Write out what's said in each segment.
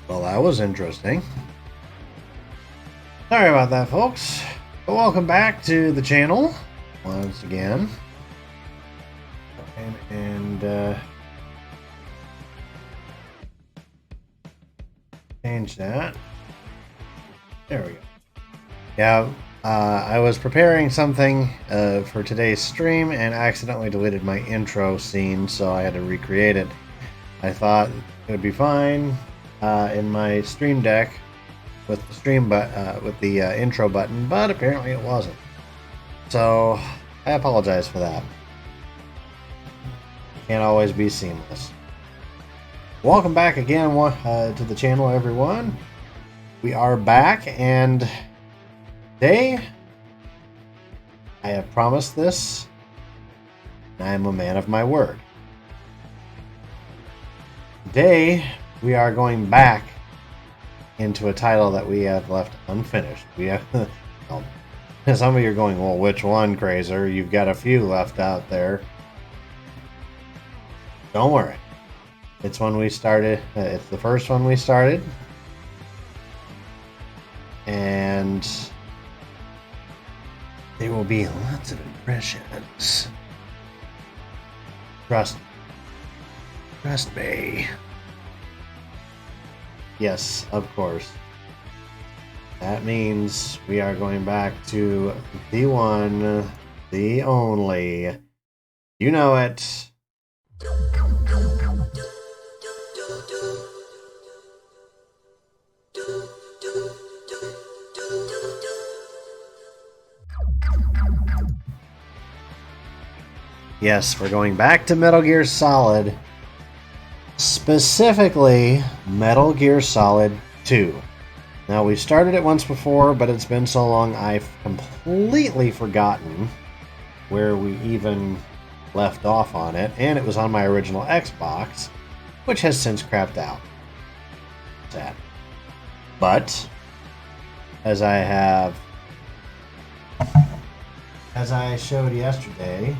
Well, that was interesting. Sorry about that, folks. But welcome back to the channel once again. And change that. There we go. Yeah, I was preparing something for today's stream and accidentally deleted my intro scene, so I had to recreate it. I thought it would be fine in my stream deck with the intro button, but apparently it wasn't. So I apologize for that. Can't always be seamless. Welcome back again to the channel, everyone. We are back, and today I have promised this, and I am a man of my word. Today we are going back into a title that we have left unfinished. We have well, some of you are going, well, which one, Crazer? You've got a few left out there. Don't worry. It's one we started. It's the first one we started. And there will be lots of impressions. Trust me. Yes, of course. That means we are going back to the one, the only. You know it. Yes, we're going back to Metal Gear Solid. Specifically, Metal Gear Solid 2. Now, we started it once before, but it's been so long I've completely forgotten where we even left off on it, and it was on my original Xbox, which has since crapped out. Sad. But as I showed yesterday,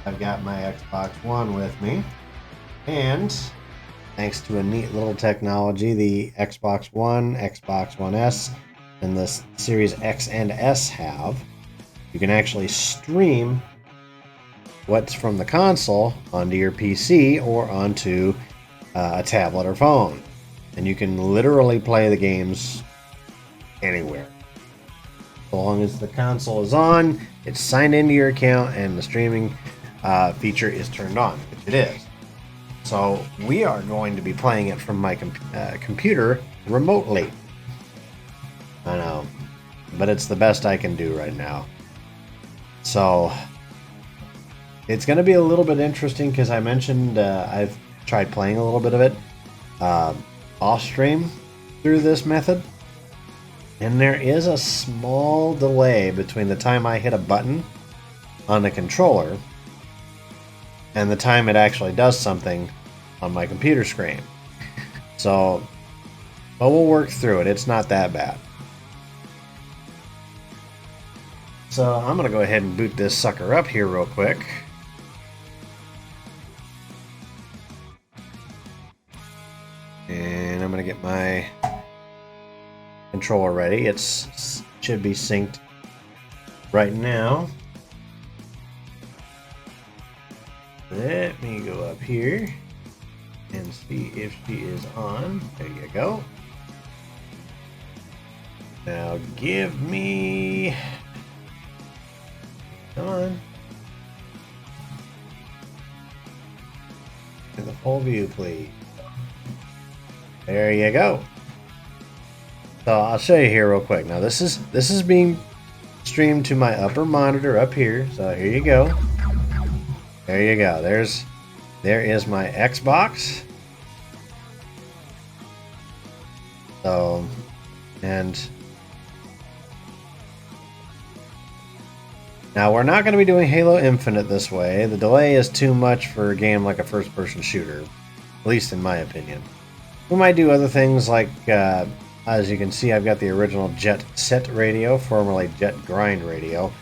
I've got my Xbox One with me, and thanks to a neat little technology the Xbox One, Xbox One S, and the Series X and S have, you can actually stream what's from the console onto your PC or onto a tablet or phone. And you can literally play the games anywhere. So long as the console is on, it's signed into your account, and the streaming feature is turned on, which it is. So we are going to be playing it from my computer remotely. I know, but it's the best I can do right now. So it's going to be a little bit interesting because I mentioned I've tried playing a little bit of it off stream through this method. And there is a small delay between the time I hit a button on the controller and the time it actually does something on my computer screen. So, but we'll work through it. It's not that bad. So I'm going to go ahead and boot this sucker up here real quick. And I'm going to get my controller ready. It should be synced right now. Let me go up here and see if she is on. There you go. Now give me... Come on. In the full view, please. There you go. So I'll show you here real quick. Now this is being streamed to my upper monitor up here. So here you go. There you go. There is my Xbox. So, and now we're not going to be doing Halo Infinite this way. The delay is too much for a game like a first-person shooter, at least in my opinion. We might do other things like, as you can see, I've got the original Jet Set radio, formerly Jet Grind radio.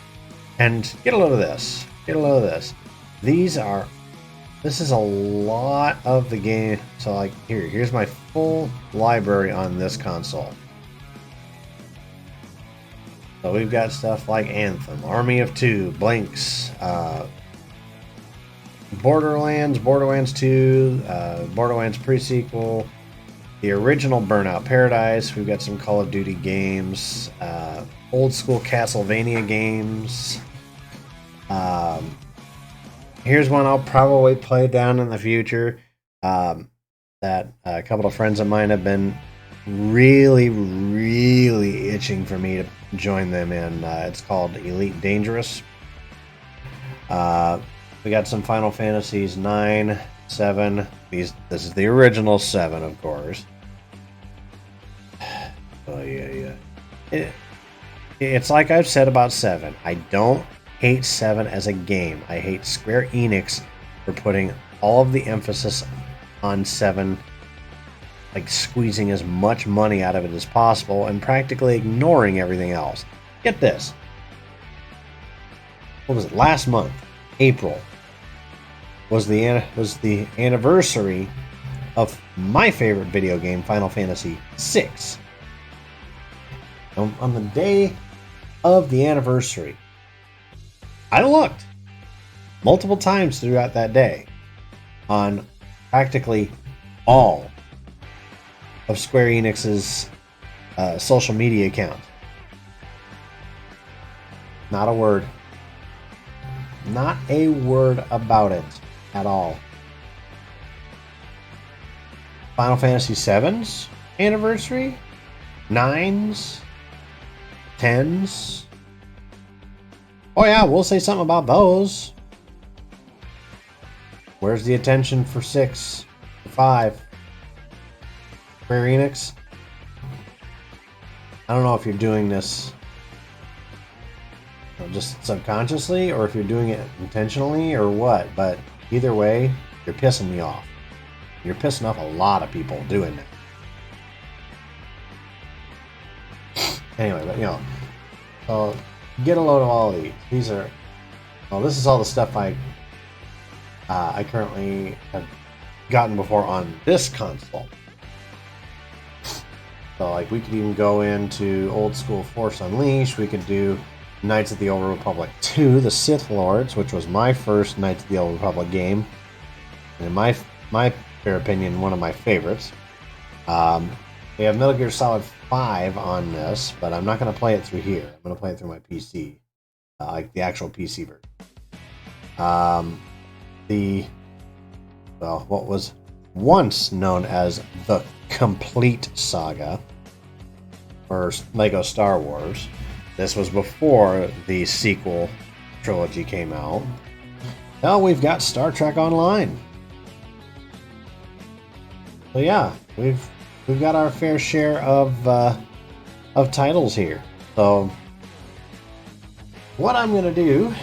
And get a load of this. Get a load of this. This is a lot of the game. So like here's my full library on this console. So we've got stuff like Anthem, Army of Two, Blinks, Borderlands 2, Borderlands pre-sequel, the original Burnout Paradise. We've got some Call of Duty games, old school Castlevania games. Here's one I'll probably play down in the future that a couple of friends of mine have been really, really itching for me to join them in. It's called Elite Dangerous. We got some Final Fantasies 9, 7. This is the original 7, of course. Oh yeah. It's like I've said about 7. I don't hate 7 as a game. I hate Square Enix for putting all of the emphasis on 7, like squeezing as much money out of it as possible and practically ignoring everything else. Get this. What was it? Last month, April, was the anniversary of my favorite video game, Final Fantasy VI. On the day of the anniversary, I looked multiple times throughout that day on practically all of Square Enix's social media accounts. Not a word. Not a word about it at all. Final Fantasy VII's anniversary? 9's? 10's? Oh yeah, we'll say something about those. Where's the attention for 6, for 5? Square Enix? I don't know if you're doing this. just subconsciously, or if you're doing it intentionally or what. But either way, you're pissing me off. You're pissing off a lot of people doing that. Anyway, but so get a load of all of these. These are, well, this is all the stuff I currently have gotten before on this console. So like we could even go into old school Force Unleashed. We could do Knights of the Old Republic 2, The Sith Lords, which was my first Knights of the Old Republic game, and in my fair opinion, one of my favorites. We have Metal Gear Solid 5 on this, but I'm not going to play it through here. I'm going to play it through my PC, like the actual PC version. What was once known as the Complete Saga, or Lego Star Wars. This was before the sequel trilogy came out. Now we've got Star Trek Online. So yeah, we've got our fair share of titles here. So what I'm gonna do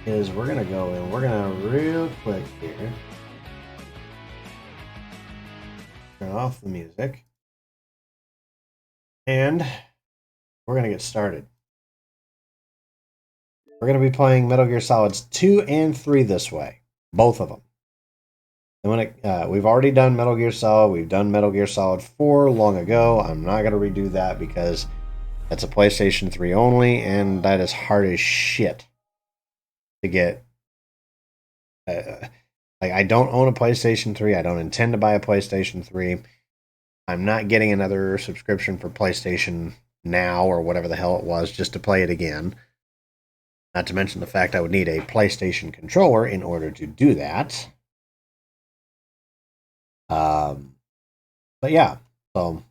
is we're gonna go in. We're gonna real quick here turn off the music, and we're gonna get started. We're gonna be playing Metal Gear Solids 2 and 3 this way, both of them. And when we've already done Metal Gear Solid, we've done Metal Gear Solid 4 long ago. I'm not going to redo that because that's a PlayStation 3 only, and that is hard as shit to get. I don't own a PlayStation 3. I don't intend to buy a PlayStation 3. I'm not getting another subscription for PlayStation Now or whatever the hell it was just to play it again. Not to mention the fact I would need a PlayStation controller in order to do that. But yeah, so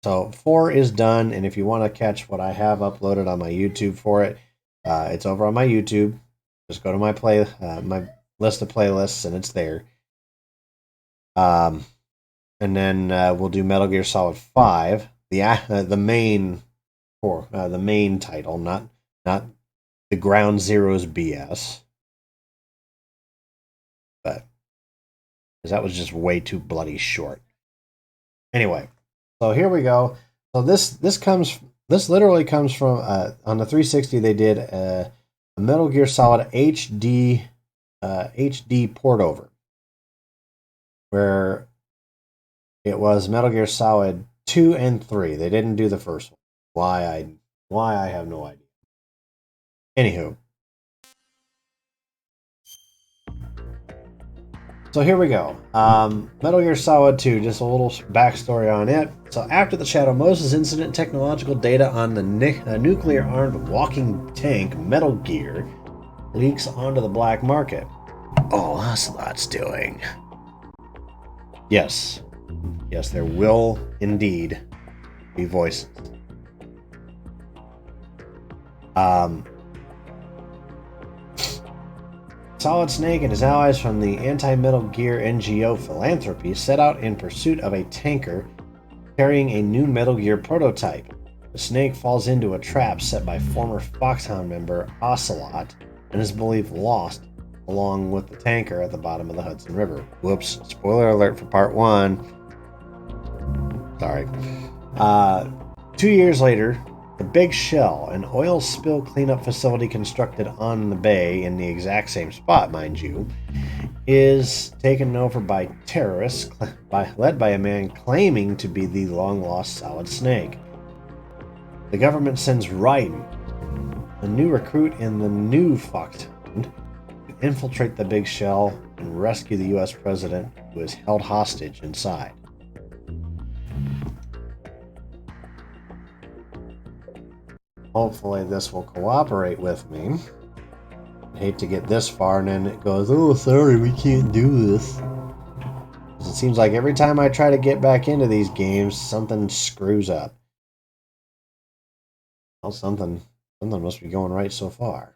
4 is done, and if you want to catch what I have uploaded on my YouTube for it, it's over on my YouTube. Just go to my my list of playlists, and it's there. And then we'll do Metal Gear Solid 5, the main the main title, not the Ground Zeroes BS, but because that was just way too bloody short. Anyway, so here we go. So this literally comes from on the 360. They did a Metal Gear Solid HD port over, where it was Metal Gear Solid 2 and 3. They didn't do the first one. Why I have no idea. Anywho. So here we go. Metal Gear Solid 2, just a little backstory on it. So after the Shadow Moses incident, technological data on the nuclear-armed walking tank Metal Gear leaks onto the black market. Oh, Ocelot's doing. Yes, there will indeed be voices. Solid Snake and his allies from the anti-Metal Gear NGO Philanthropy set out in pursuit of a tanker carrying a new Metal Gear prototype. The Snake falls into a trap set by former Foxhound member Ocelot and is believed lost along with the tanker at the bottom of the Hudson River. Whoops, spoiler alert for part 1. Sorry. 2 years later, the Big Shell, an oil spill cleanup facility constructed on the bay in the exact same spot, mind you, is taken over by terrorists led by a man claiming to be the long-lost Solid Snake. The government sends Raiden, a new recruit in the new Foxhound, to infiltrate the Big Shell and rescue the U.S. president who is held hostage inside. Hopefully this will cooperate with me. I hate to get this far and then it goes, oh, sorry, we can't do this. It seems like every time I try to get back into these games, something screws up. Well, something must be going right so far.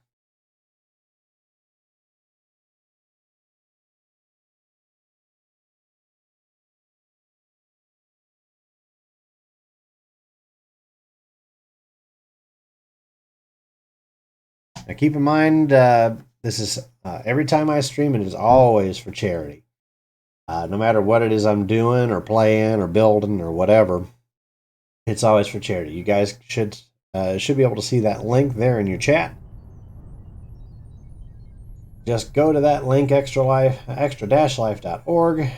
Now keep in mind, this is every time I stream, it is always for charity. No matter what it is I'm doing or playing or building or whatever, it's always for charity. You guys should be able to see that link there in your chat. Just go to that link, extra-life.org.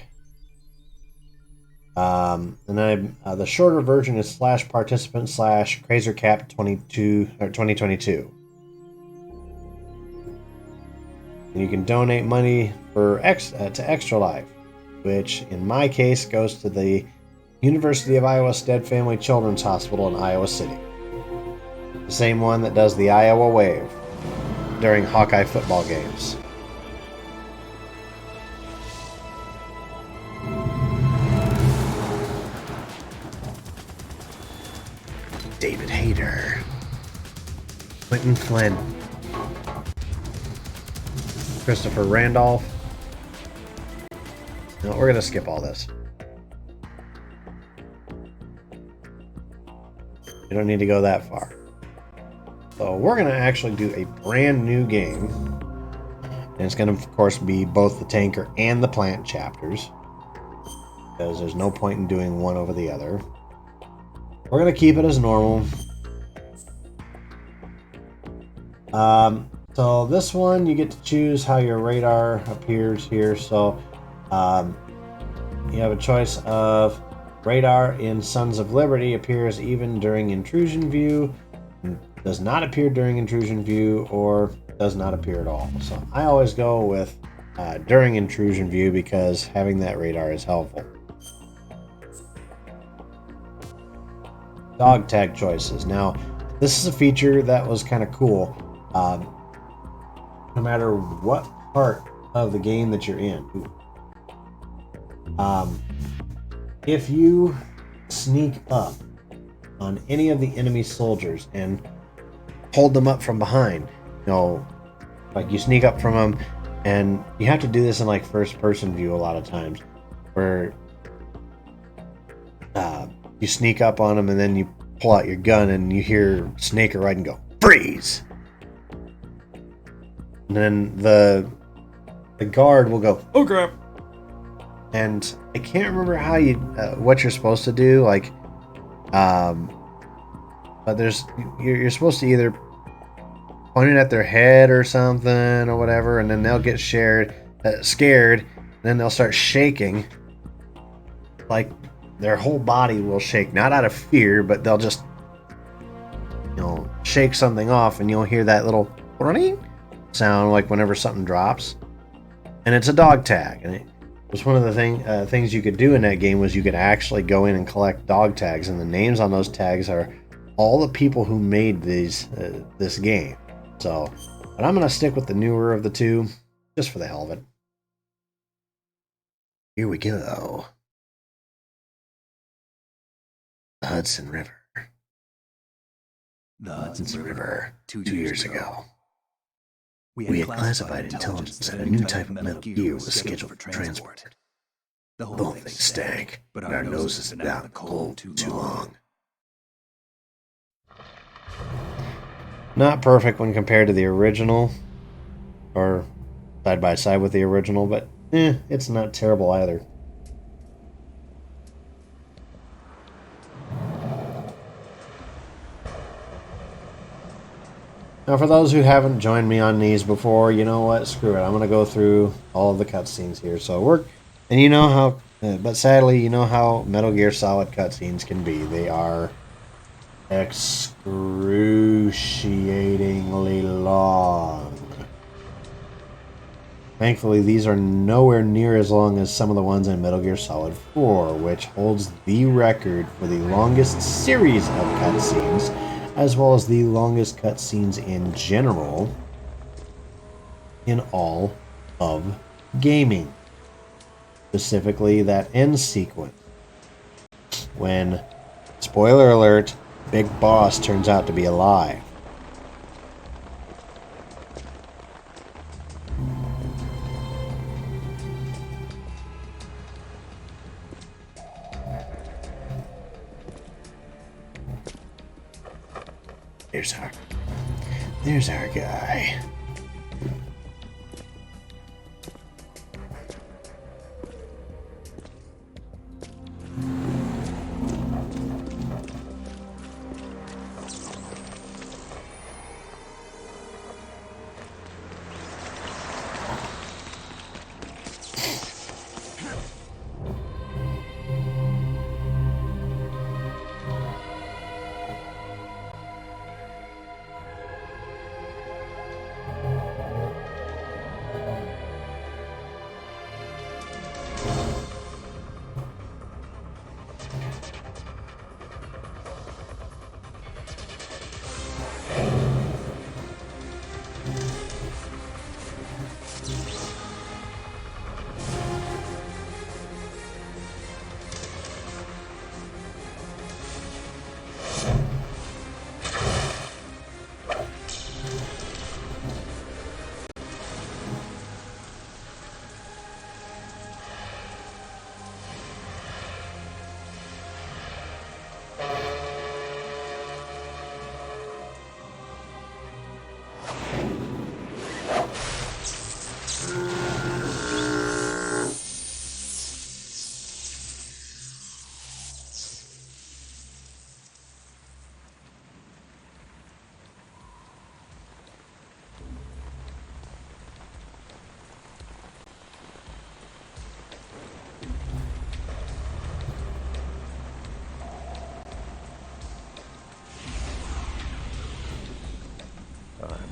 And then the shorter version is /participant/CrazerCap22 or 2022. And you can donate money for to Extra Life, which in my case goes to the University of Iowa Stead Family Children's Hospital in Iowa City. The same one that does the Iowa Wave during Hawkeye football games. David Hayter. Quentin Flynn. Christopher Randolph. No, we're going to skip all this. You don't need to go that far. So we're going to actually do a brand new game. And it's going to, of course, be both the tanker and the plant chapters. Because there's no point in doing one over the other. We're going to keep it as normal. So this one, you get to choose how your radar appears here. So you have a choice of radar in Sons of Liberty appears even during intrusion view, does not appear during intrusion view, or does not appear at all. So I always go with during intrusion view because having that radar is helpful. Dog tag choices. Now, this is a feature that was kind of cool. No matter what part of the game that you're in, if you sneak up on any of the enemy soldiers and hold them up from behind, like you sneak up from them, and you have to do this in like first person view a lot of times, where you sneak up on them and then you pull out your gun and you hear Snake or Ride and go, freeze! And then the guard will go, oh crap! And I can't remember how what you're supposed to do, like, but you're supposed to either point it at their head or something or whatever, and then they'll get scared, and then they'll start shaking, like their whole body will shake, not out of fear, but they'll just, shake something off, and you'll hear that little running sound like whenever something drops, and it's a dog tag. And it was one of the things you could do in that game was you could actually go in and collect dog tags, and the names on those tags are all the people who made this game. So, but I'm gonna stick with the newer of the two, just for the hell of it. Here we go. The Hudson River. The Hudson River, 2 years ago. We had classified intelligence that a new type of Metal Gear was scheduled for transport. The whole thing stank, but our noses had been out in the cold too long. Not perfect when compared to the original, or side by side with the original, but it's not terrible either. Now, for those who haven't joined me on these before, you know what? Screw it. I'm going to go through all of the cutscenes here. So and you know how, but sadly, you know how Metal Gear Solid cutscenes can be. They are excruciatingly long. Thankfully, these are nowhere near as long as some of the ones in Metal Gear Solid 4, which holds the record for the longest series of cutscenes, as well as the longest cutscenes in general in all of gaming. Specifically, that end sequence. When, spoiler alert, Big Boss turns out to be alive. Here's her. There's our guy.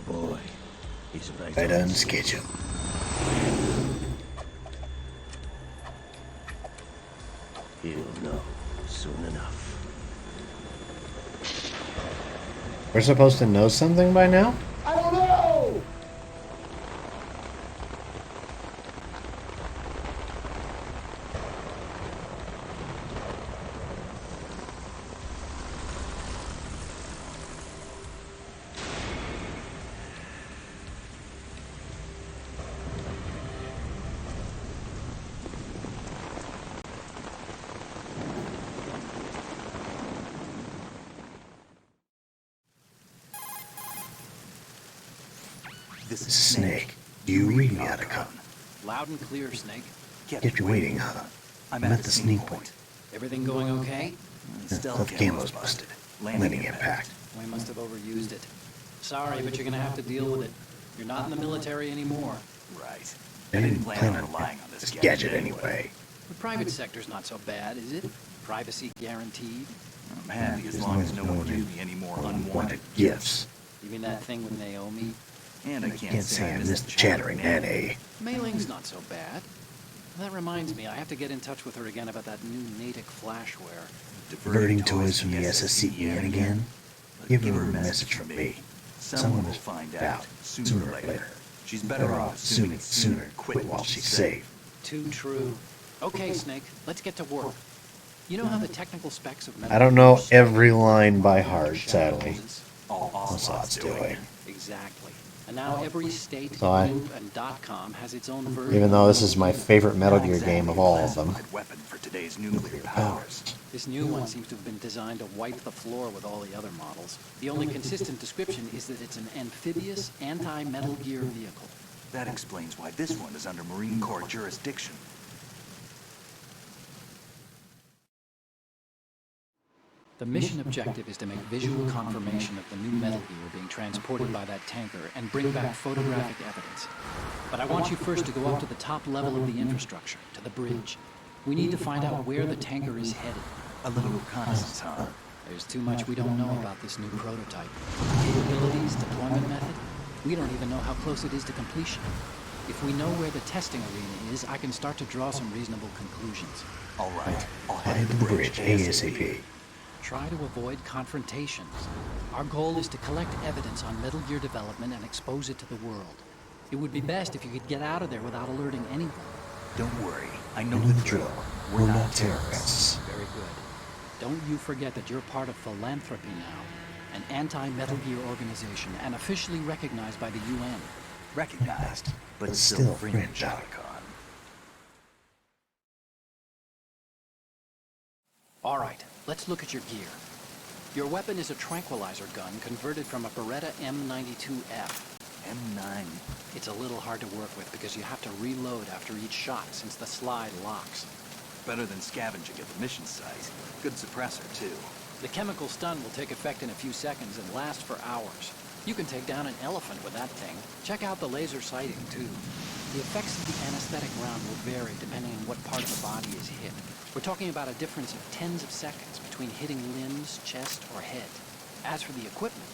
Boy, he's Right on schedule. He'll know soon enough. We're supposed to know something by now? I don't know! This is Snake, you read me out of con. Loud and clear, Snake. Kept you waiting, huh? I'm at the sneak point. Everything going okay? Stealth camo's busted. Landing impact. We must have overused it. Sorry, but you're gonna have to deal with it. You're not in the military anymore. Right. I didn't plan on relying on this gadget anyway. The private sector's not so bad, is it? Privacy guaranteed. I'm happy as long as no one gives me any more unwanted gifts. You mean that thing with Naomi? And I Can't say I missed the chattering nanny. Mailing's not so bad. That reminds me, I have to get in touch with her again about that new Natick flashware. Diverting toys from the SSCEN again? Give her a message from me. Someone will find out, sooner or later. She's better off assuming sooner and quit while she's safe. Too true. Okay, Snake, let's get to work. You know how the technical specs of I don't know every line by heart, sadly. All Oslots do it. Exactly. And now every state, So I- group, and .com has its own version. Even though this is my favorite Metal Gear game of all of them. Weapon for today's nuclear powers. This new one seems to have been designed to wipe the floor with all the other models. The only consistent description is that it's an amphibious, anti-Metal Gear vehicle. That explains why this one is under Marine Corps jurisdiction. The mission objective is to make visual confirmation of the new Metal Gear being transported by that tanker and bring back photographic evidence. But I want you first to go up to the top level of the infrastructure, to the bridge. We need to find out where the tanker is headed. A little reconnaissance, huh? There's too much we don't know about this new prototype. Capabilities, deployment method, we don't even know how close it is to completion. If we know where the testing arena is, I can start to draw some reasonable conclusions. All right, I'll Head to the bridge ASAP. Try to avoid confrontations. Our goal is to collect evidence on Metal Gear development and expose it to the world. It would be best if you could get out of there without alerting anyone. Don't worry, I know Know the the drill. drill. We're not terrorists. Very good. Don't you forget that you're part of Philanthropy now, an anti-Metal Gear organization and officially recognized by the UN. Recognized, but Still still fringe fringe out. icon. All right, let's look at your gear. Your weapon is a tranquilizer gun converted from a Beretta M92F. M9. It's a little hard to work with because you have to reload after each shot since the slide locks. Better than scavenging at the mission site. Good suppressor, too. The chemical stun will take effect in a few seconds and last for hours. You can take down an elephant with that thing. Check out the laser sighting, too. The effects of the anesthetic round will vary depending on what part of the body is hit. We're talking about a difference of tens of seconds between hitting limbs, chest, or head. As for the equipment...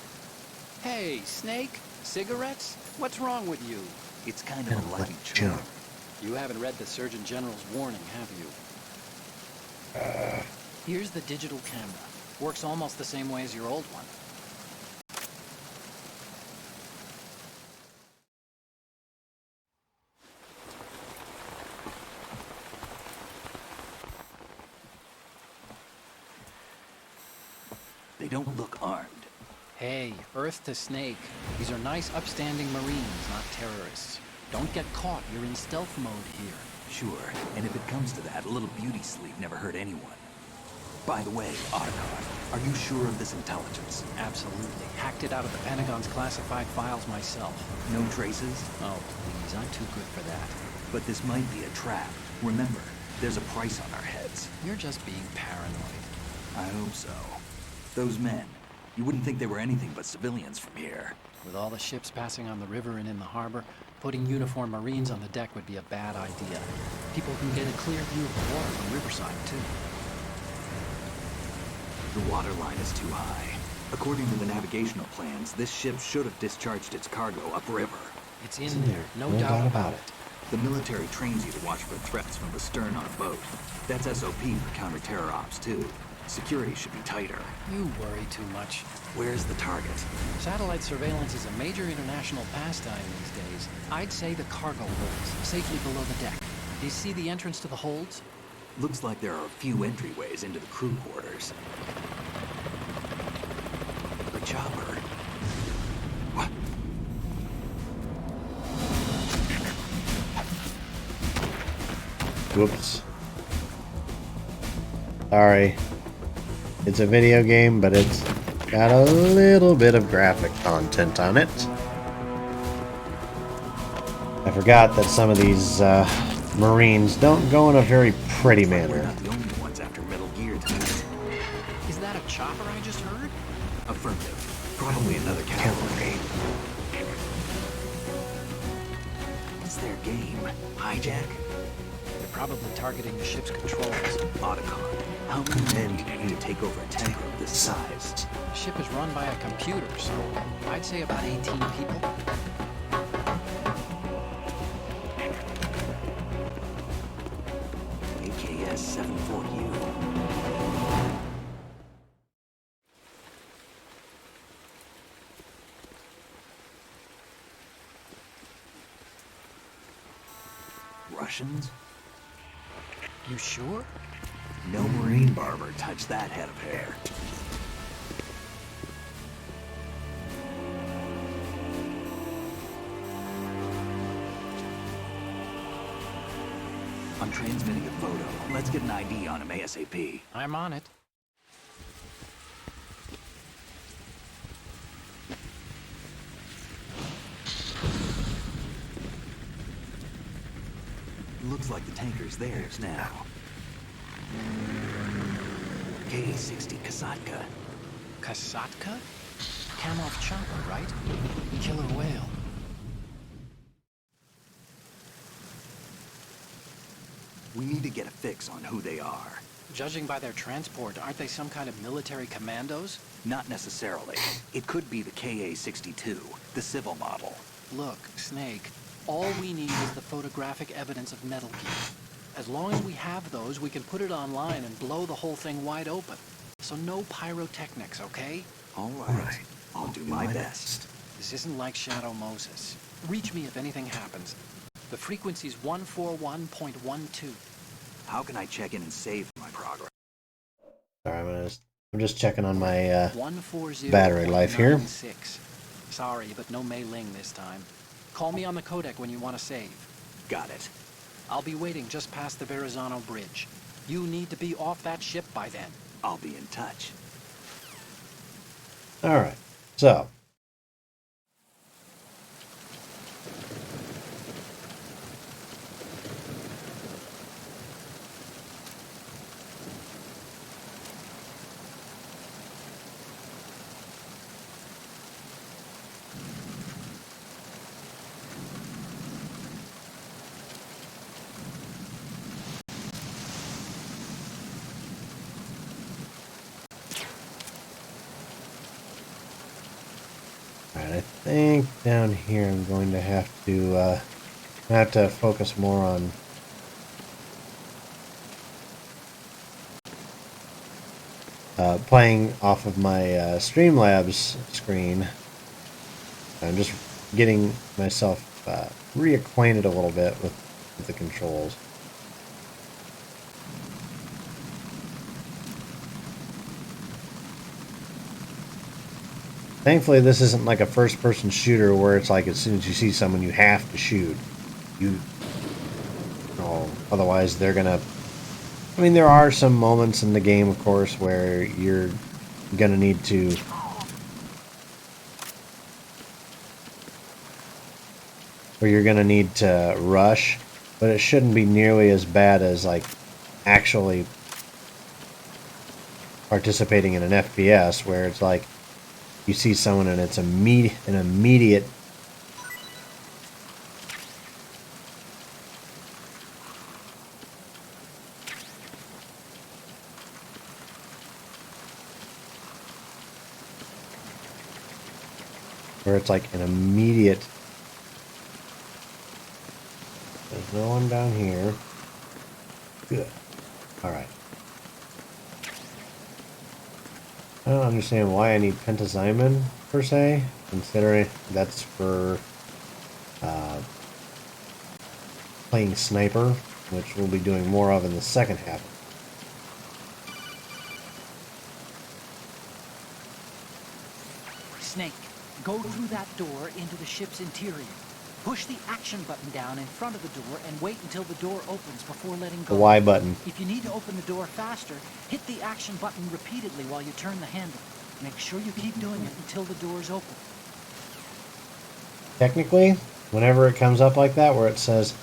Hey, Snake? Cigarettes? What's wrong with you? It's kind of a lucky charm. You haven't read the Surgeon General's warning, have you? Here's the digital camera. Works almost the same way as your old one. They don't look armed. Hey, Earth to Snake. These are nice, upstanding Marines, not terrorists. Don't get caught. You're in stealth mode here. Sure, and if it comes to that, a little beauty sleep never hurt anyone. By the way, Otacon, are you sure of this intelligence? Absolutely. Hacked it out of the Pentagon's classified files myself. No traces? Oh, please, I'm too good for that. But this might be a trap. Remember, there's a price on our heads. You're just being paranoid. I hope so. Those men, you wouldn't think they were anything but civilians from here. With all the ships passing on the river and in the harbor, putting uniformed Marines on the deck would be a bad idea. People can get a clear view of the water from Riverside, too. The water line is too high. According to the navigational plans, this ship should have discharged its cargo upriver. It's in there, no doubt about it. The military trains you to watch for threats from the stern on a boat. That's SOP for counter-terror ops, too. Security should be tighter. You worry too much. Where's the target? Satellite surveillance is a major international pastime these days. I'd say the cargo holds, safely below the deck. Do you see the entrance to the holds? Looks like there are a few entryways into the crew quarters. The chopper. What? Whoops. Sorry. It's a video game, but it's got a little bit of graphic content on it. I forgot that some of these Marines don't go in a very pretty We're manner. not the only ones after Metal Gear tonight. Is that a chopper I just heard? Affirmative. Probably another cavalry. What's their game? Hijack? They're probably targeting the ship's controls. Otacon. How many men do you need to take over a tanker of this size? The ship is run by a computer, so I'd say about 18 people. AKS 74U. Russians? You sure? No Marine barber touched that head of hair. I'm transmitting a photo. Let's get an ID on him ASAP. I'm on it. Looks like the tanker's theirs now. K-60 Kasatka. Kasatka? Kamov chopper, right? Killer whale. We need to get a fix on who they are. Judging by their transport, aren't they some kind of military commandos? Not necessarily. It could be the KA-62, the civil model. Look, Snake, all we need is the photographic evidence of Metal Gear. As long as we have those, we can put it online and blow the whole thing wide open. So no pyrotechnics, okay? All right. I'll do my best. This isn't like Shadow Moses. Reach me if anything happens. The frequency's 141.12. How can I check in and save my progress? Sorry, I'm just checking on my 140.96. battery life here. Sorry, but no mailing this time. Call me on the codec when you want to save. Got it. I'll be waiting just past the Verrazano Bridge. You need to be off that ship by then. I'll be in touch. All right, so. Alright, I think down here I'm going to have to focus more on playing off of my Streamlabs screen. I'm just getting myself reacquainted a little bit with the controls. Thankfully, this isn't like a first-person shooter where it's like as soon as you see someone, you have to shoot. Otherwise they're gonna. I mean, there are some moments in the game, of course, where you're gonna need to. Where you're gonna need to rush, but it shouldn't be nearly as bad as like actually participating in an FPS where it's like you see someone and it's an immediate where it's like an immediate. There's no one down here. Good. All right. I don't understand why I need Pentazymin, per se, considering that's for playing Sniper, which we'll be doing more of in the second half. Snake, go through that door into the ship's interior. Push the action button down in front of the door and wait until the door opens before letting go. The Y button. If you need to open the door faster, hit the action button repeatedly while you turn the handle. Make sure you keep doing it until the door's open. Technically, whenever it comes up like that, where it says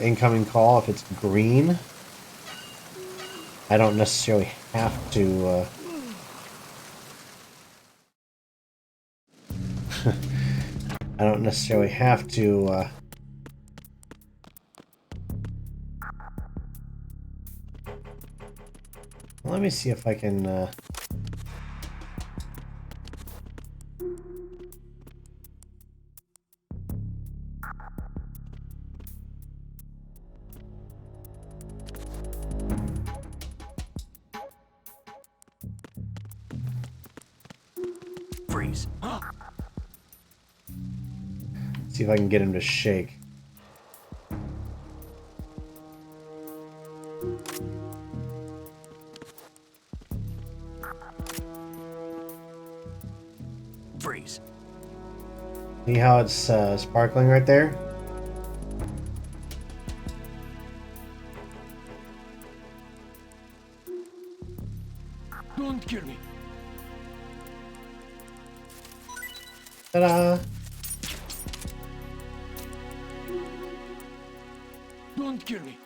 incoming call, if it's green, I don't necessarily have to. I don't necessarily have to. Let me see if I can. Freeze. See if I can get him to shake. Freeze. See how it's sparkling right there? Don't kill me. Ta-da! Don't kill me.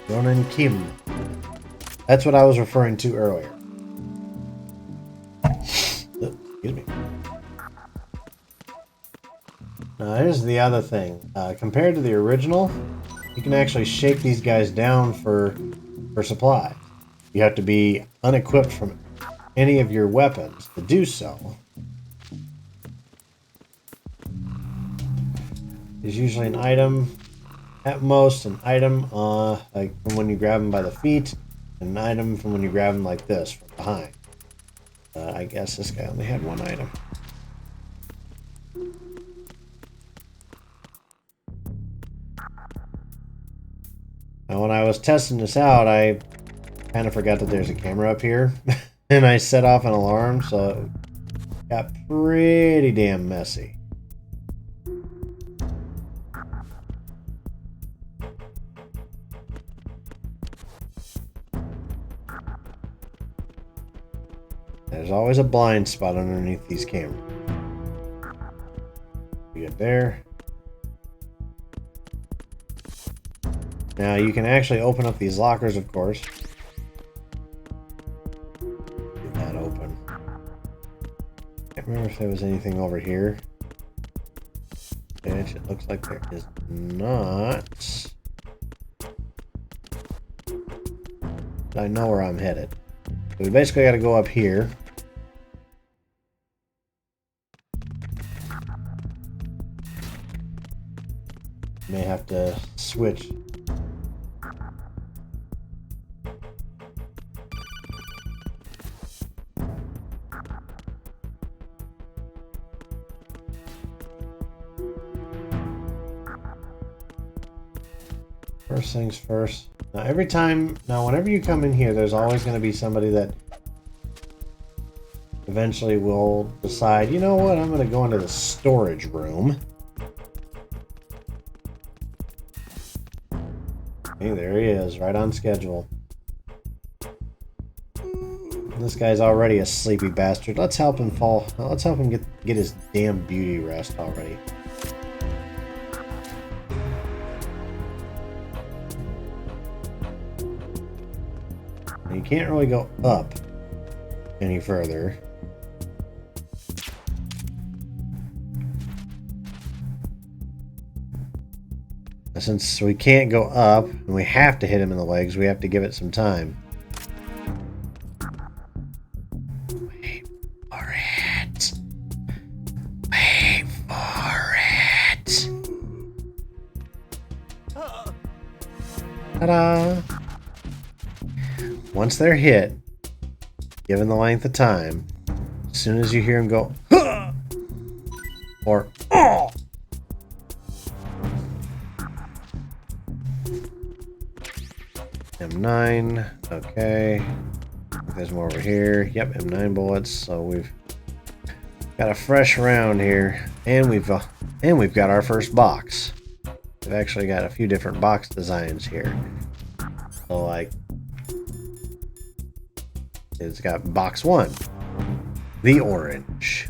Ronan Kim. That's what I was referring to earlier. Excuse me. Here's the other thing. Compared to the original, you can actually shake these guys down for supply. You have to be unequipped from any of your weapons to do so. There's usually an item, at most an item like from when you grab them by the feet, and an item from when you grab them like this from behind. I guess this guy only had one item. Now when I was testing this out, I kind of forgot that there's a camera up here, and I set off an alarm, so it got pretty damn messy. There's always a blind spot underneath these cameras. We get there. Now you can actually open up these lockers, of course. Get that open. Can't remember if there was anything over here. Which it looks like there is not. I know where I'm headed. So we basically got to go up here. May have to switch. First things first. Now whenever you come in here, there's always going to be somebody that eventually will decide, you know what, I'm going to go into the storage room. Hey, there he is, right on schedule. This guy's already a sleepy bastard. Let's help him fall. Let's help him get his damn beauty rest already. You can't really go up any further. Since we can't go up and we have to hit him in the legs, we have to give it some time. Wait for it. Wait for it. Ta-da! Once they're hit, given the length of time, as soon as you hear them go, huh! Or, oh! M9, okay. I think there's more over here. Yep, M9 bullets. So we've got a fresh round here, and we've got our first box. We've actually got a few different box designs here. So like, it's got box 1, the orange.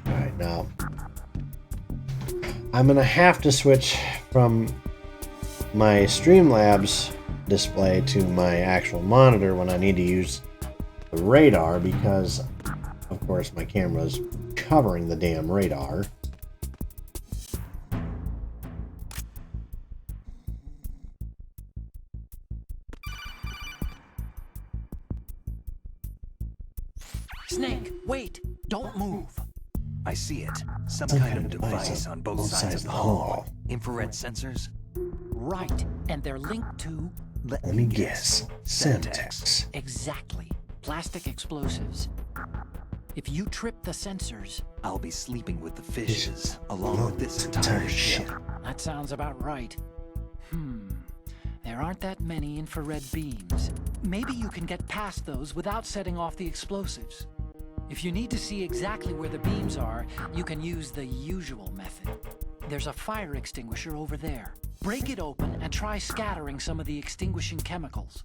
All right, now I'm gonna have to switch from my Streamlabs display to my actual monitor when I need to use the radar, because of course my camera's covering the damn radar. Snake, wait! Don't move! I see it. Some kind of device on both sides of the hall. Infrared sensors? Right, and they're linked to... Let me guess. Semtex. Exactly. Plastic explosives. If you trip the sensors... I'll be sleeping with the fishes, along with this entire ship. That sounds about right. There aren't that many infrared beams. Maybe you can get past those without setting off the explosives. If you need to see exactly where the beams are, you can use the usual method. There's a fire extinguisher over there. Break it open and try scattering some of the extinguishing chemicals.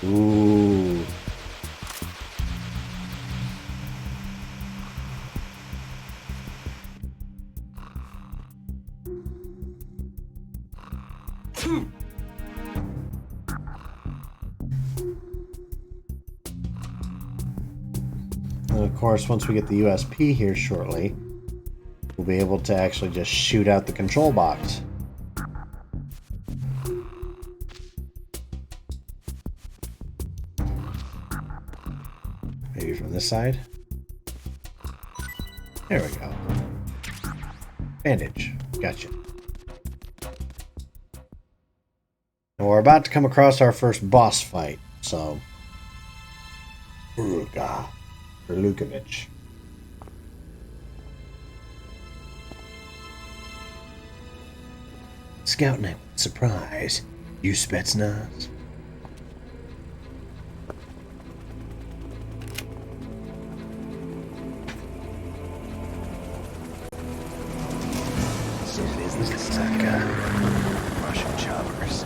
Ooh. And of course, once we get the USP here shortly, we'll be able to actually just shoot out the control box. Maybe from this side. There we go. Bandage. Gotcha. And we're about to come across our first boss fight, so... Uruga. Lukovic. Scout night. Surprise. You Spetsnaz? So business Russian choppers.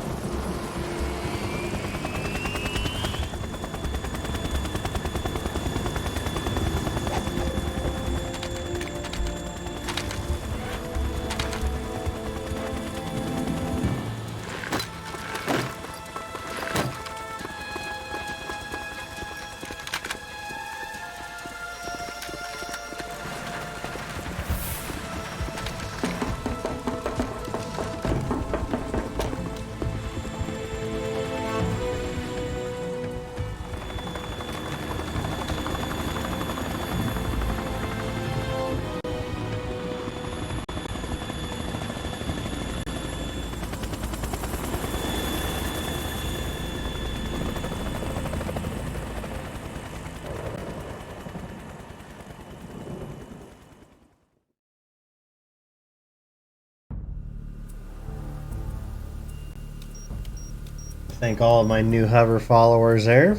Thank all of my new hover followers there.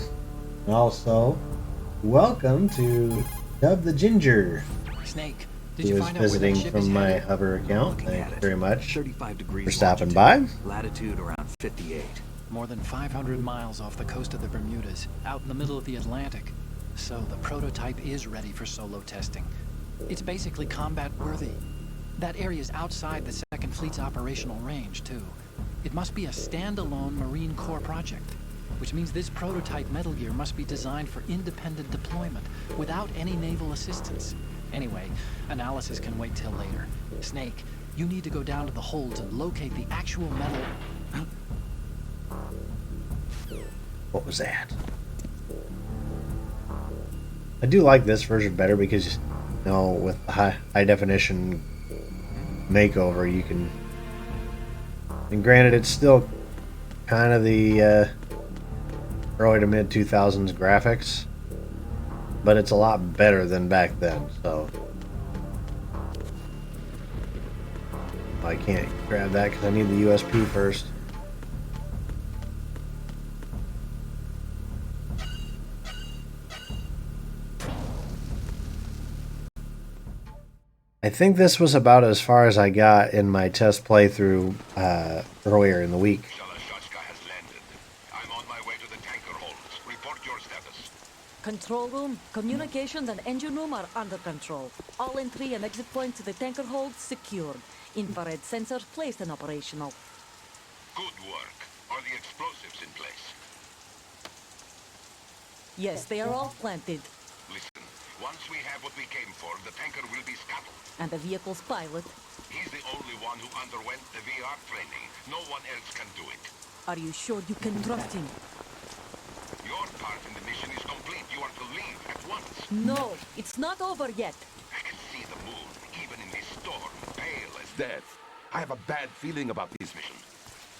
And also, welcome to Dub the Ginger, Snake, did who you is find out where that visiting ship is from my headed? hover account. Looking Thank at you it. very much 35 degrees for stopping longitude, by. Latitude around 58. More than 500 miles off the coast of the Bermudas, out in the middle of the Atlantic. So the prototype is ready for solo testing. It's basically combat worthy. That area is outside the Second Fleet's operational range, too. It must be a standalone Marine Corps project, which means this prototype Metal Gear must be designed for independent deployment, without any naval assistance. Anyway, analysis can wait till later. Snake, you need to go down to the holds and locate the actual metal... What was that? I do like this version better because, you know, with the high definition makeover, you can. And granted, it's still kind of the early to mid 2000s graphics, but it's a lot better than back then. So I can't grab that because I need the USP first. I think this was about as far as I got in my test playthrough earlier in the week. Shalashatska has landed. I'm on my way to the tanker holds. Report your status. Control room, communications and engine room are under control. All entry and exit points to the tanker hold secured. Infrared sensors placed and operational. Good work. Are the explosives in place? Yes, they are all planted. Listen, once we have what we came for, the tanker will be scuttled. And the vehicle's pilot. He's the only one who underwent the VR training. No one else can do it. Are you sure you can trust him? Your part in the mission is complete. You are to leave at once. No, it's not over yet. I can see the moon, even in this storm, pale as death. I have a bad feeling about this mission.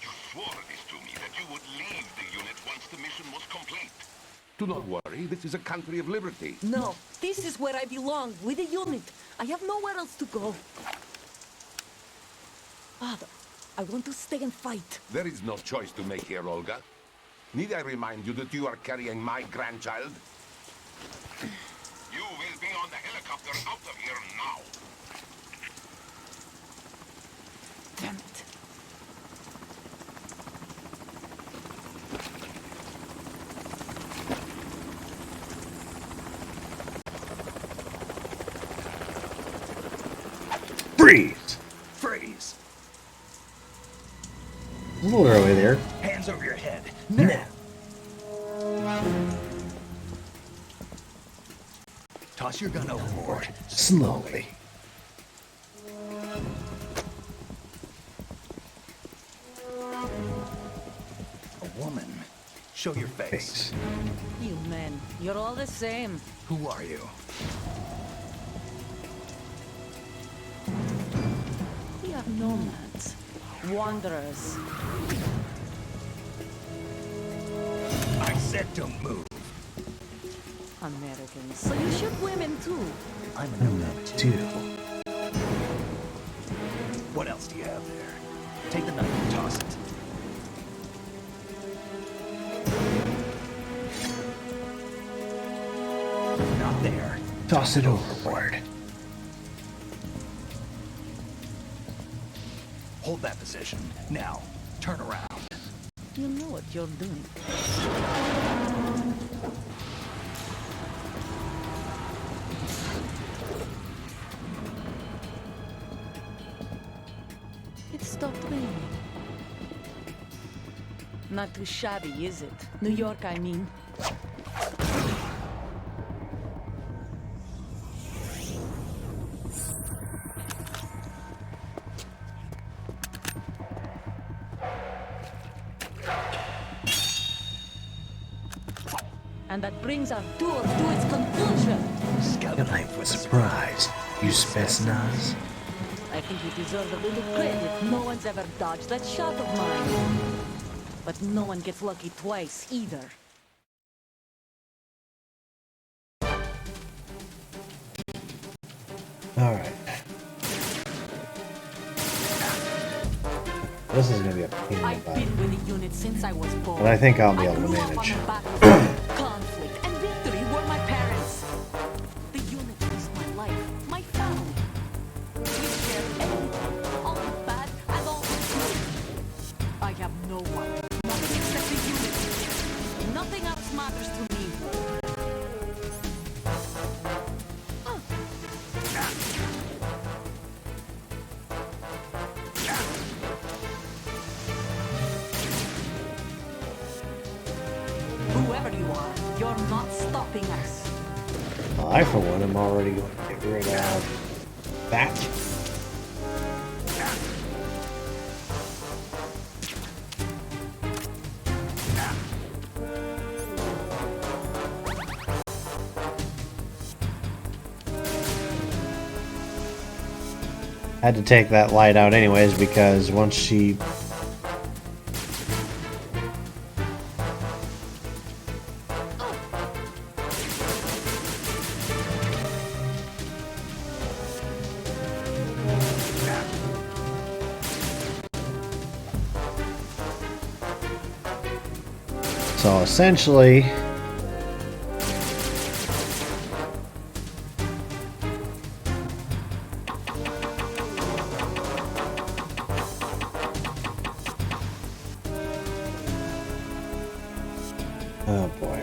You swore this to me, that you would leave the unit once the mission was complete. Do not worry, this is a country of liberty. No, this is where I belong, with the unit. I have nowhere else to go. Father, I want to stay and fight. There is no choice to make here, Olga. Need I remind you that you are carrying my grandchild? You will be on the helicopter out of here now. Damn it. Freeze! Freeze! A little early there. Hands over your head. Now! Toss your gun overboard. Slowly. A woman. Show your face. You men, you're all the same. Who are you? We are nomads. Wanderers. I said don't move. Americans. So you shoot women too. I'm a nomad Too. What else do you have there? Take the knife and toss it. Toss it overboard. Hold that position. Now, turn around. You know what you're doing. It stopped raining. Not too shabby, is it? New York, I mean. And that brings our tour to its conclusion. Scout Life was surprised. You Spetsnaz? I think you deserve a little credit. No one's ever dodged that shot of mine. But no one gets lucky twice, either. Alright. This is gonna be a pain in the I've butt. been with the unit since I was born. But I think I'll be able to I grew up manage. on the battlefield. Conflict and victory were my parents. The unit is my life, my family. We share everything, all the bad and all the good. I have no one, nothing except the unit. Nothing else matters to me. Whoever you are, you're not stopping us. Well, I, for one, am already going to get rid of that. Had to take that light out anyways because once she so essentially oh boy.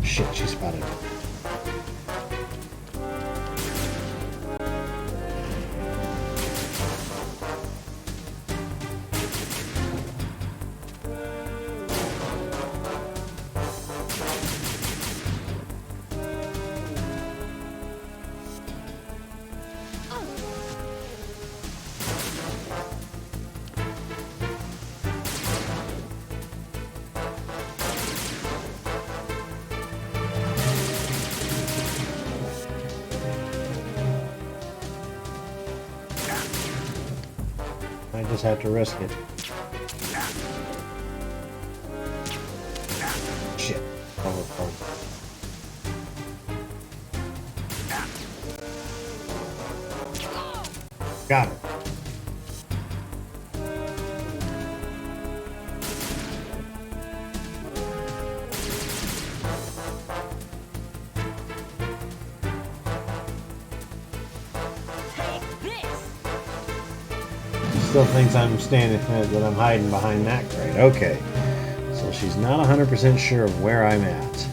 Shit, she spotted it. I just have to risk it. Shit. Overpowered. Got it. Take this! Still thinks I'm standing that I'm hiding behind that crate. Okay. So she's not 100% sure of where I'm at.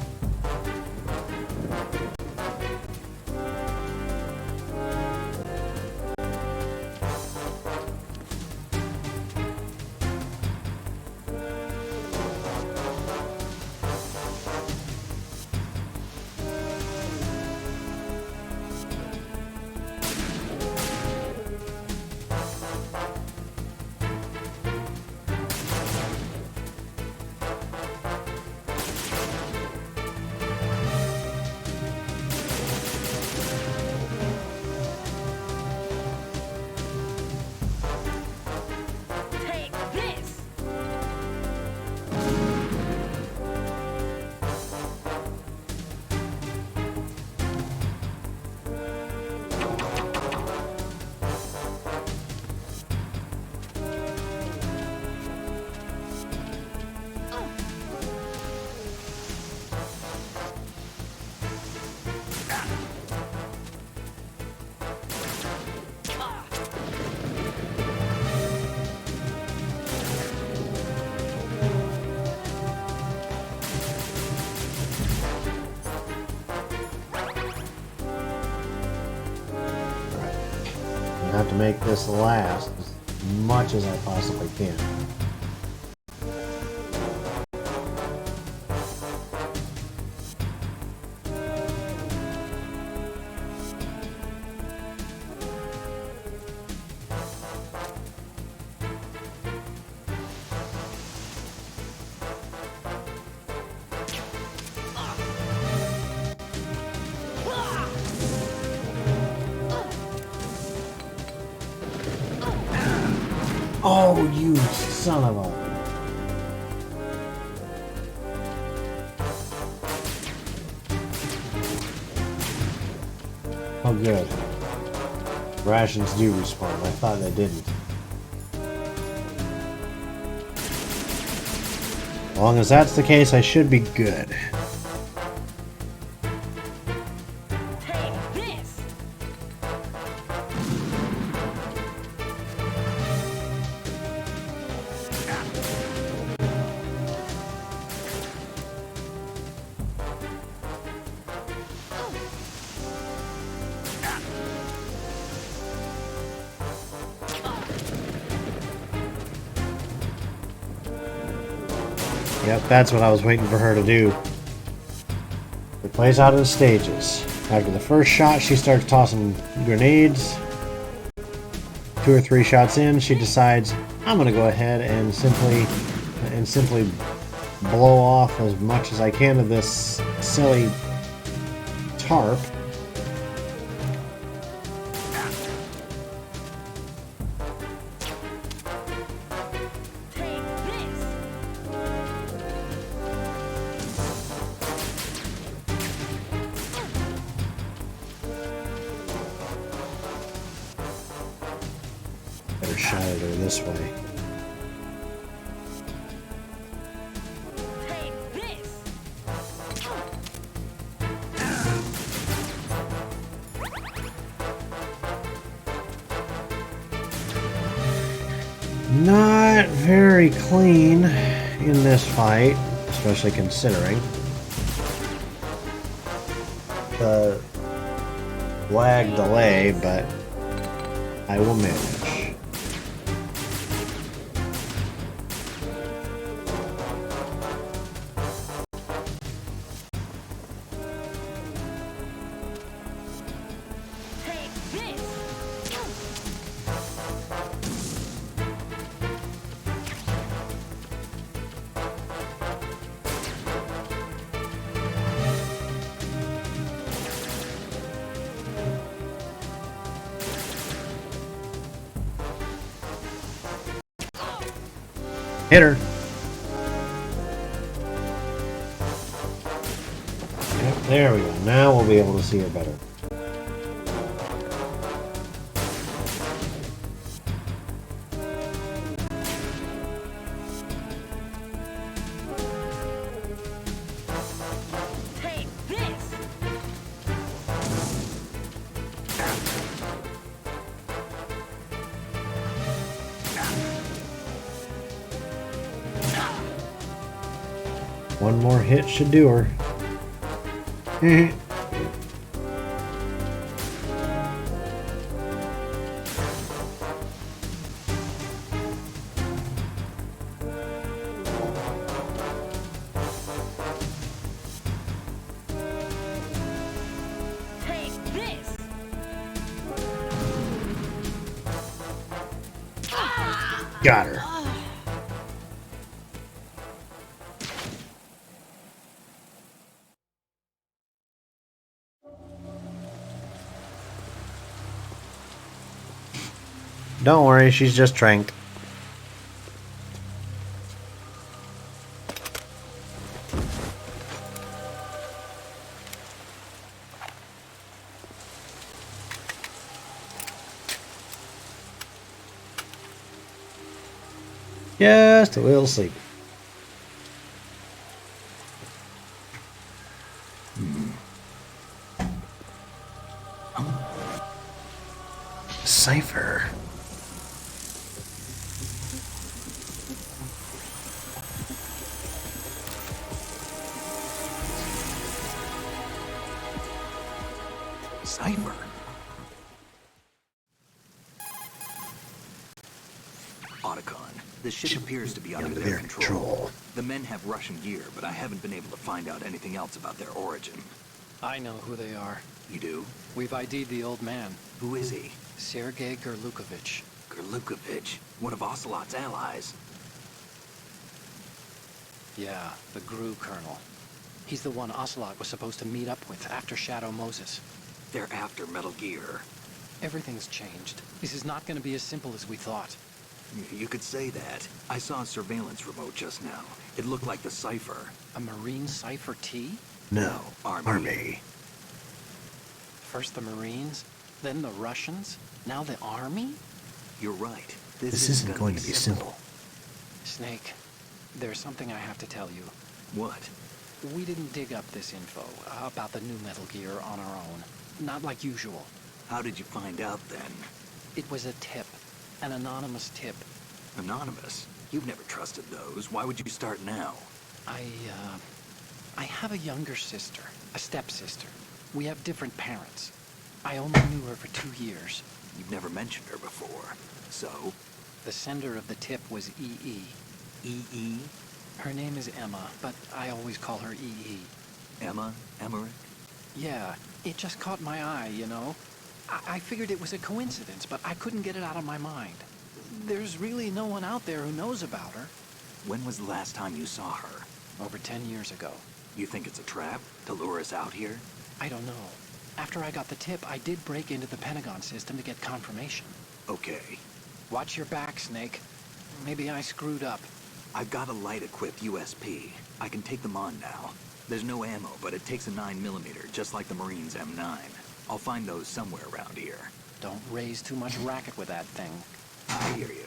to make this last as much as I possibly can. Oh, you son of a... Oh, good. Rations do respawn. I thought they didn't. As long as that's the case, I should be good. Take this! Yep, that's what I was waiting for her to do. It plays out in stages. After the first shot, she starts tossing grenades. 2 or 3 shots in, she decides, I'm gonna go ahead and simply blow off as much as I can of this silly tarp. Take this! Better shot at her this way. Take this! Not very clean in this fight, especially considering the lag delay, but I will manage. Take this! Hit her. Yep, there we go. Now we'll be able to see her better. Take this! One more hit should do her. Take this! Got her. Don't worry, she's just tranked. Just a little sleepy. Cipher. Cipher. Otacon, the ship appears to be under their control. The men have Russian gear, but I haven't been able to find out anything else about their origin. I know who they are. You do? We've ID'd the old man. Who is he? Sergei Gerlukovich. Gerlukovich, one of Ocelot's allies. Yeah, the GRU colonel. He's the one Ocelot was supposed to meet up with after Shadow Moses. They're after Metal Gear. Everything's changed. This is not going to be as simple as we thought. You could say that. I saw a surveillance remote just now. It looked like the cipher. A Marine Cipher T? No, Army. Army. First the Marines, then the Russians, now the Army? You're right. This isn't going to be simple. Snake, there's something I have to tell you. What? We didn't dig up this info about the new Metal Gear on our own. Not like usual. How did you find out then? It was a tip. An anonymous tip. Anonymous? You've never trusted those. Why would you start now? I have a younger sister, a stepsister. We have different parents. I only knew her for 2 years. You've never mentioned her before. So? The sender of the tip was EE. EE? Her name is Emma, but I always call her EE. Emma? Emmerich? Yeah, it just caught my eye, you know? I figured it was a coincidence, but I couldn't get it out of my mind. There's really no one out there who knows about her. When was the last time you saw her? Over 10 years ago. You think it's a trap to lure us out here? I don't know. After I got the tip, I did break into the Pentagon system to get confirmation. Okay. Watch your back, Snake. Maybe I screwed up. I've got a light-equipped USP. I can take them on now. There's no ammo, but it takes a 9mm, just like the Marines' M9. I'll find those somewhere around here. Don't raise too much racket with that thing. I hear you.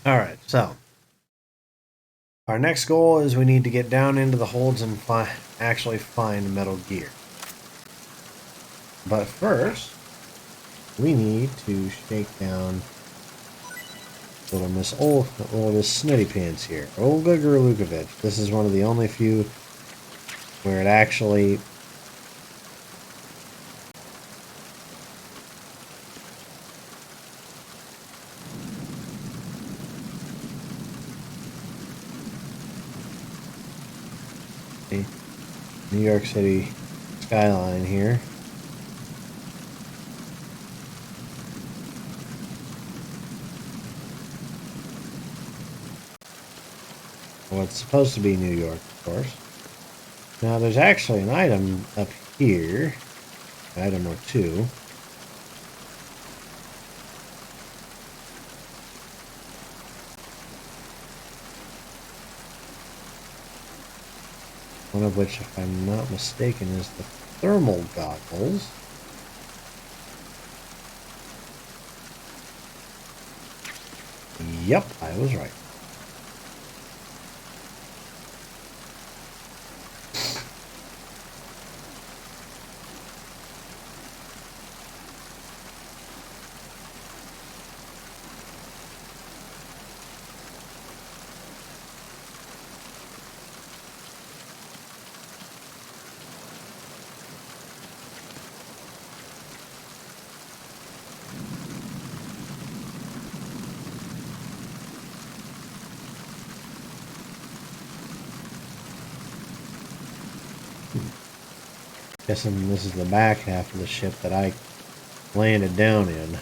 Alright, so. Our next goal is we need to get down into the holds and actually find Metal Gear. But first, we need to shake down little Miss Snitty Pants here. Olga Gerlukovich. This is one of the only few where it actually New York City skyline here. Well, it's supposed to be New York, of course. Now, there's actually an item up here. Item or two. One of which, if I'm not mistaken, is the thermal goggles. Yep, I was right. Guessing this is the back half of the ship that I landed down in.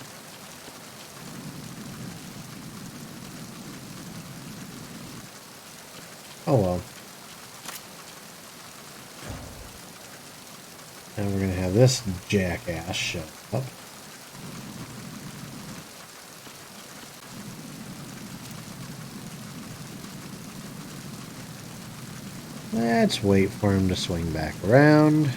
Oh well. Now we're going to have this jackass shut up. Let's wait for him to swing back around.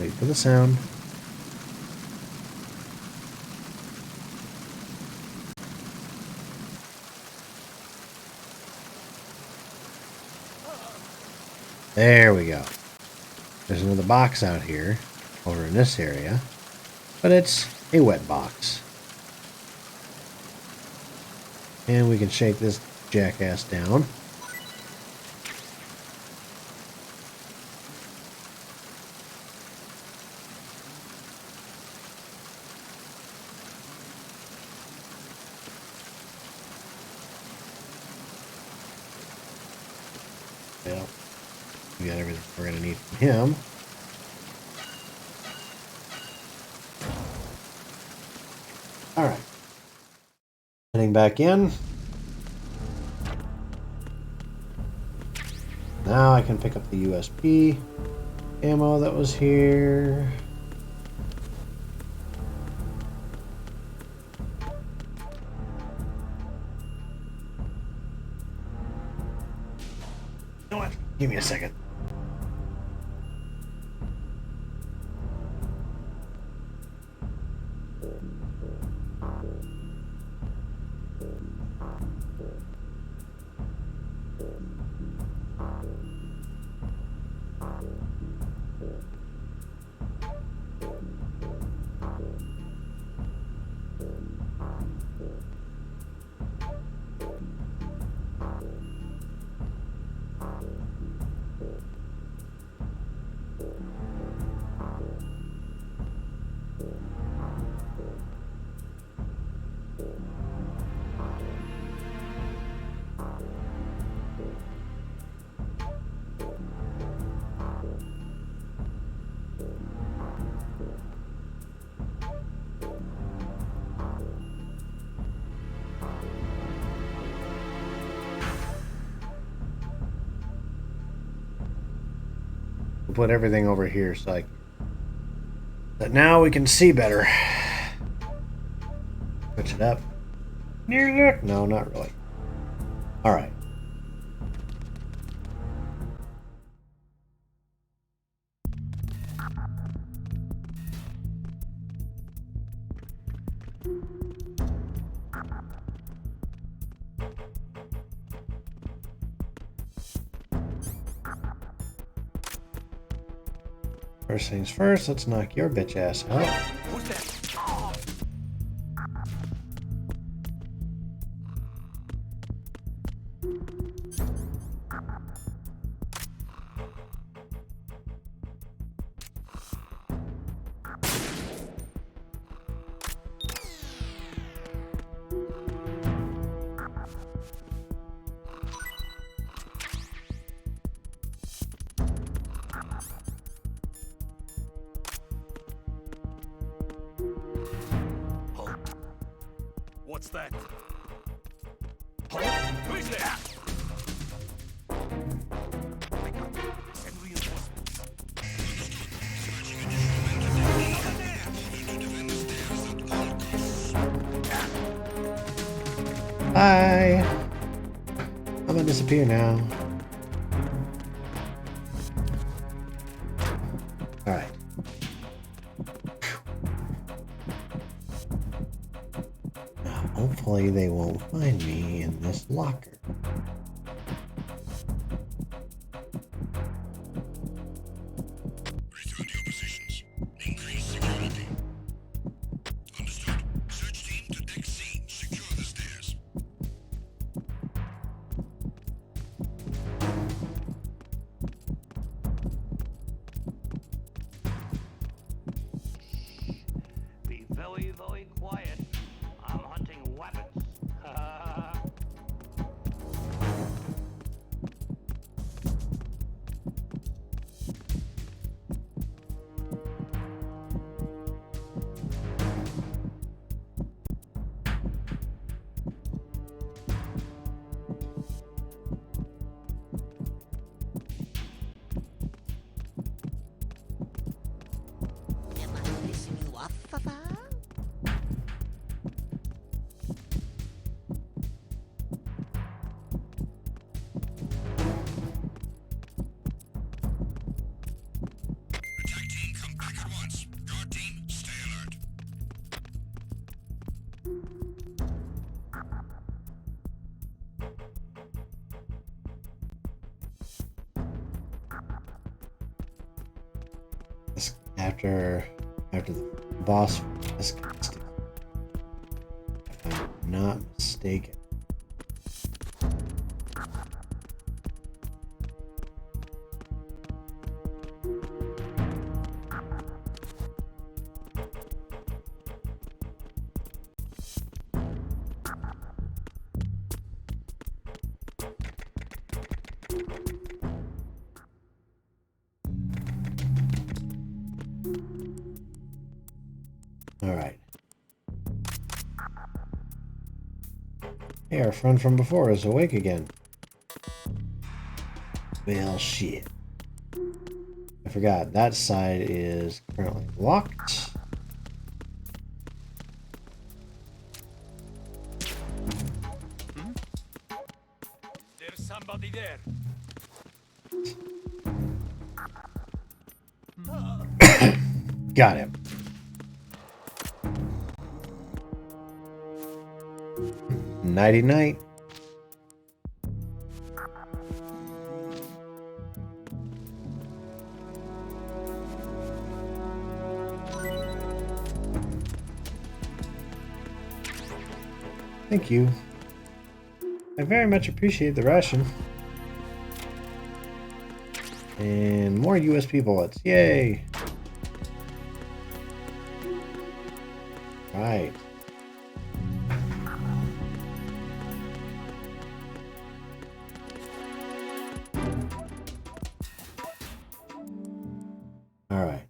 Wait for the sound. There we go. There's another box out here, over in this area, but it's a wet box. And we can shake this jackass down. Well, we got everything we're going to need from him. Alright. Heading back in. Now I can pick up the USP ammo that was here. You know what? Give me a second. Put everything over here so that now we can see better. Switch it up. No, not really. All right. First things first, let's knock your bitch ass out. Who's that? What's that? Who's there? Send reinforcements. Bye. I'm gonna disappear now. All right. Hopefully they won't find me in this locker. Return to your positions. Increase security. Understood. Search team to Deck C. Secure the stairs. Be very, very quiet. I'm hunting weapons. Am I pissing you off, Papa? Attack team, come back at once. Guard team, stay alert. After the boss, if I'm not mistaken, All right. Hey, our friend from before is awake again. Well, shit. I forgot, that side is currently locked. There's somebody there. Got him. Nighty night. Thank you. I very much appreciate the ration. And more USP bullets. Yay! Right. All right.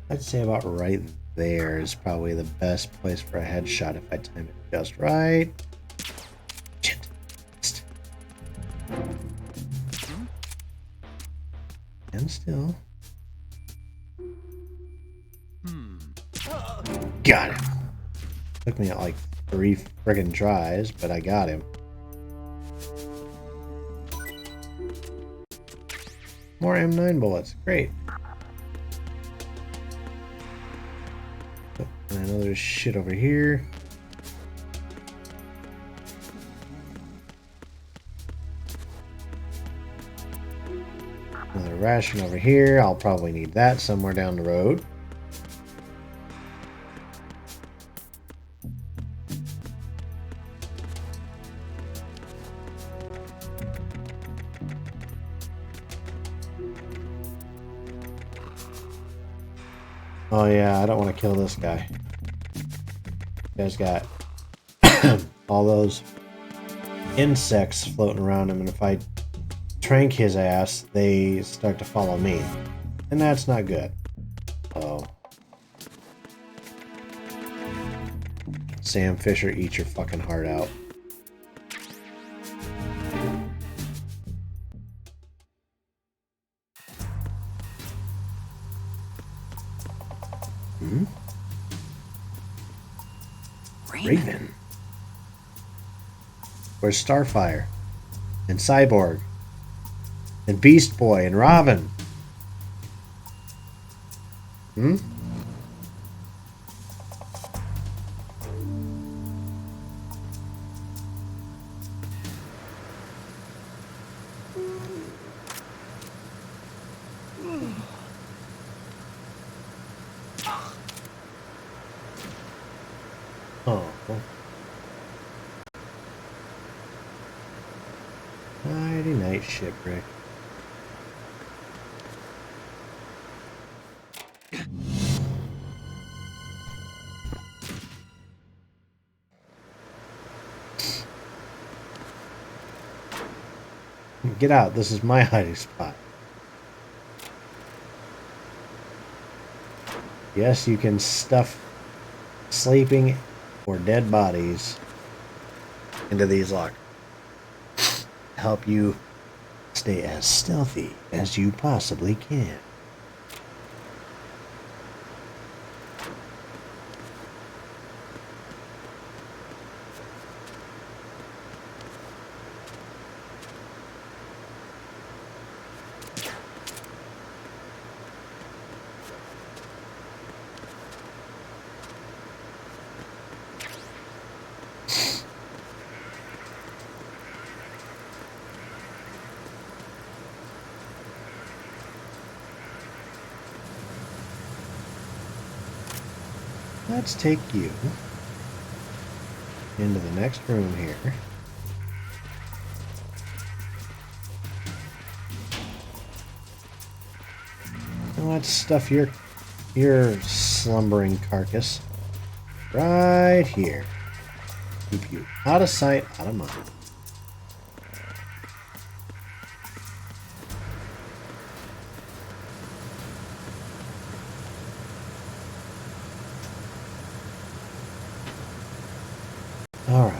I'd say about right there is probably the best place for a headshot if I time it just right. Shit. Missed. And still. Got him. Took me like 3 friggin' tries, but I got him. More M9 bullets. Great. Oh, and I know there's shit over here. Another ration over here. I'll probably need that somewhere down the road. Oh yeah, I don't want to kill this guy. This guy's got all those insects floating around him, and if I trank his ass, they start to follow me. And that's not good. Oh. Sam Fisher, eat your fucking heart out. Hmm? Raven. Where's Starfire? And Cyborg? And Beast Boy and Robin? Hmm? Oh. Nighty night, shipwreck. Get out, this is my hiding spot. Yes, you can stuff sleeping or dead bodies into these lockers. Help you stay as stealthy as you possibly can. let's take you into the next room here. And let's stuff your slumbering carcass right here. Keep you out of sight, out of mind. All right.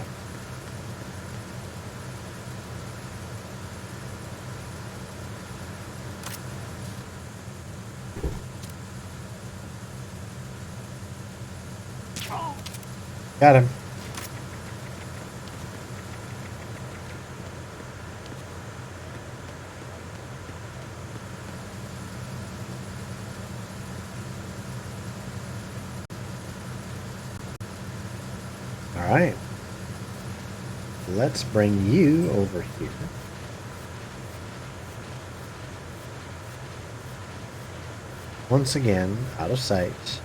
Got him. All right. Let's bring you over here. Once again, out of sight.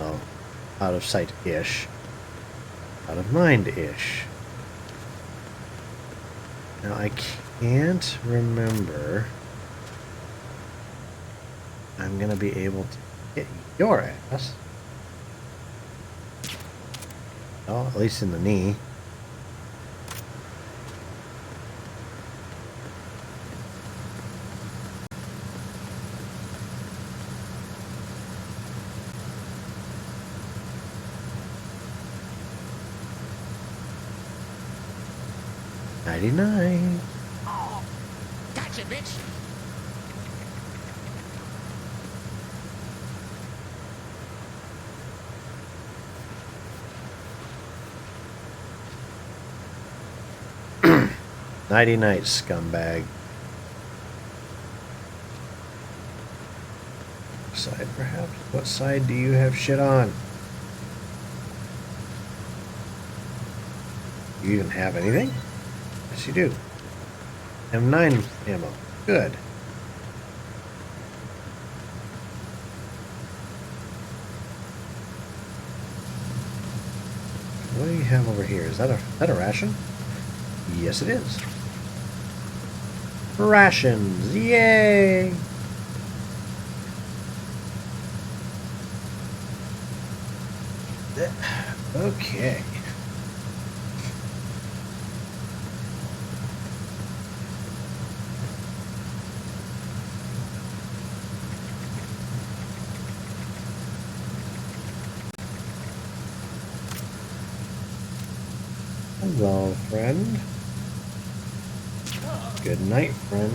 Oh, out of sight-ish. Out of mind-ish. Now, I can't remember. I'm going to be able to hit your ass. Oh, at least in the knee. $99. Gotcha, bitch. Nighty-night, scumbag. Side, perhaps? What side do you have shit on? Do you even have anything? Yes, you do. M9 ammo. Good. What do you have over here? Is that a ration? Yes, it is. Rations. Yay! Okay. Hello, friend. Good night, friend.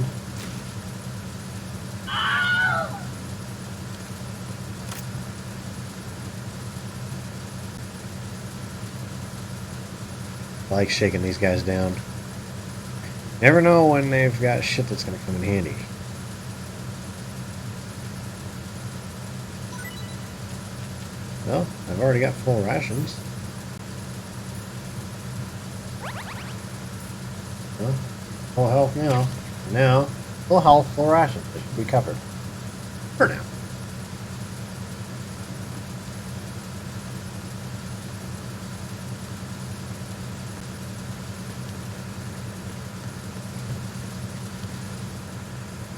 I like shaking these guys down. Never know when they've got shit that's going to come in handy. Well, I've already got full rations. Well, full health now. Now, full health, full rations. They should be covered. For now.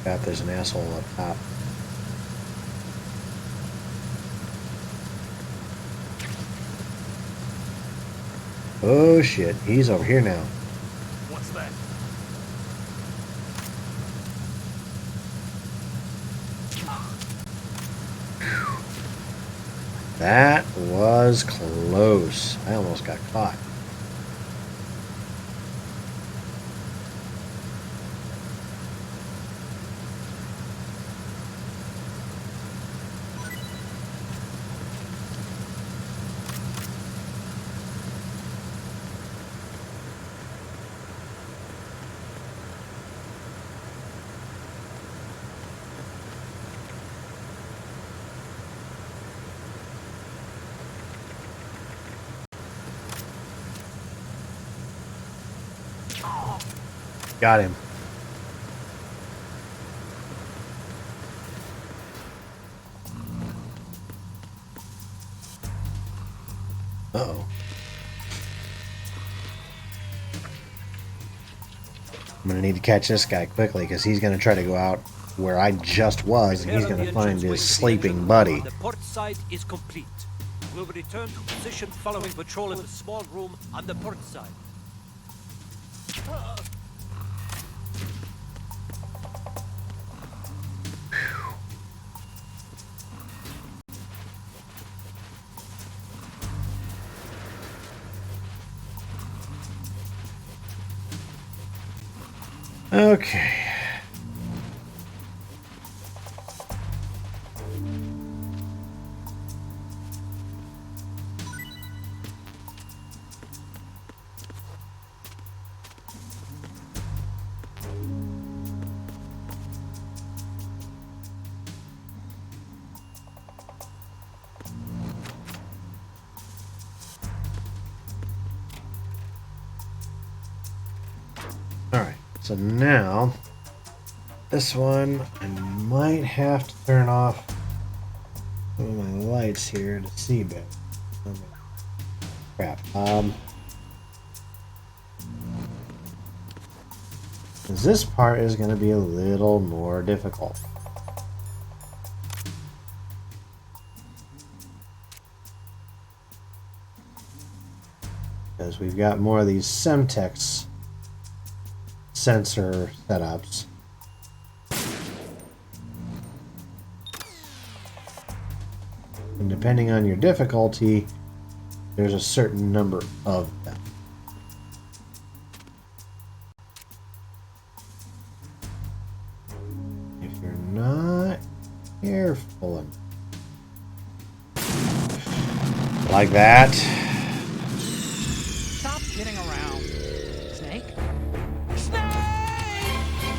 God, there's an asshole up top. Oh shit, he's over here now. What's that? That was close. I almost got caught. Got him. need to catch this guy quickly because he's going to try to go out where I just was, and he's going to find his sleeping buddy. The port side is complete. We'll return to position following patrol in the small room on the port side. Okay. Alright, so now this one I might have to turn off some of my lights here to see better. Okay. Crap. 'Cause this part is going to be a little more difficult. Because we've got more of these Semtex sensor setups. And depending on your difficulty, there's a certain number of them. If you're not careful enough, like that. Stop kidding around. Snake?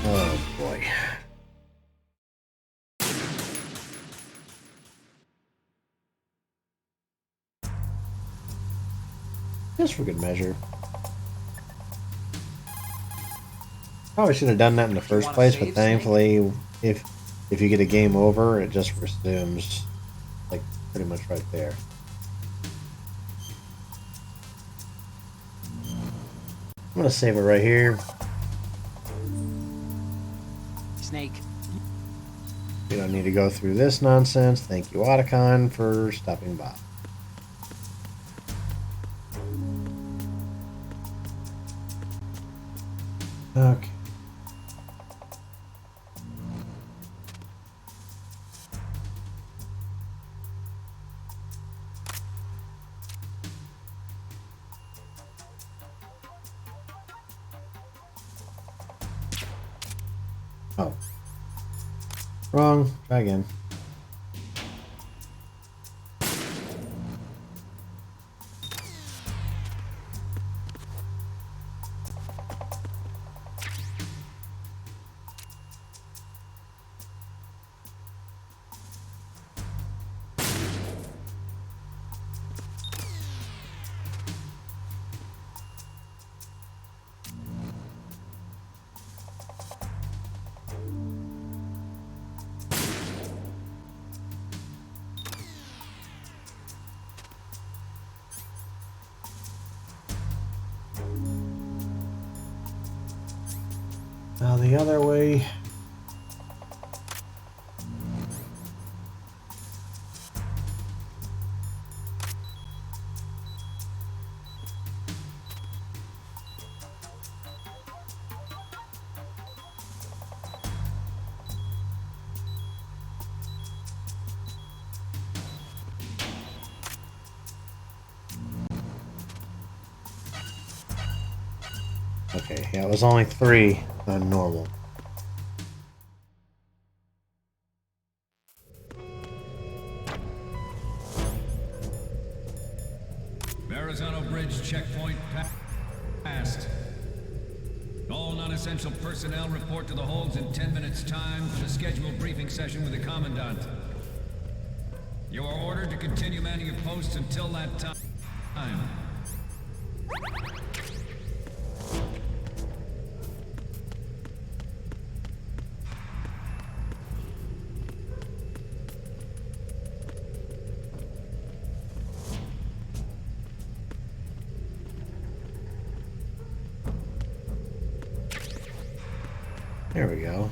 Oh boy. Just for good measure. Probably should have done that in the first place, but thankfully, if you get a game over, it just resumes like pretty much right there. I'm gonna save it right here. Snake. We don't need to go through this nonsense. Thank you, Otacon, for stopping by. Okay. Oh. Wrong. Try again. Now the other way. Okay, yeah, it was only 3 on normal. Verrazano Bridge checkpoint passed. All non-essential personnel report to the holds in 10 minutes' time for the scheduled briefing session with the Commandant. You are ordered to continue manning your posts until that time. There we go.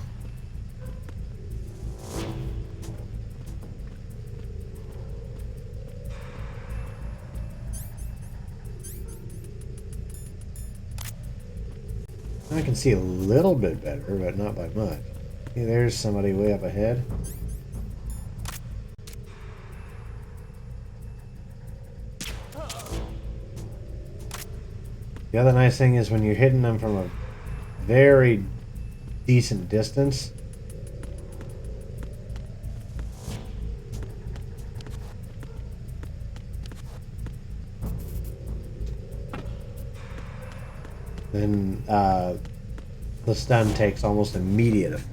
I can see a little bit better, but not by much. Okay, there's somebody way up ahead. The other nice thing is when you're hitting them from a very decent distance, then the stun takes almost immediate effect.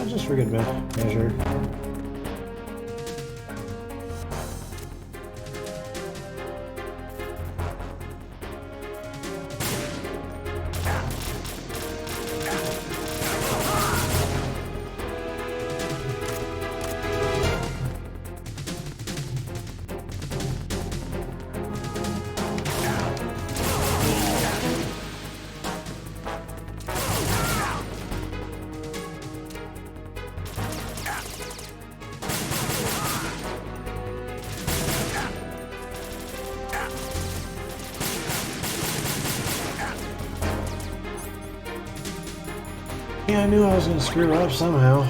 Just for good measure. Yeah, I knew I was going to screw up somehow.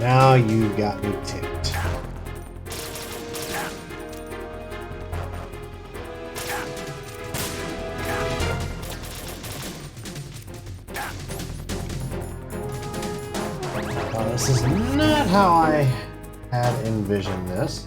Now you got me ticked. Well, this is not how I had envisioned this.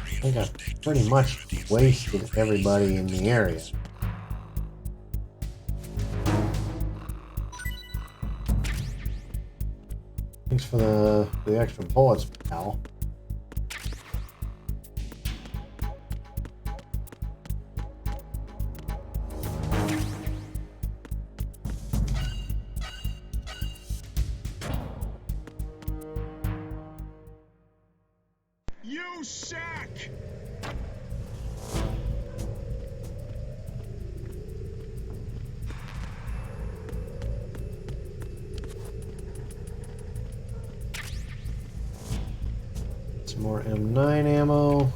I think I've pretty much wasted everybody in the area. Thanks for the extra bullets, pal. You sack! Some more M9 ammo.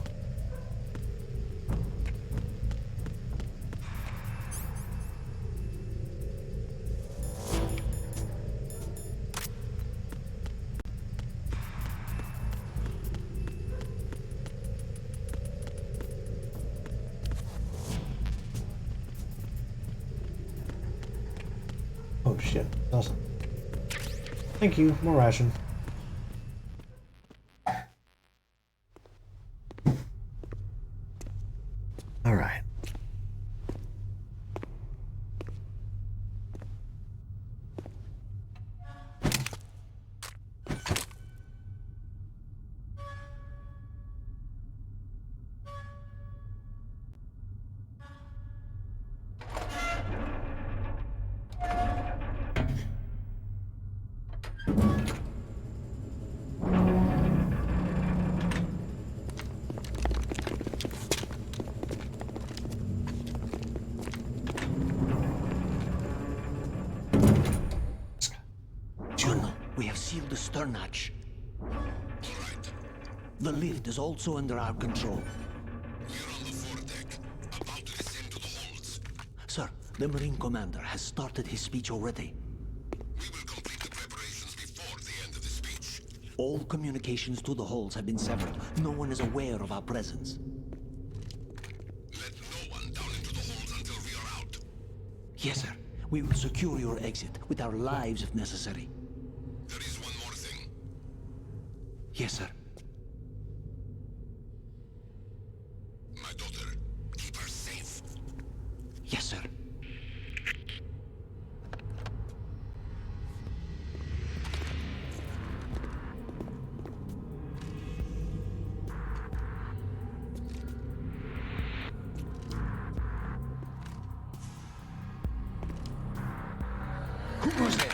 Oh shit, awesome. Thank you, more ration. Alright. Journal, we have sealed the stern hatch. The lift is also under our control. We're on the foredeck, about to descend to the holds. Sir, the Marine Commander has started his speech already. We will complete the preparations before the end of the speech. All communications to the holds have been severed. No one is aware of our presence. Let no one down into the holds until we are out. Yes, sir. We will secure your exit with our lives if necessary. There is one more thing. Yes, sir. My daughter, keep her safe. Yes, sir. Who goes there?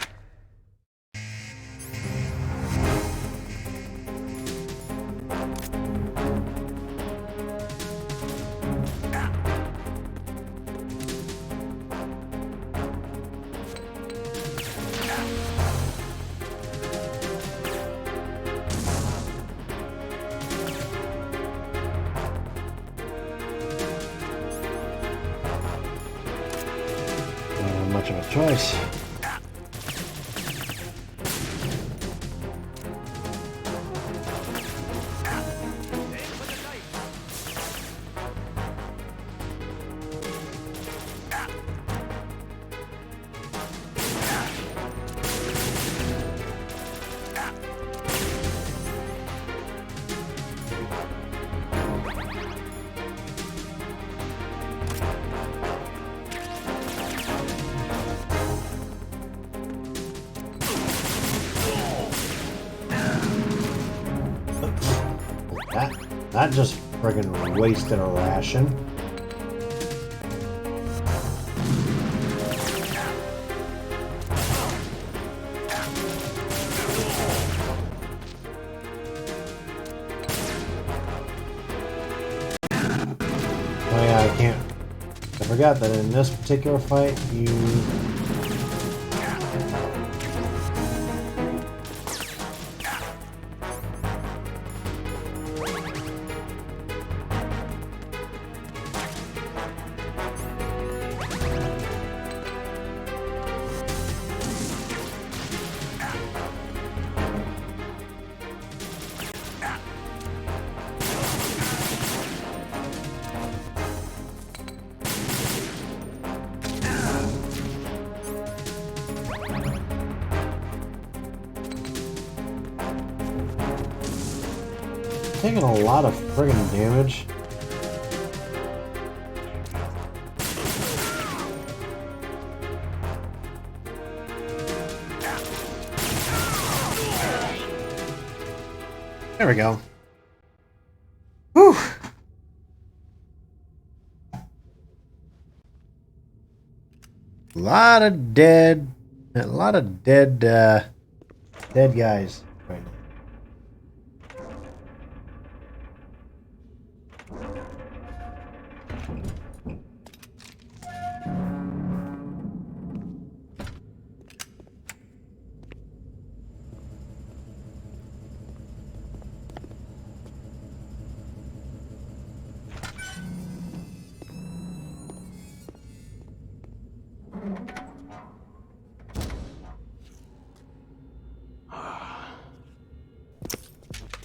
Not much of a choice. That just friggin' wasted a ration. Oh yeah, I can't. I forgot that in this particular fight, you... taking a lot of friggin' damage. There we go. Whew. A lot of dead guys right now.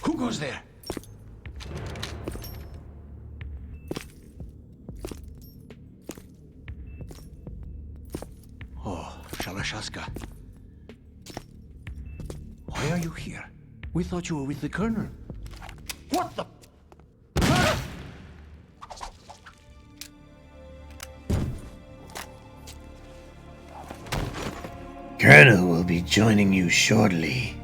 Who goes there? Oh, Shalashaska. Why are you here? We thought you were with the Colonel. What the? Colonel will be joining you shortly.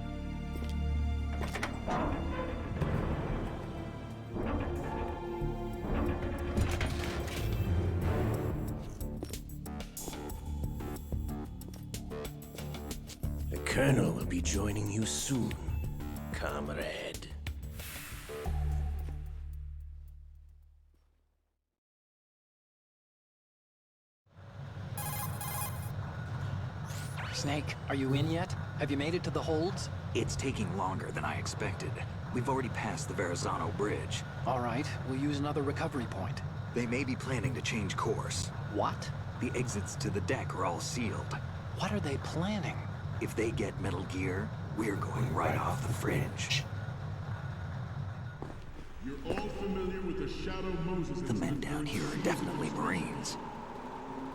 The Colonel will be joining you soon, comrade. Snake, are you in yet? Have you made it to the holds? It's taking longer than I expected. We've already passed the Verrazano Bridge. All right, we'll use another recovery point. They may be planning to change course. What? The exits to the deck are all sealed. What are they planning? If they get Metal Gear, we're going right off the fringe. You're all familiar with the Shadow Moses. The men down here are definitely Marines.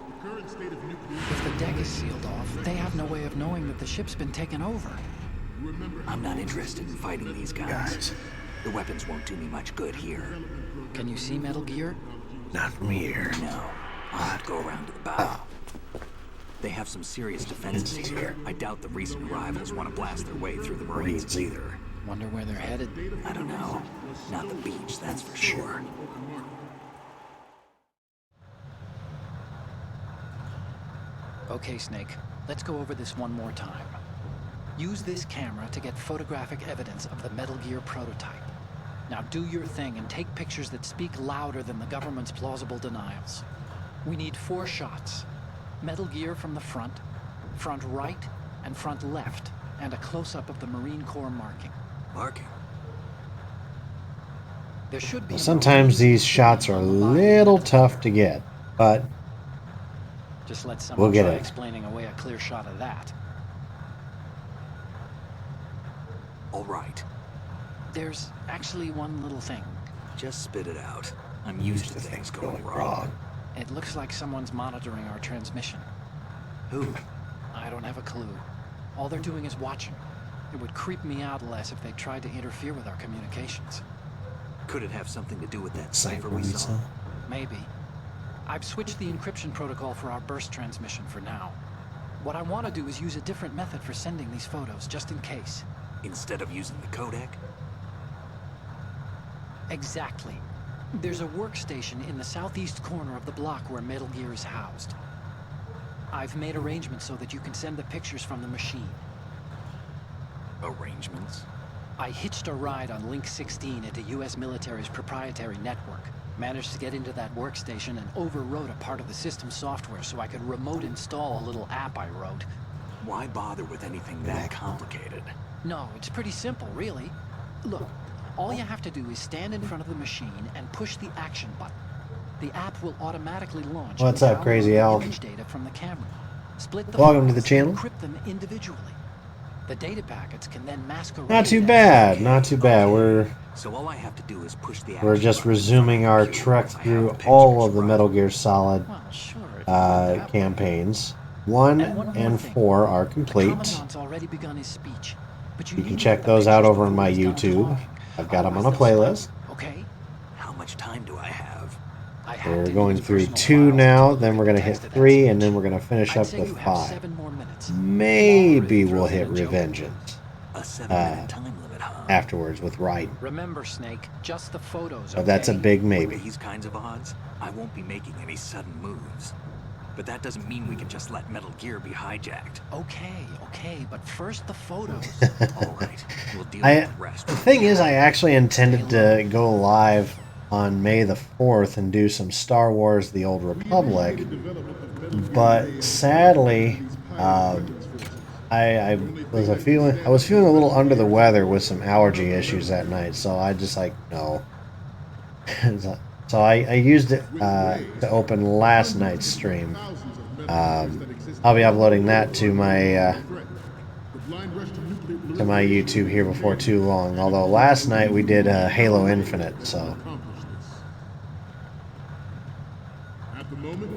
The current state of nuclear... If the deck is sealed off, they have no way of knowing that the ship's been taken over. I'm not interested in fighting these guys. The weapons won't do me much good here. Can you see Metal Gear? Not from here. No. I'll have to go around to the bow. They have some serious defenses here. I doubt the recent arrivals want to blast their way through the Marines either. Wonder where they're headed? I don't know. Not the beach, that's for sure. Okay, Snake. Let's go over this one more time. Use this camera to get photographic evidence of the Metal Gear prototype. Now do your thing and take pictures that speak louder than the government's plausible denials. We need 4 shots. Metal Gear from the front right, and front left, and a close-up of the Marine Corps marking. Marking? There should be... Sometimes these shots are a little tough to get, but just let someone we'll get try it. explaining away a clear shot of that. All right. There's actually one little thing. Just spit it out. I'm used to things going wrong. It looks like someone's monitoring our transmission. Who? I don't have a clue. All they're doing is watching. It would creep me out less if they tried to interfere with our communications. Could it have something to do with that cipher we saw? Maybe. I've switched the encryption protocol for our burst transmission for now. What I want to do is use a different method for sending these photos, just in case. Instead of using the codec? Exactly. There's a workstation in the southeast corner of the block where Metal Gear is housed. I've made arrangements so that you can send the pictures from the machine. Arrangements? I hitched a ride on Link 16 into U.S. military's proprietary network. Managed to get into that workstation and overwrote a part of the system software so I could remote install a little app I wrote. Why bother with anything that complicated? No, it's pretty simple, really. Look, all you have to do is stand in front of the machine and push the action button. The app will automatically launch. What's up, Crazy Elf? Image data from the camera. Split the Welcome to the files channel. and encrypt them individually. The data packets can then masquerade. Not too bad, not too bad. So all I have to do is push the We're just resuming our trek through all of the Metal Gear Solid campaigns. 1 and 4 are complete. Commandant's already begun his speech, but You can check those out over on my YouTube. I've got them on a playlist. Okay. How much time do I have? We're going through 2 now, then we're going to hit 3, and then we're going to finish up with 5. Maybe we'll hit Revengeance A 7-minute time limit, huh? afterwards with Raiden. Remember, Snake, just the photos. But that's a big With maybe. these kinds of odds, I won't be making any sudden moves. But that doesn't mean we can just let Metal Gear be hijacked. Okay, but first the photos. All right, we'll deal with the rest. The thing is, I actually intended to go live on May the 4th and do some Star Wars: The Old Republic, but sadly, I was feeling a little under the weather with some allergy issues that night, so I just like no. So I used it to open last night's stream. I'll be uploading that to my YouTube here before too long. Although last night we did Halo Infinite, so. At the moment,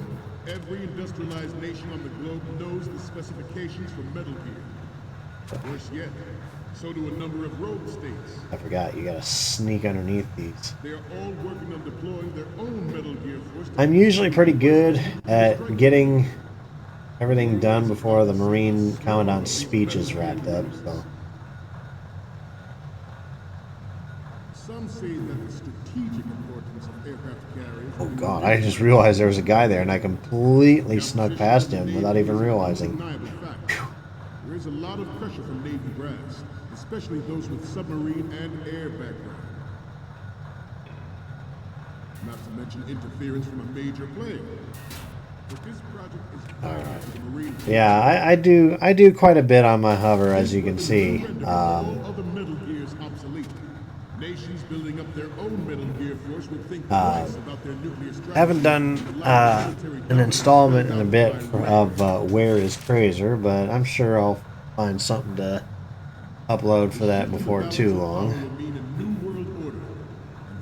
every industrialized nation on the globe knows the specifications for Metal Gear. Worse yet, so do a number of rogue states. I forgot, you gotta sneak underneath these. They are all working on deploying their own Metal Gear Force. I'm usually pretty good at getting everything done before the Marine Commandant's speech is wrapped up, so. Some say that the strategic importance of aircraft carriers. Oh god, I just realized there was a guy there and I completely snuck past him without even realizing. There is a lot of pressure from Navy brass, especially those with submarine and air background. Not to mention interference from a major player. But this project is vital to the Marine Corps. Yeah, I do quite a bit on my hover, as you can see. All other Metal Gears obsolete. Nations building up their own Metal Gear Force would think twice about their nuclear strategy. Haven't done an installment in a bit of Where is Crazer, but I'm sure I'll find something to upload for that before too long.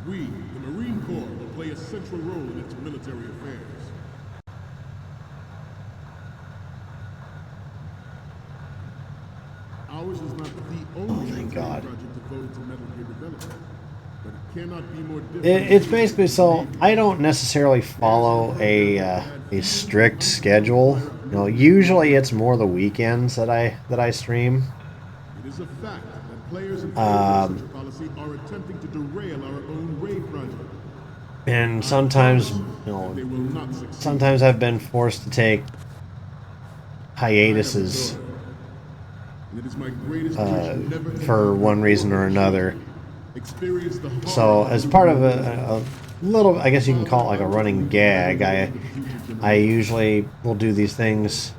We, the Marine Corps, will play a central role in its military affairs. Ours is not the only project devoted to Metal Gear development, but it cannot be more difficult. It's basically, so I don't necessarily follow a strict schedule. You know, usually it's more the weekends that I stream. It is a fact that players and policy are attempting to derail our own raid project. And sometimes, you know, sometimes I've been forced to take hiatuses for one reason or another. So as part of a little, I guess you can call it like a running gag, I usually will do these things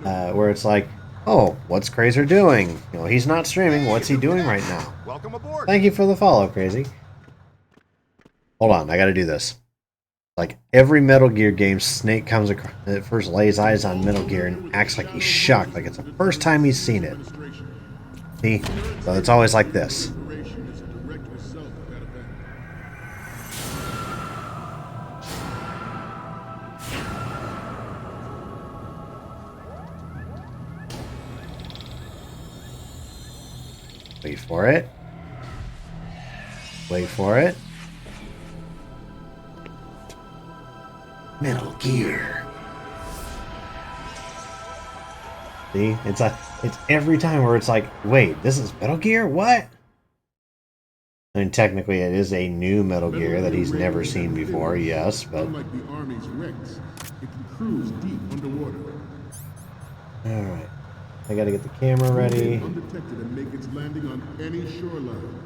where it's like, oh, what's Crazer doing? You know, he's not streaming. What's he doing right now? Welcome aboard. Thank you for the follow, Crazy. Hold on, I gotta do this. Like every Metal Gear game, Snake comes across, first lays eyes on Metal Gear and acts like he's shocked, like it's the first time he's seen it. See? So it's always like this. Wait for it. Wait for it. Metal Gear. See, it's every time where it's like, wait, this is Metal Gear? What? I mean, technically, it is a new Metal Gear that he's never seen before. Yes, but unlike the Army's Rex, it can cruise deep underwater. All right, I got to get the camera ready. Undetected and make its landing on any shoreline.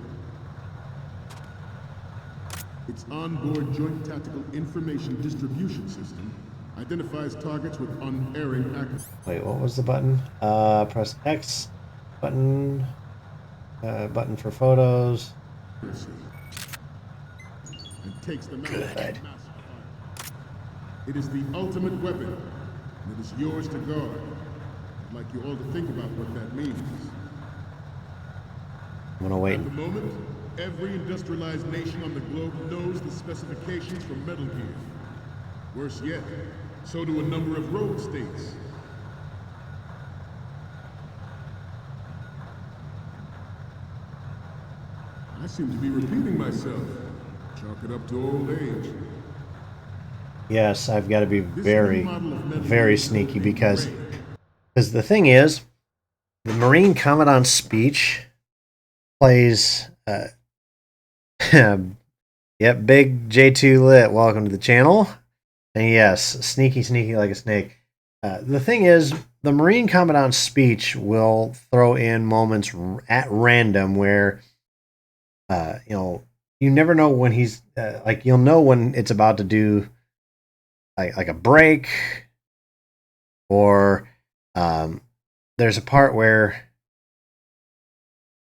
Its onboard Joint Tactical Information Distribution System identifies targets with unerring accuracy. Wait, what was the button? Press X. Button. Button for photos. And takes them out. Good. It is the ultimate weapon, and it is yours to guard. I'd like you all to think about what that means. I'm gonna wait. At the moment, every industrialized nation on the globe knows the specifications for Metal Gear. Worse yet, so do a number of rogue states. I seem to be repeating myself. Chalk it up to old age. Yes, I've got to be very, very sneaky because the thing is, the Marine Commandant's speech plays. Yep, Big J2 Lit, welcome to the channel. And yes, sneaky like a snake. The thing is, the Marine Commandant's speech will throw in moments at random where, you know, you never know when he's like, you'll know when it's about to do like a break, or there's a part where a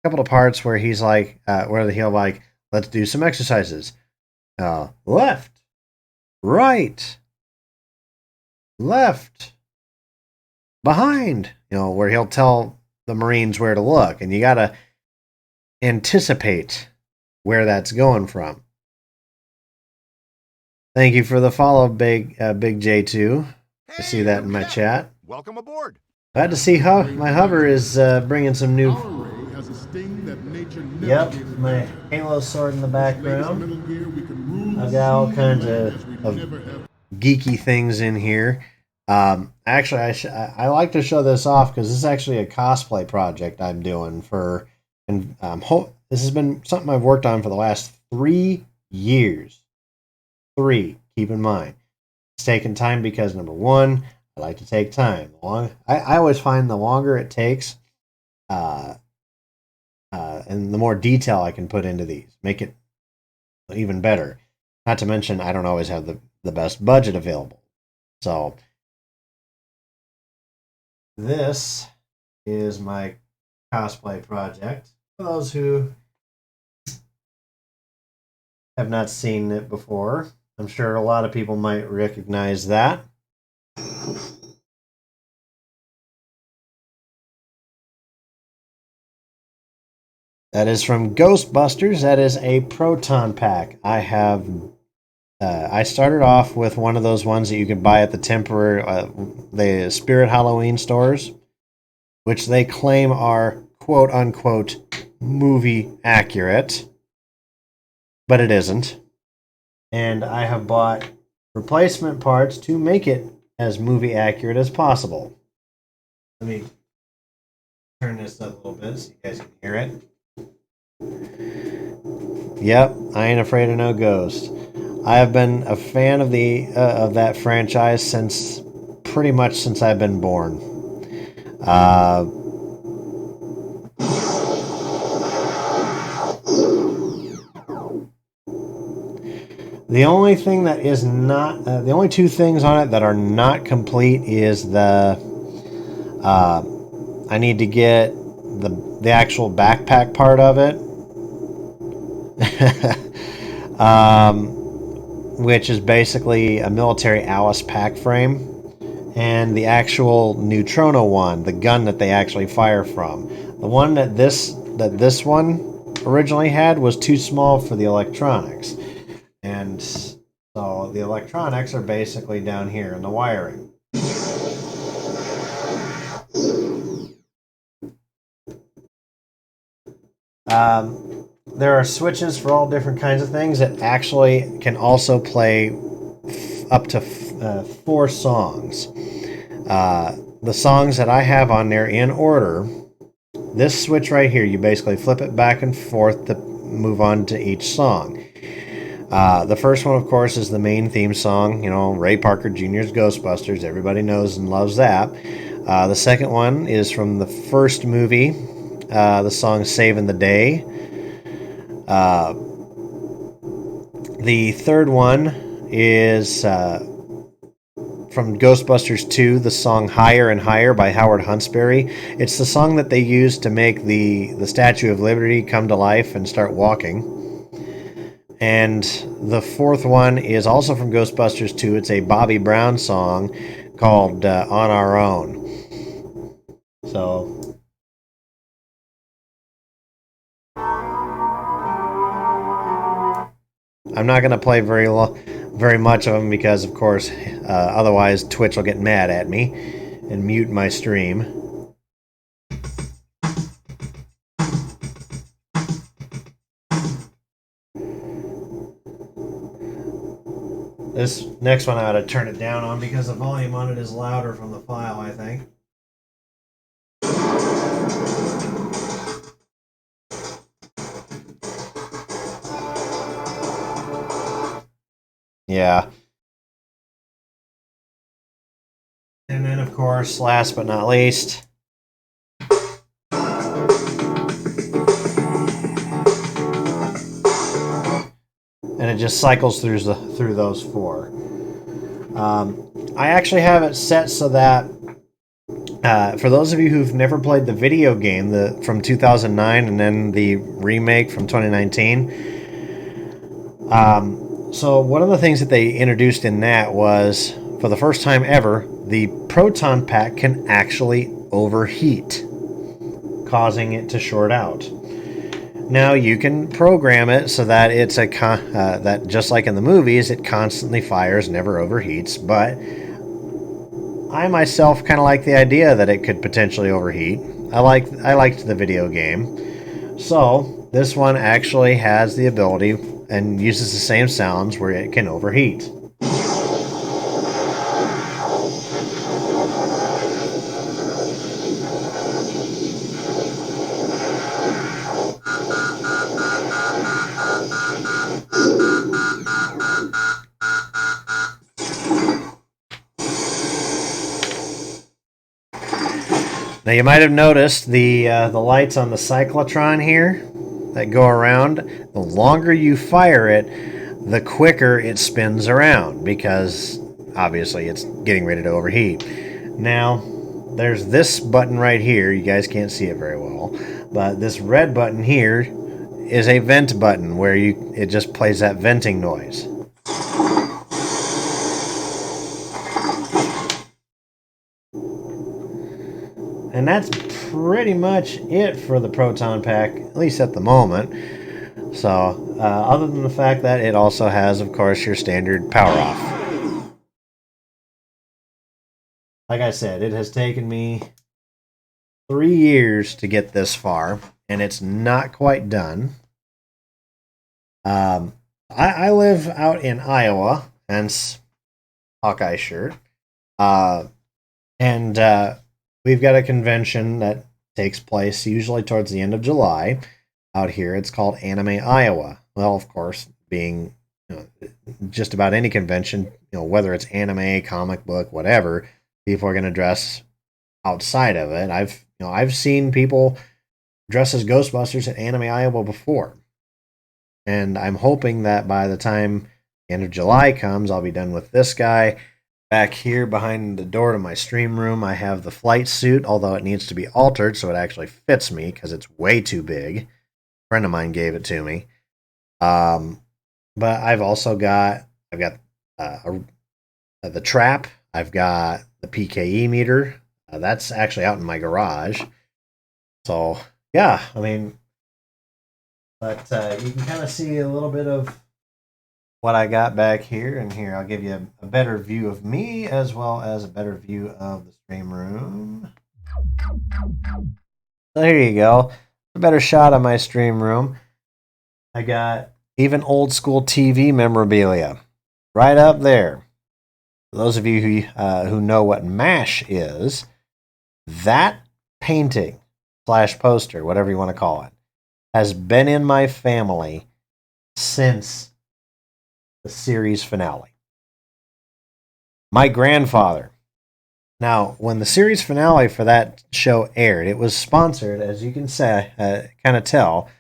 couple of parts where he's like where he'll like, let's do some exercises. Left, right, left, behind, where he'll tell the Marines where to look, and you got to anticipate where that's going from. Thank you for the follow, Big J2. I see that in my chat. Welcome aboard. Glad to see how my hover is bringing some new. Has a sting that nature never Yep, gave it. my Halo sword in the background. Metal Gear, we can rule I've got all kinds as we of never have. geeky things in here. Actually, I like to show this off because this is actually a cosplay project I'm doing for, and this has been something I've worked on for the last 3 years. 3, keep in mind. It's taken time because, number one, I like to take time. I always find the longer it takes, and the more detail I can put into these, make it even better. Not to mention, I don't always have the best budget available. So, this is my cosplay project. For those who have not seen it before, I'm sure a lot of people might recognize that. That is from Ghostbusters. That is a proton pack. I started off with one of those ones that you can buy at the Spirit Halloween stores, which they claim are quote unquote movie accurate, but it isn't. And I have bought replacement parts to make it as movie accurate as possible. Let me turn this up a little bit so you guys can hear it. Yep, I ain't afraid of no ghost. I have been a fan of that franchise since pretty much since I've been born. The only thing that is not, the only two things on it that are not complete is I need to get the actual backpack part of it, which is basically a military Alice pack frame, and the actual Neutrino one, the gun that they actually fire from. The one that this one originally had was too small for the electronics. And so the electronics are basically down here in the wiring. There are switches for all different kinds of things that actually can also play up to 4 songs. The songs that I have on there in order, this switch right here, you basically flip it back and forth to move on to each song. The first one, of course, is the main theme song, Ray Parker Jr.'s Ghostbusters. Everybody knows and loves that. The second one is from the first movie, the song Saving the Day. The third one is from Ghostbusters 2, the song Higher and Higher by Howard Huntsberry. It's the song that they used to make the Statue of Liberty come to life and start walking. And the fourth one is also from Ghostbusters 2. It's a Bobby Brown song called On Our Own. So I'm not going to play very much of them because, of course, otherwise Twitch will get mad at me and mute my stream. This next one I ought to turn it down on because the volume on it is louder from the file, I think. Yeah. And then, of course, last but not least, and it just cycles through those 4. I actually have it set so that for those of you who've never played the video game from 2009 and then the remake from 2019, so one of the things that they introduced in that was, for the first time ever, the proton pack can actually overheat, causing it to short out. Now you can program it so that it's that just like in the movies, it constantly fires, never overheats. But I myself kind of like the idea that it could potentially overheat. I liked the video game, so this one actually has the ability and uses the same sounds where it can overheat. Now you might have noticed the lights on the cyclotron here that go around. The longer you fire it, the quicker it spins around, because obviously it's getting ready to overheat. Now there's this button right here. You guys can't see it very well, but this red button here is a vent button where it just plays that venting noise. And that's pretty much it for the proton pack, at least at the moment. So, other than the fact that it also has, of course, your standard power off. Like I said, it has taken me 3 years to get this far, and it's not quite done. I live out in Iowa, hence Hawkeye shirt. And we've got a convention that takes place usually towards the end of July out here. It's called Anime Iowa. Well, of course, being just about any convention, whether it's anime, comic book, whatever, people are going to dress outside of it. I've seen people dress as Ghostbusters at Anime Iowa before, and I'm hoping that by the time the end of July comes, I'll be done with this guy. Back here behind the door to my stream room, I have the flight suit, although it needs to be altered so it actually fits me because it's way too big. A friend of mine gave it to me. But I've also got the trap. I've got the PKE meter. That's actually out in my garage. So yeah, but you can kind of see a little bit of what I got back here, and here I'll give you a better view of me as well as a better view of the stream room. So here you go, a better shot of my stream room. I got even old school TV memorabilia right up there. For those of you who know what MASH is, that painting / poster, whatever you want to call it, has been in my family since the series finale. My grandfather. Now, when the series finale for that show aired, it was sponsored, as you can say, kind of tell,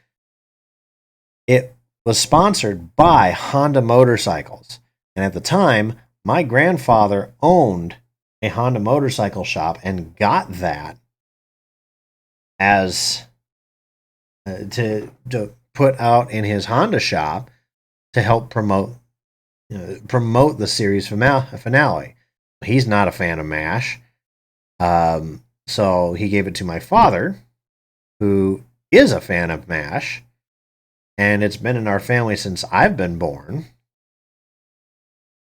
it was sponsored by Honda motorcycles. And at the time, my grandfather owned a Honda motorcycle shop and got that as to put out in his Honda shop to help promote the series finale. He's not a fan of MASH, so he gave it to my father, who is a fan of MASH, and it's been in our family since I've been born.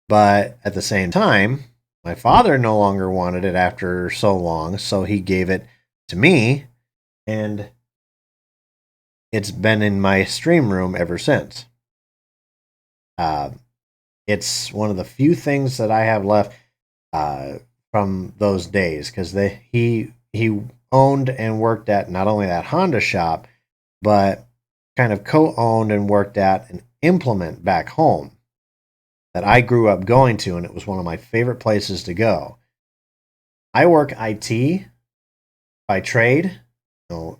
But at the same time, my father no longer wanted it after so long, so he gave it to me, and it's been in my stream room ever since. It's one of the few things that I have left from those days, because he owned and worked at not only that Honda shop, but kind of co-owned and worked at an implement back home that I grew up going to, and it was one of my favorite places to go. I work IT by trade,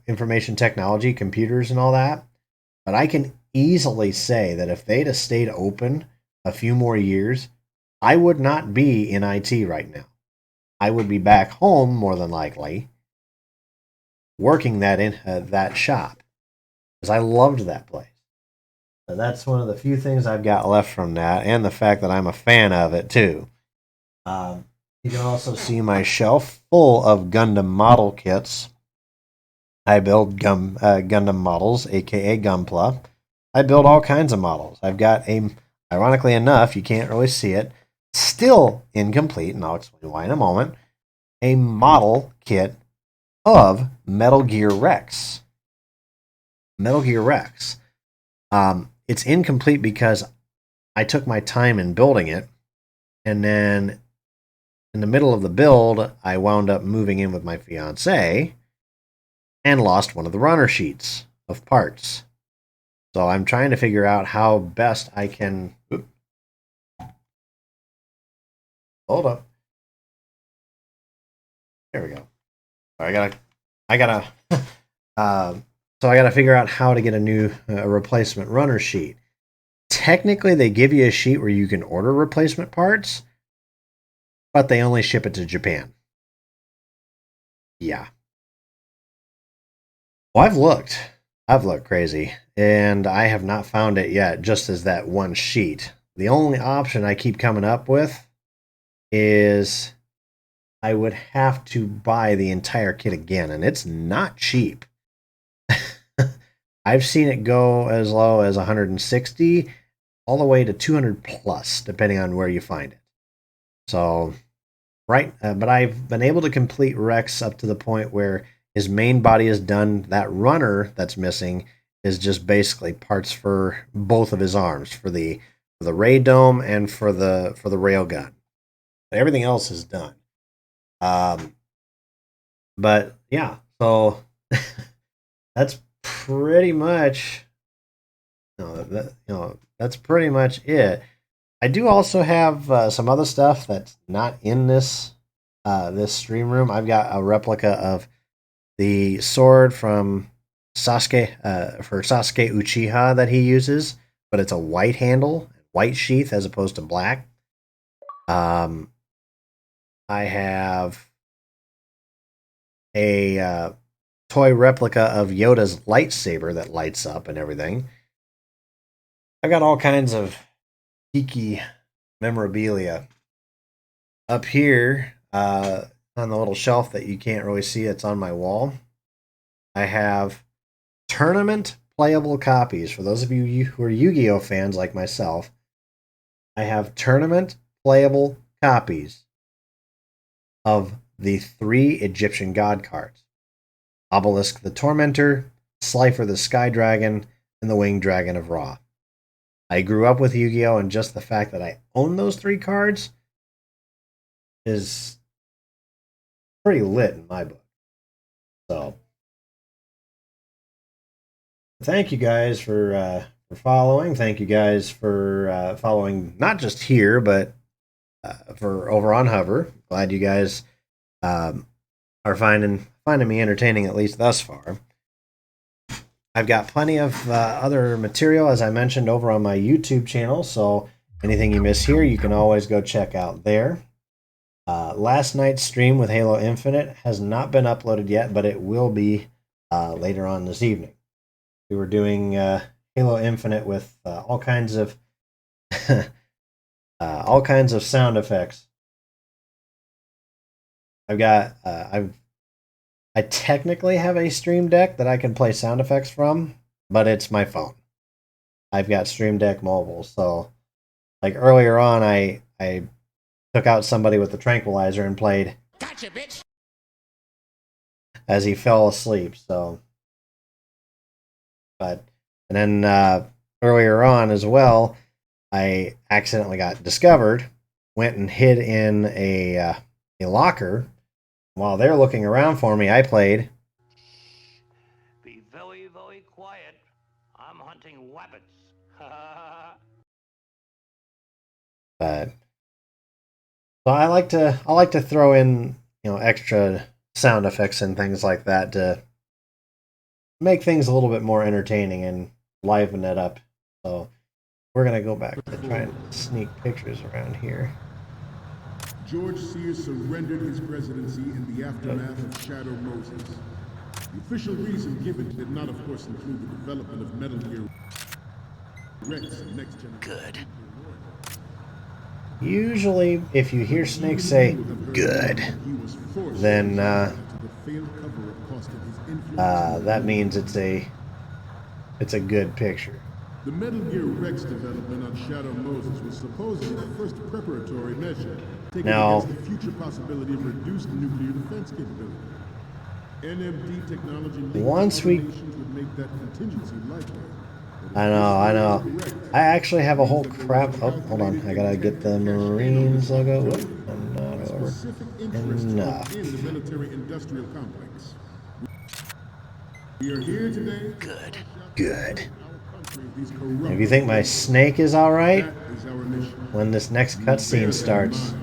information technology, computers and all that, but I can easily say that if they'd have stayed open a few more years, I would not be in IT right now. I would be back home more than likely, working that shop because I loved that place. So that's one of the few things I've got left from that, and the fact that I'm a fan of it too. You can also see my shelf full of Gundam model kits. I build Gundam models, aka Gunpla. I build all kinds of models. I've got ironically enough, you can't really see it, still incomplete, and I'll explain why in a moment, a model kit of Metal Gear Rex. Metal Gear Rex. It's incomplete because I took my time in building it, and then in the middle of the build, I wound up moving in with my fiance and lost one of the runner sheets of parts. So I'm trying to figure out how best I can. Hold up. There we go. I gotta. So I gotta figure out how to get a new replacement runner sheet. Technically, they give you a sheet where you can order replacement parts, but they only ship it to Japan. Yeah. Well, I've looked crazy, and I have not found it yet, just as that one sheet. The only option I keep coming up with is I would have to buy the entire kit again, and it's not cheap. I've seen it go as low as 160 all the way to 200 plus, depending on where you find it. So, but I've been able to complete Rex up to the point where his main body is done. That runner that's missing is just basically parts for both of his arms, for the ray dome and for the rail gun. Everything else is done. But yeah, so that's pretty much that's pretty much it. I do also have some other stuff that's not in this stream room. I've got a replica of the sword from Sasuke for Sasuke Uchiha that he uses, but it's a white handle, white sheath as opposed to black. I have a toy replica of Yoda's lightsaber that lights up and everything. I've got all kinds of geeky memorabilia. Up here, on the little shelf that you can't really see, it's on my wall, I have tournament playable copies. For those of you who are Yu-Gi-Oh fans like myself, I have tournament playable copies of the 3 Egyptian god cards: Obelisk the Tormentor, Slifer the Sky Dragon, and the Winged Dragon of Ra. I grew up with Yu-Gi-Oh, and just the fact that I own those 3 cards is pretty lit in my book. So, thank you guys for following. Thank you guys for following, not just here, but for over on Hover. Glad you guys are finding me entertaining, at least thus far. I've got plenty of other material, as I mentioned, over on my YouTube channel, so anything you miss here, you can always go check out there. Last night's stream with Halo Infinite has not been uploaded yet, but it will be later on this evening. We were doing Halo Infinite with all kinds of sound effects. I technically have a Stream Deck that I can play sound effects from, but it's my phone. I've got Stream Deck Mobile, so like earlier on, I took out somebody with the tranquilizer and played "Gotcha, bitch" as he fell asleep. So, and then earlier on as well, I accidentally got discovered, went and hid in a locker. While they're looking around for me, I played. Be very, very quiet. I'm hunting rabbits. But so I like to throw in extra sound effects and things like that to make things a little bit more entertaining. And liven it up. So we're gonna go back to trying to sneak pictures around here. George Sears surrendered his presidency in the aftermath of Shadow Moses. The official reason given did not, of course, include the development of Metal Gear Rex and next generation. Good. Usually, if you hear Snake say "good," then that means it's a good picture. The Metal Gear Rex development on Shadow Moses was supposedly the first preparatory measure taken against the future possibility of reduced nuclear defense capability. NMD technology once we would make that contingency likely. I know. I actually have a whole crap. Oh, hold on. I gotta get the Marines logo. Whoop, I'm not over. Enough. In the military-industrial complex. We are here today. Good. If you think my snake is all right, when this next cutscene starts.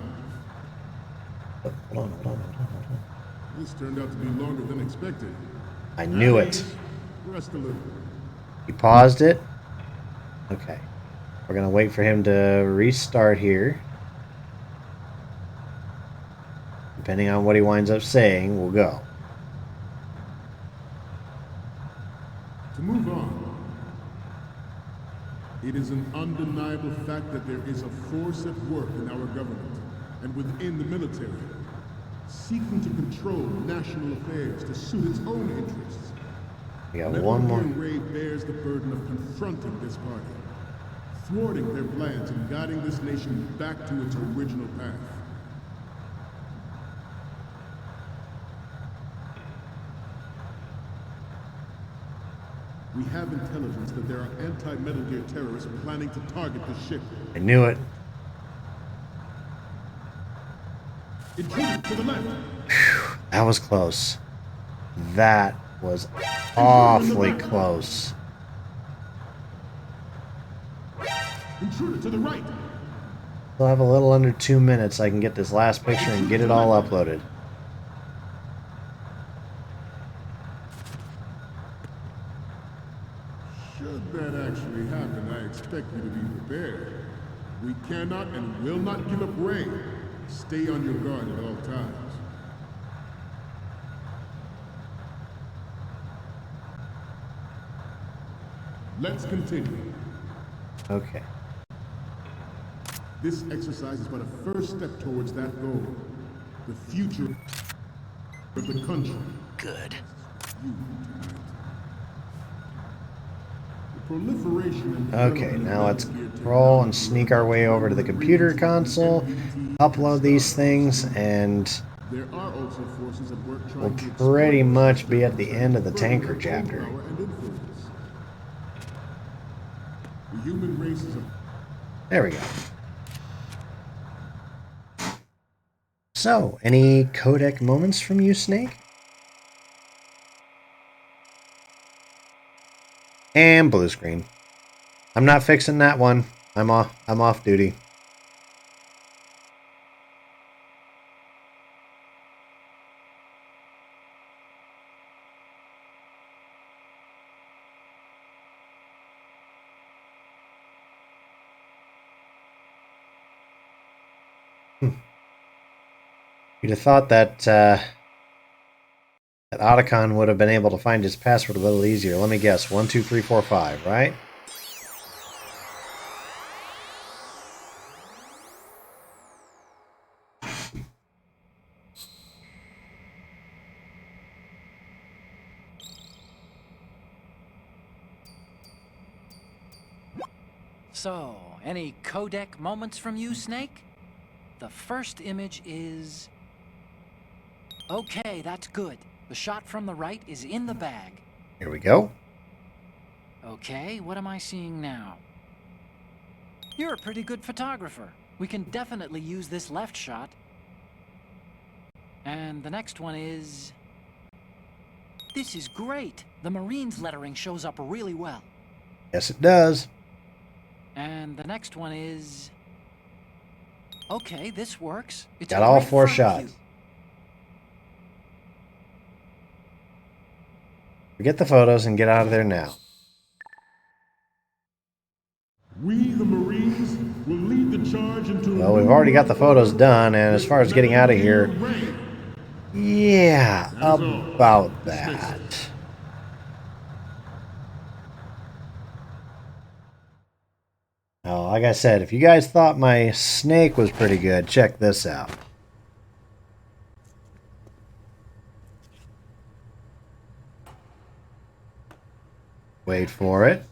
Oh, hold on. This turned out to be longer than expected. I knew it. Rest a little. He paused it. Okay. We're going to wait for him to restart here. Depending on what he winds up saying, we'll go. To move on, it is an undeniable fact that there is a force at work in our government and within the military, seeking to control national affairs to suit its own interests. We got one more. Ray bears the burden of confronting this party, thwarting their plans and guiding this nation back to its original path. We have intelligence that there are anti-Metal Gear terrorists planning to target the ship. I knew it. Intruder to the left. Whew, that was close. That was awfully close. Intruder to the right. We'll have a little under 2 minutes. I can get this last picture and get it all uploaded. Should that actually happen, I expect you to be prepared. We cannot and will not give up Ray. Stay on your guard at all times. Let's continue. Okay. This exercise is but a first step towards that goal. The future of the country. Good. The proliferation and Okay, now let's roll and sneak our way over to the computer console, upload these things, and there are also forces at work we'll trying to pretty much be at the end of the tanker chapter. The human race is a... There we go. So, any codec moments from you, Snake? And blue screen. I'm not fixing that one. I'm off duty. You'd have thought that that Otacon would have been able to find his password a little easier. Let me guess. 1, 2, 3, 4, 5, right? So, any codec moments from you, Snake? The first image is... Okay, that's good. The shot from the right is in the bag. Here we go. Okay, what am I seeing now? You're a pretty good photographer. We can definitely use this left shot. And the next one is... This is great. The Marines lettering shows up really well. Yes, it does. And the next one is... Okay, this works. It's got all right 4 front of shots. you. Forget the photos and get out of there now. Marines will lead the charge into... Well, we've already got the photos done, and as far as getting out of here, yeah, about that. Now, like I said, if you guys thought my snake was pretty good, check this out. Wait for it.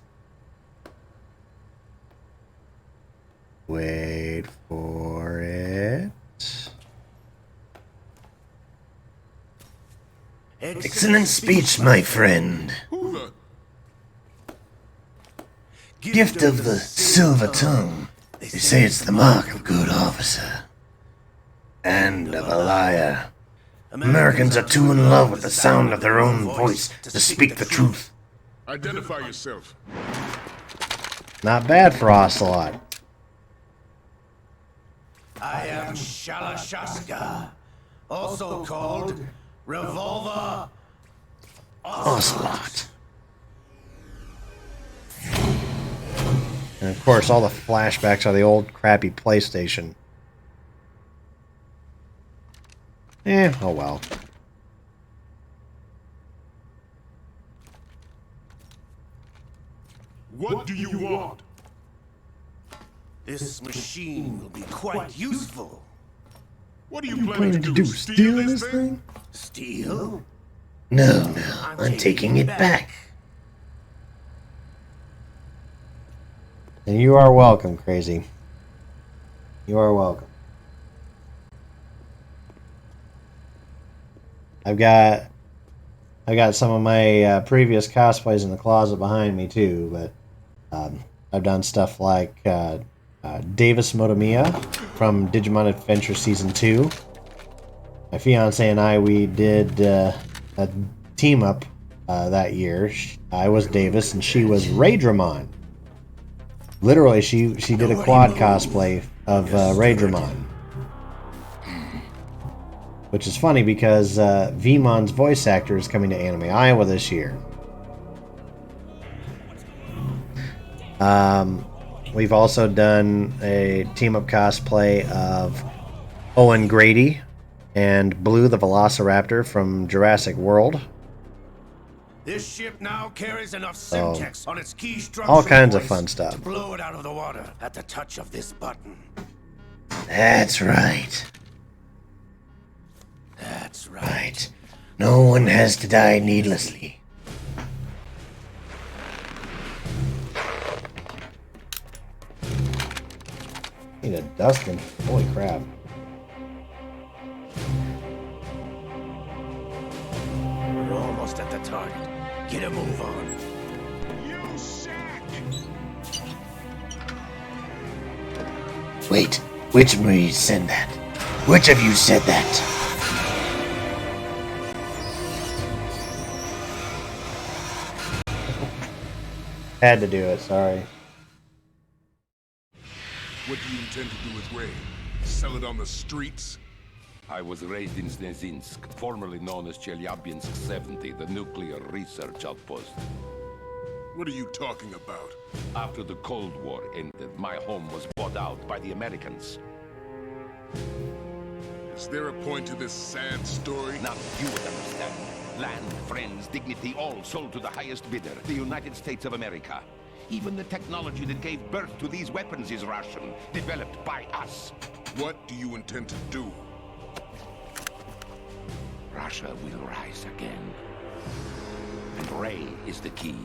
Wait for it. Excellent speech, my friend. Gift of the silver tongue. They say it's the mark of a good officer. And of a liar. Americans are too in love with the sound of their own voice to speak the truth. Identify yourself. Not bad for Ocelot. I am Shalashaska, also called Revolver Ocelot. And of course, all the flashbacks are the old crappy PlayStation. Oh well. What do you want? This machine will be quite useful. What are you planning to do? Steal this thing? Steal? No, I'm taking it back. And you are welcome, Crazy. You are welcome. I've got some of my previous cosplays in the closet behind me too, but I've done stuff like Davis Motomiya from Digimon Adventure Season 2. My fiance and I, we did a team up that year. I was Davis and she was Raydramon. Literally, she did a quad cosplay of Raydramon. Which is funny because Veemon's voice actor is coming to Anime Iowa this year. We've also done a team-up cosplay of Owen Grady and Blue the Velociraptor from Jurassic World. This ship now carries enough Semtex on its key structure. All kinds of fun stuff. To blow it out of the water at the touch of this button. That's right. That's right. No one has to die needlessly. Need a dustbin. Holy crap. We're almost at the target. Get a move on. You sack! Wait, which Marine said that? Which of you said that? Had to do it, sorry. What do you intend to do with Ray? Sell it on the streets? I was raised in Snezinsk, formerly known as Chelyabinsk 70, the nuclear research outpost. What are you talking about? After the Cold War ended, my home was bought out by the Americans. Is there a point to this sad story? Now you would understand. Land, friends, dignity, all sold to the highest bidder, the United States of America. Even the technology that gave birth to these weapons is Russian, developed by us. What do you intend to do? Russia will rise again. And Ray is the key.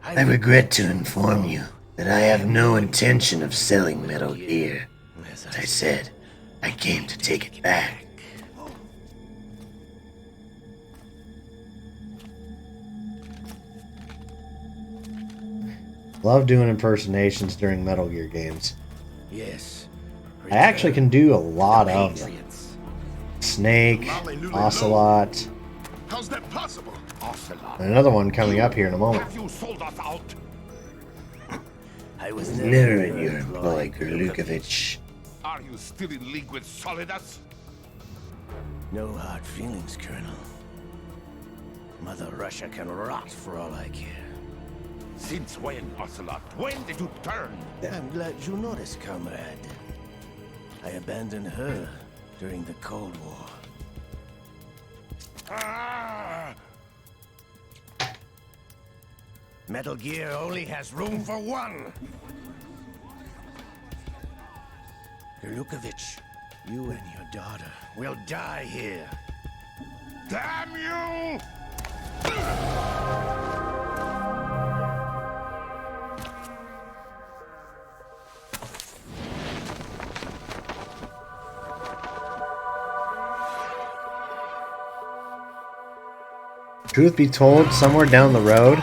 I regret to inform you that I have no intention of selling Metal Gear. As I said, I came to take it back. Love doing impersonations during Metal Gear games. Yes. I actually can do a lot of them. Snake, Ocelot, How's that possible? Ocelot. and another one coming up here in a moment. Have you sold us out? I was Never in your employ, Kurlukovich. Are you still in league with Solidus? No hard feelings, Colonel. Mother Russia can rot for all I care. Since when, Ocelot? When did you turn? I'm glad you noticed, comrade. I abandoned her during the Cold War. Ah! Metal Gear only has room for one. Lukovich, you and your daughter will die here. Damn you! Truth be told, somewhere down the road,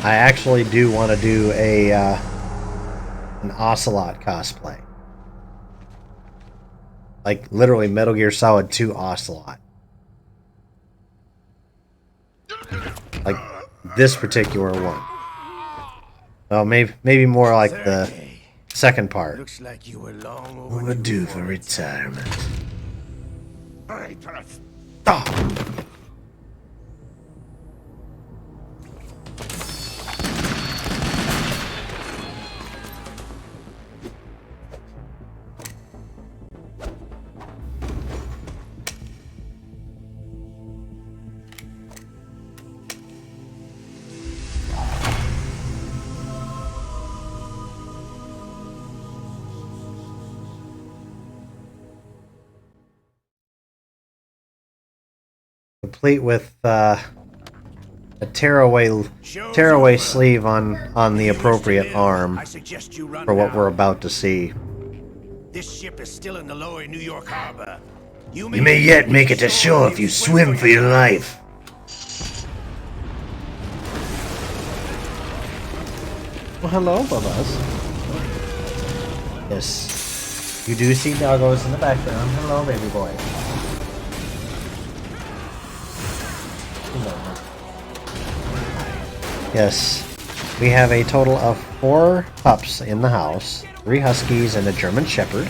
I actually do want to do a an Ocelot cosplay. Like, literally Metal Gear Solid 2 Ocelot. Like, this particular one. Well, maybe more like the second part. Looks like you were long overdue for retirement. Oh. Complete with a tearaway sleeve on the appropriate arm for what we're about to see. This ship is still in the lower New York harbor. You may yet make it to shore if you swim for your life. Well, hello, Bubba's. Yes, you do see doggos in the background. Hello, baby boy. Yes, we have a total of 4 pups in the house, 3 huskies and a German shepherd.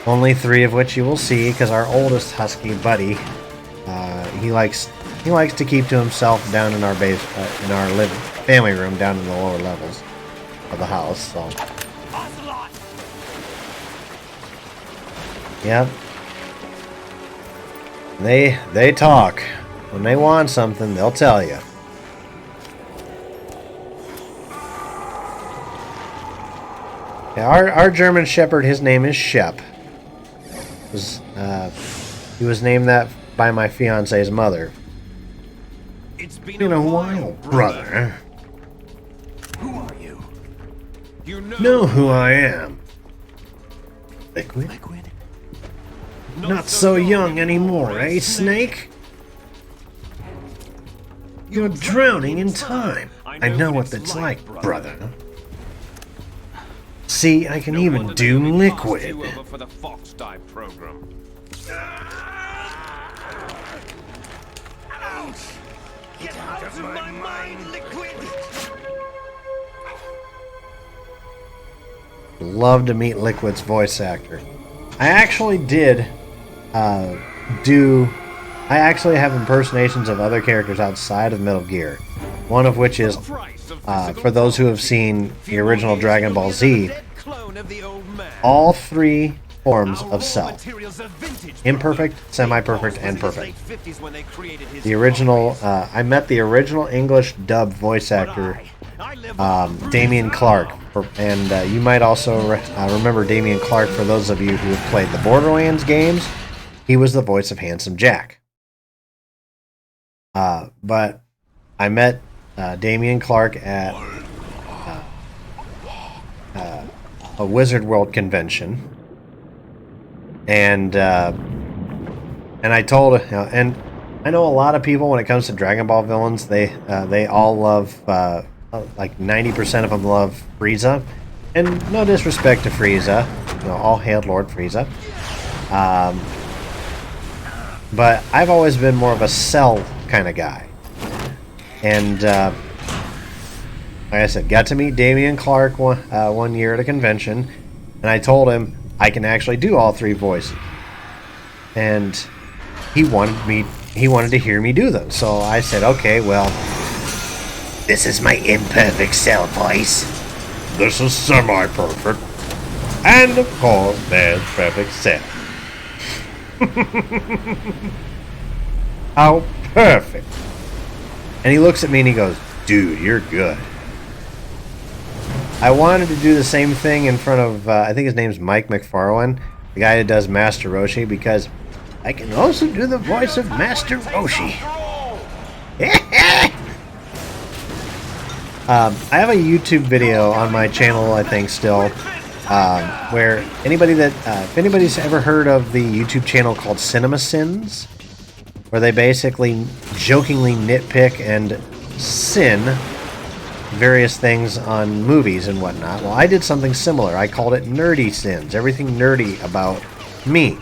Only 3 of which you will see, because our oldest husky, Buddy, he likes to keep to himself down in our family room down in the lower levels of the house. So, yep, they talk. When they want something, they'll tell you. Yeah, our German Shepherd, his name is Shep. He was named that by my fiance's mother. It's been a while, Brother, Who are you? You know who I am. Liquid? Liquid? Not so young anymore, eh, Snake? You're drowning in time. I know what that's like, brother. See, I can even do liquid. For the Fox dive program. Get out of my mind, Liquid! Love to meet Liquid's voice actor. I actually did I actually have impersonations of other characters outside of Metal Gear. One of which is, for those who have seen the original Dragon Ball Z, all 3 forms of Self. Imperfect, semi-perfect, and perfect. The original, I met the original English dub voice actor, Damian Clark. And you might also remember Damian Clark for those of you who have played the Borderlands games. He was the voice of Handsome Jack. But I met Damian Clark at a Wizard World convention, and I told and I know a lot of people when it comes to Dragon Ball villains, they all love like 90% of them love Frieza, and no disrespect to Frieza, all hail Lord Frieza. But I've always been more of a Cell kind of guy. And, like I said, got to meet Damian Clark one year at a convention, and I told him I can actually do all 3 voices. And he wanted me he wanted to hear me do them. So I said, okay, well, This is my imperfect self voice. this is semi-perfect. And of course, there's perfect set. How perfect. And he looks at me and he goes, dude, you're good. I wanted to do the same thing in front of, I think his name's Mike McFarlane, the guy that does Master Roshi, because I can also do the voice of Master Roshi. I have a YouTube video on my channel, I think, still, where anybody that, if anybody's ever heard of the YouTube channel called Cinema Sins, where they basically jokingly nitpick and sin various things on movies and whatnot. Well, I did something similar. I called it Nerdy Sins, everything nerdy about me.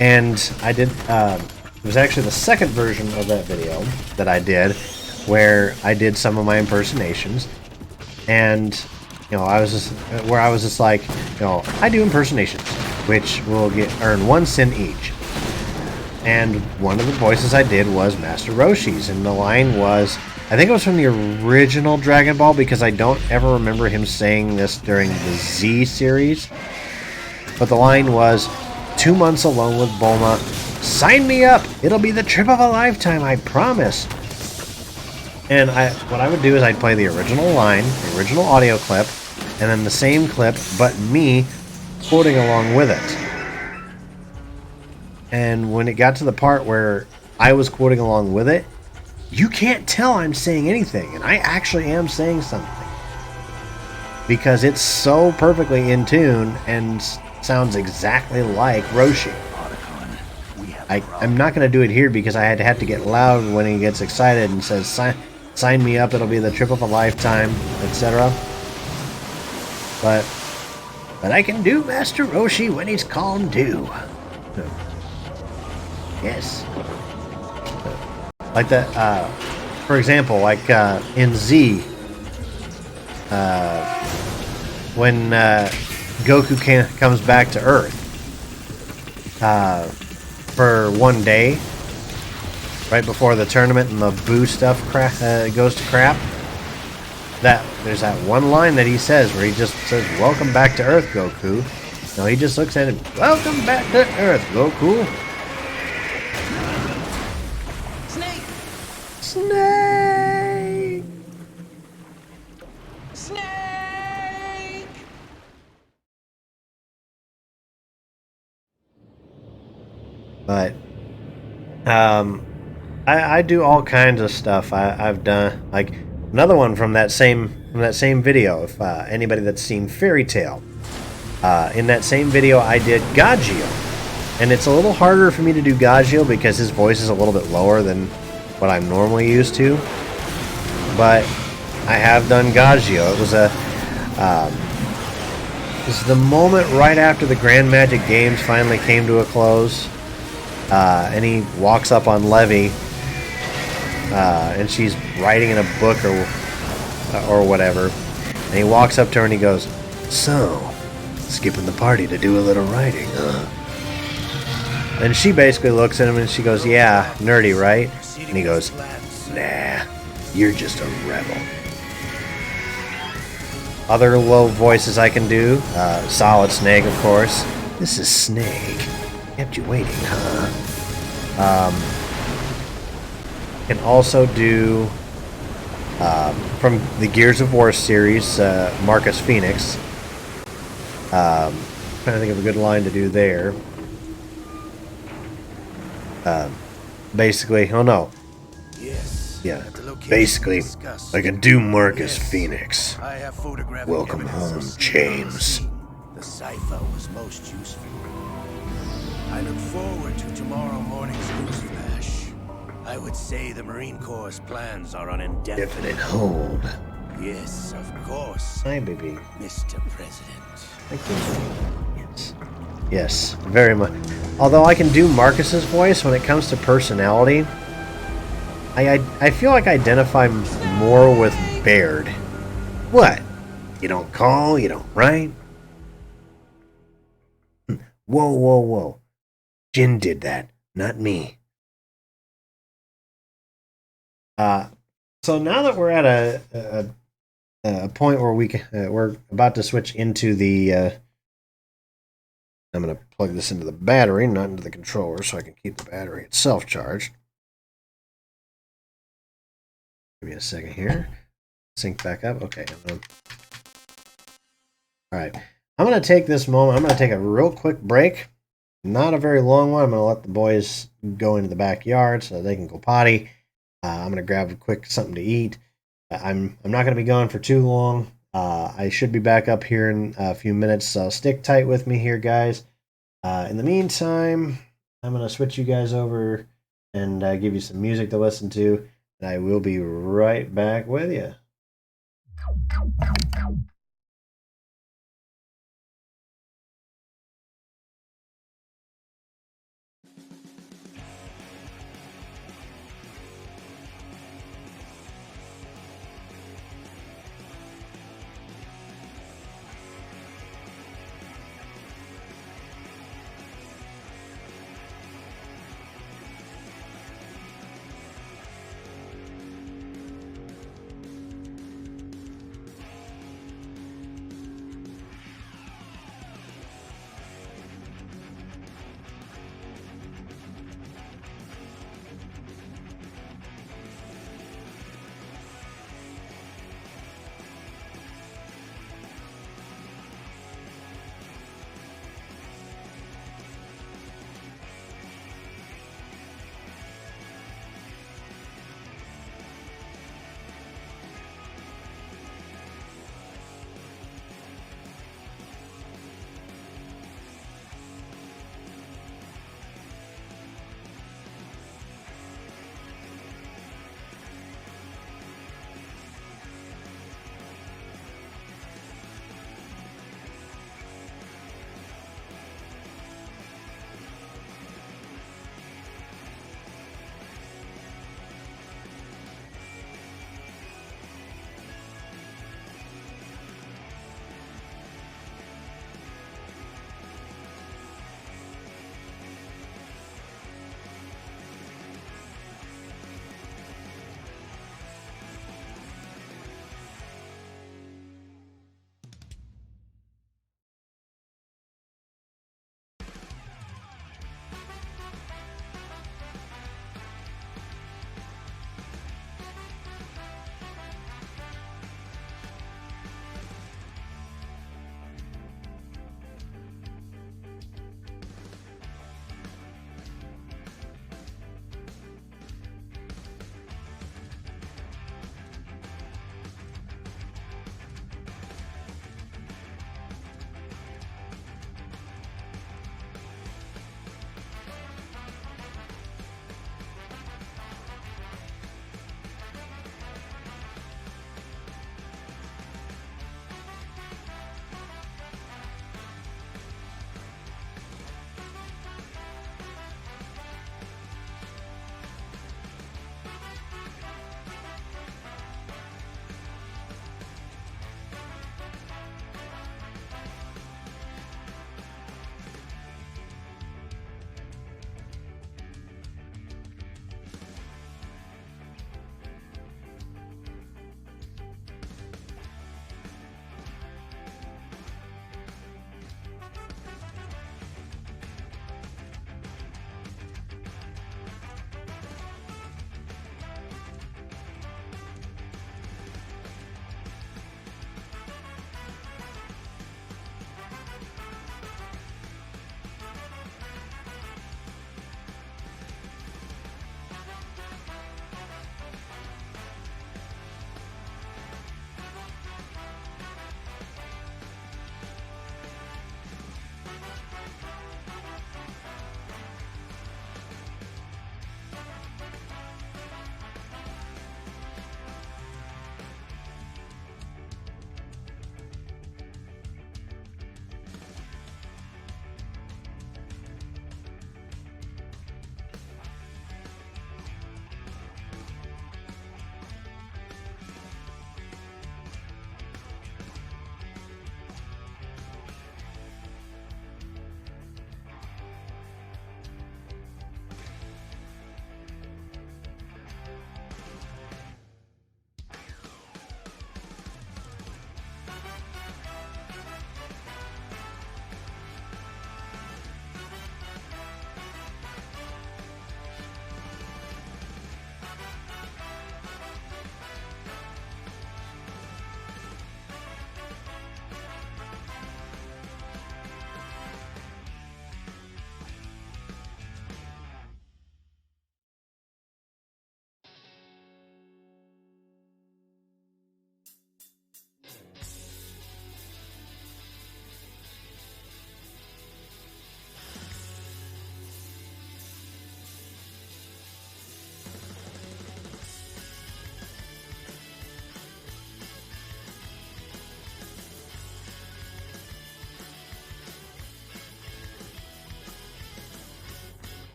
And I did, it was actually the second version of that video that I did, where I did some of my impersonations. And, you know, I was just like, you know, I do impersonations, which will earn 1 sin each. And one of the voices I did was Master Roshi's, and the line was, I think it was from the original Dragon Ball, because I don't ever remember him saying this during the Z series. But the line was, 2 months alone with Bulma, sign me up, it'll be the trip of a lifetime, I promise. And what I would do is I'd play the original line, the original audio clip, and then the same clip, but me quoting along with it. And when it got to the part where I was quoting along with it, you can't tell I'm saying anything, and I actually am saying something. Because it's so perfectly in tune and sounds exactly like Roshi. I'm not going to do it here because I had to get loud when he gets excited and says, sign me up, it'll be the trip of a lifetime, etc. But I can do Master Roshi when he's calm too. Yes. Like that, for example, like in Z, when Goku comes back to Earth for one day, right before the tournament and the Boo stuff goes to crap, there's that one line that he says where he just says, "Welcome back to Earth, Goku." No, he just looks at him, "Welcome back to Earth, Goku." Snake! Snake! But I do all kinds of stuff. I've done like another one from that same video. If anybody that's seen Fairy Tale, in that same video I did Gagio, and it's a little harder for me to do Gagio because his voice is a little bit lower than what I'm normally used to. But I have done Gagio. It was the moment right after the Grand Magic Games finally came to a close. And he walks up on Levy, and she's writing in a book or whatever. And he walks up to her and he goes, "So, skipping the party to do a little writing, huh?" And she basically looks at him and she goes, "Yeah, nerdy, right?" And he goes, "Nah, you're just a rebel." Other low voices I can do, Solid Snake, of course. "This is Snake. Kept you waiting, huh?" Can also do, from the Gears of War series, Marcus Phoenix. Trying to think of a good line to do there. Basically, oh no. Yes. Yeah. Basically, I can do Marcus Phoenix. I have photographic Welcome evidence home, of James. the cipher was most useful. I look forward to tomorrow morning's news flash. I would say the Marine Corps' plans are on indefinite hold. Yes, of course. Hi, baby. Mr. President. Thank you. Yes. Yes, very much. Although I can do Marcus's voice when it comes to personality, I feel like I identify more with Baird. What? You don't call, you don't write? Whoa, whoa, whoa. Jin did that, not me. So now that we're at a point where we're about to switch into the. I'm going to plug this into the battery, not into the controller, so I can keep the battery itself charged. Give me a second here. Sync back up. Okay. All right. I'm going to take this moment. I'm going to take a real quick break. Not a very long one. I'm going to let the boys go into the backyard so they can go potty. I'm going to grab a quick something to eat. I'm not going to be gone for too long. I should be back up here in a few minutes, so stick tight with me here, guys. In the meantime, I'm going to switch you guys over and give you some music to listen to, and I will be right back with you.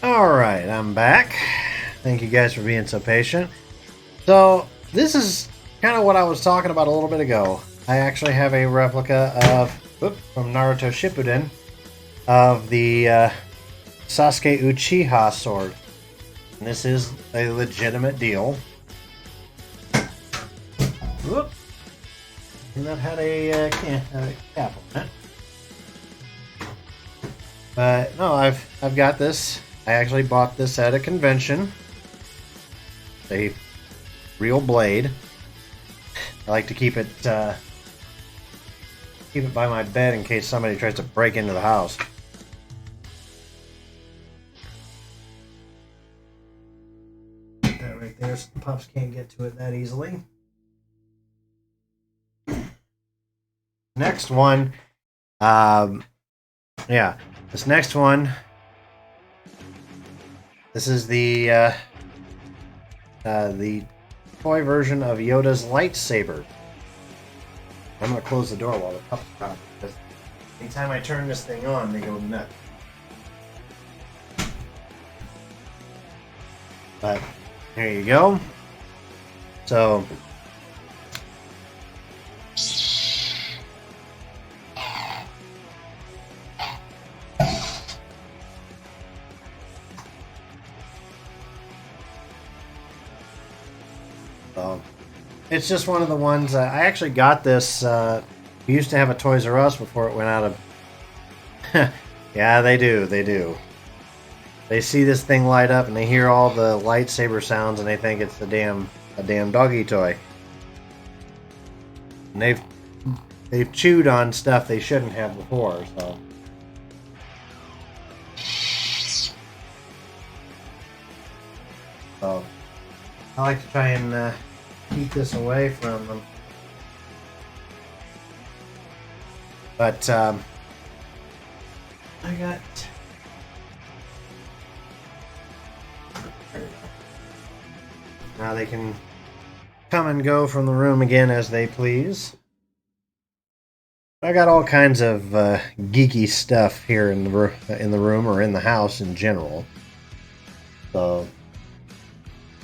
Alright, I'm back. Thank you guys for being so patient. So, this is kind of what I was talking about a little bit ago. I actually have a replica of, from Naruto Shippuden, of the Sasuke Uchiha sword. And this is a legitimate deal. Whoop. And that had a cap on it. But no, I've got this. I actually bought this at a convention. A real blade. I like to keep it by my bed in case somebody tries to break into the house. That right there, so the pups can't get to it that easily. Next one, yeah, this next one. This is the toy version of Yoda's lightsaber. I'm gonna close the door while the pups come because anytime I turn this thing on, they go nuts. But there you go. So. It's just one of the ones I actually got this. We used to have a Toys R Us before it went out of. Yeah, they do. They do. They see this thing light up and they hear all the lightsaber sounds and they think it's a damn doggy toy. And they've chewed on stuff they shouldn't have before. So I like to try and keep this away from them. But I got. Now they can come and go from the room again as they please. I got all kinds of geeky stuff here in the room or in the house in general. So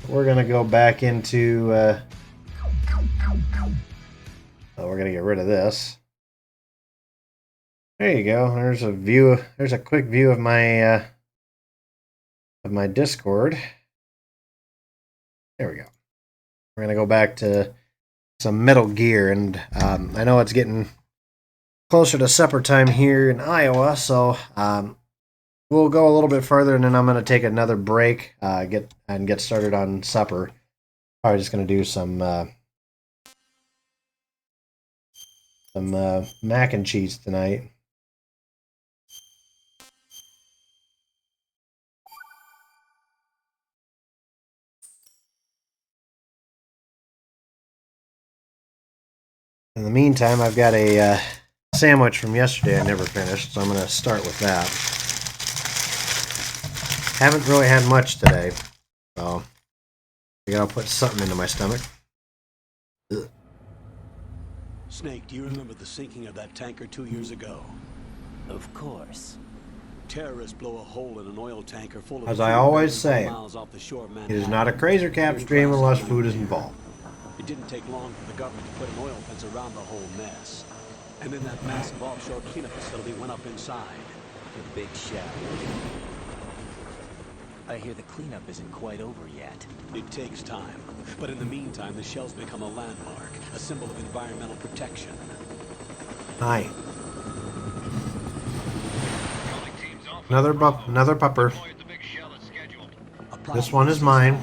we're gonna go back into. We're gonna get rid of this. There you go. There's a view. There's a quick view of my Discord. There we go. We're gonna go back to some Metal Gear, and I know it's getting closer to supper time here in Iowa, so we'll go a little bit further, and then I'm gonna take another break, get started on supper. Probably just gonna do some mac and cheese tonight. In the meantime, I've got a sandwich from yesterday I never finished, so I'm going to start with that. Haven't really had much today, so I gotta put something into my stomach. Ugh. Snake, do you remember the sinking of that tanker 2 years ago? Of course. Terrorists blow a hole in an oil tanker full of As I always say, it is not a Crazer Cap stream unless food is involved. It didn't take long for the government to put an oil fence around the whole mess. And then that massive offshore cleanup facility went up inside. The big shell. I hear the cleanup isn't quite over yet. It takes time. But in the meantime, the shell's become a landmark, a symbol of environmental protection. Hi. Another pupper. This one is mine.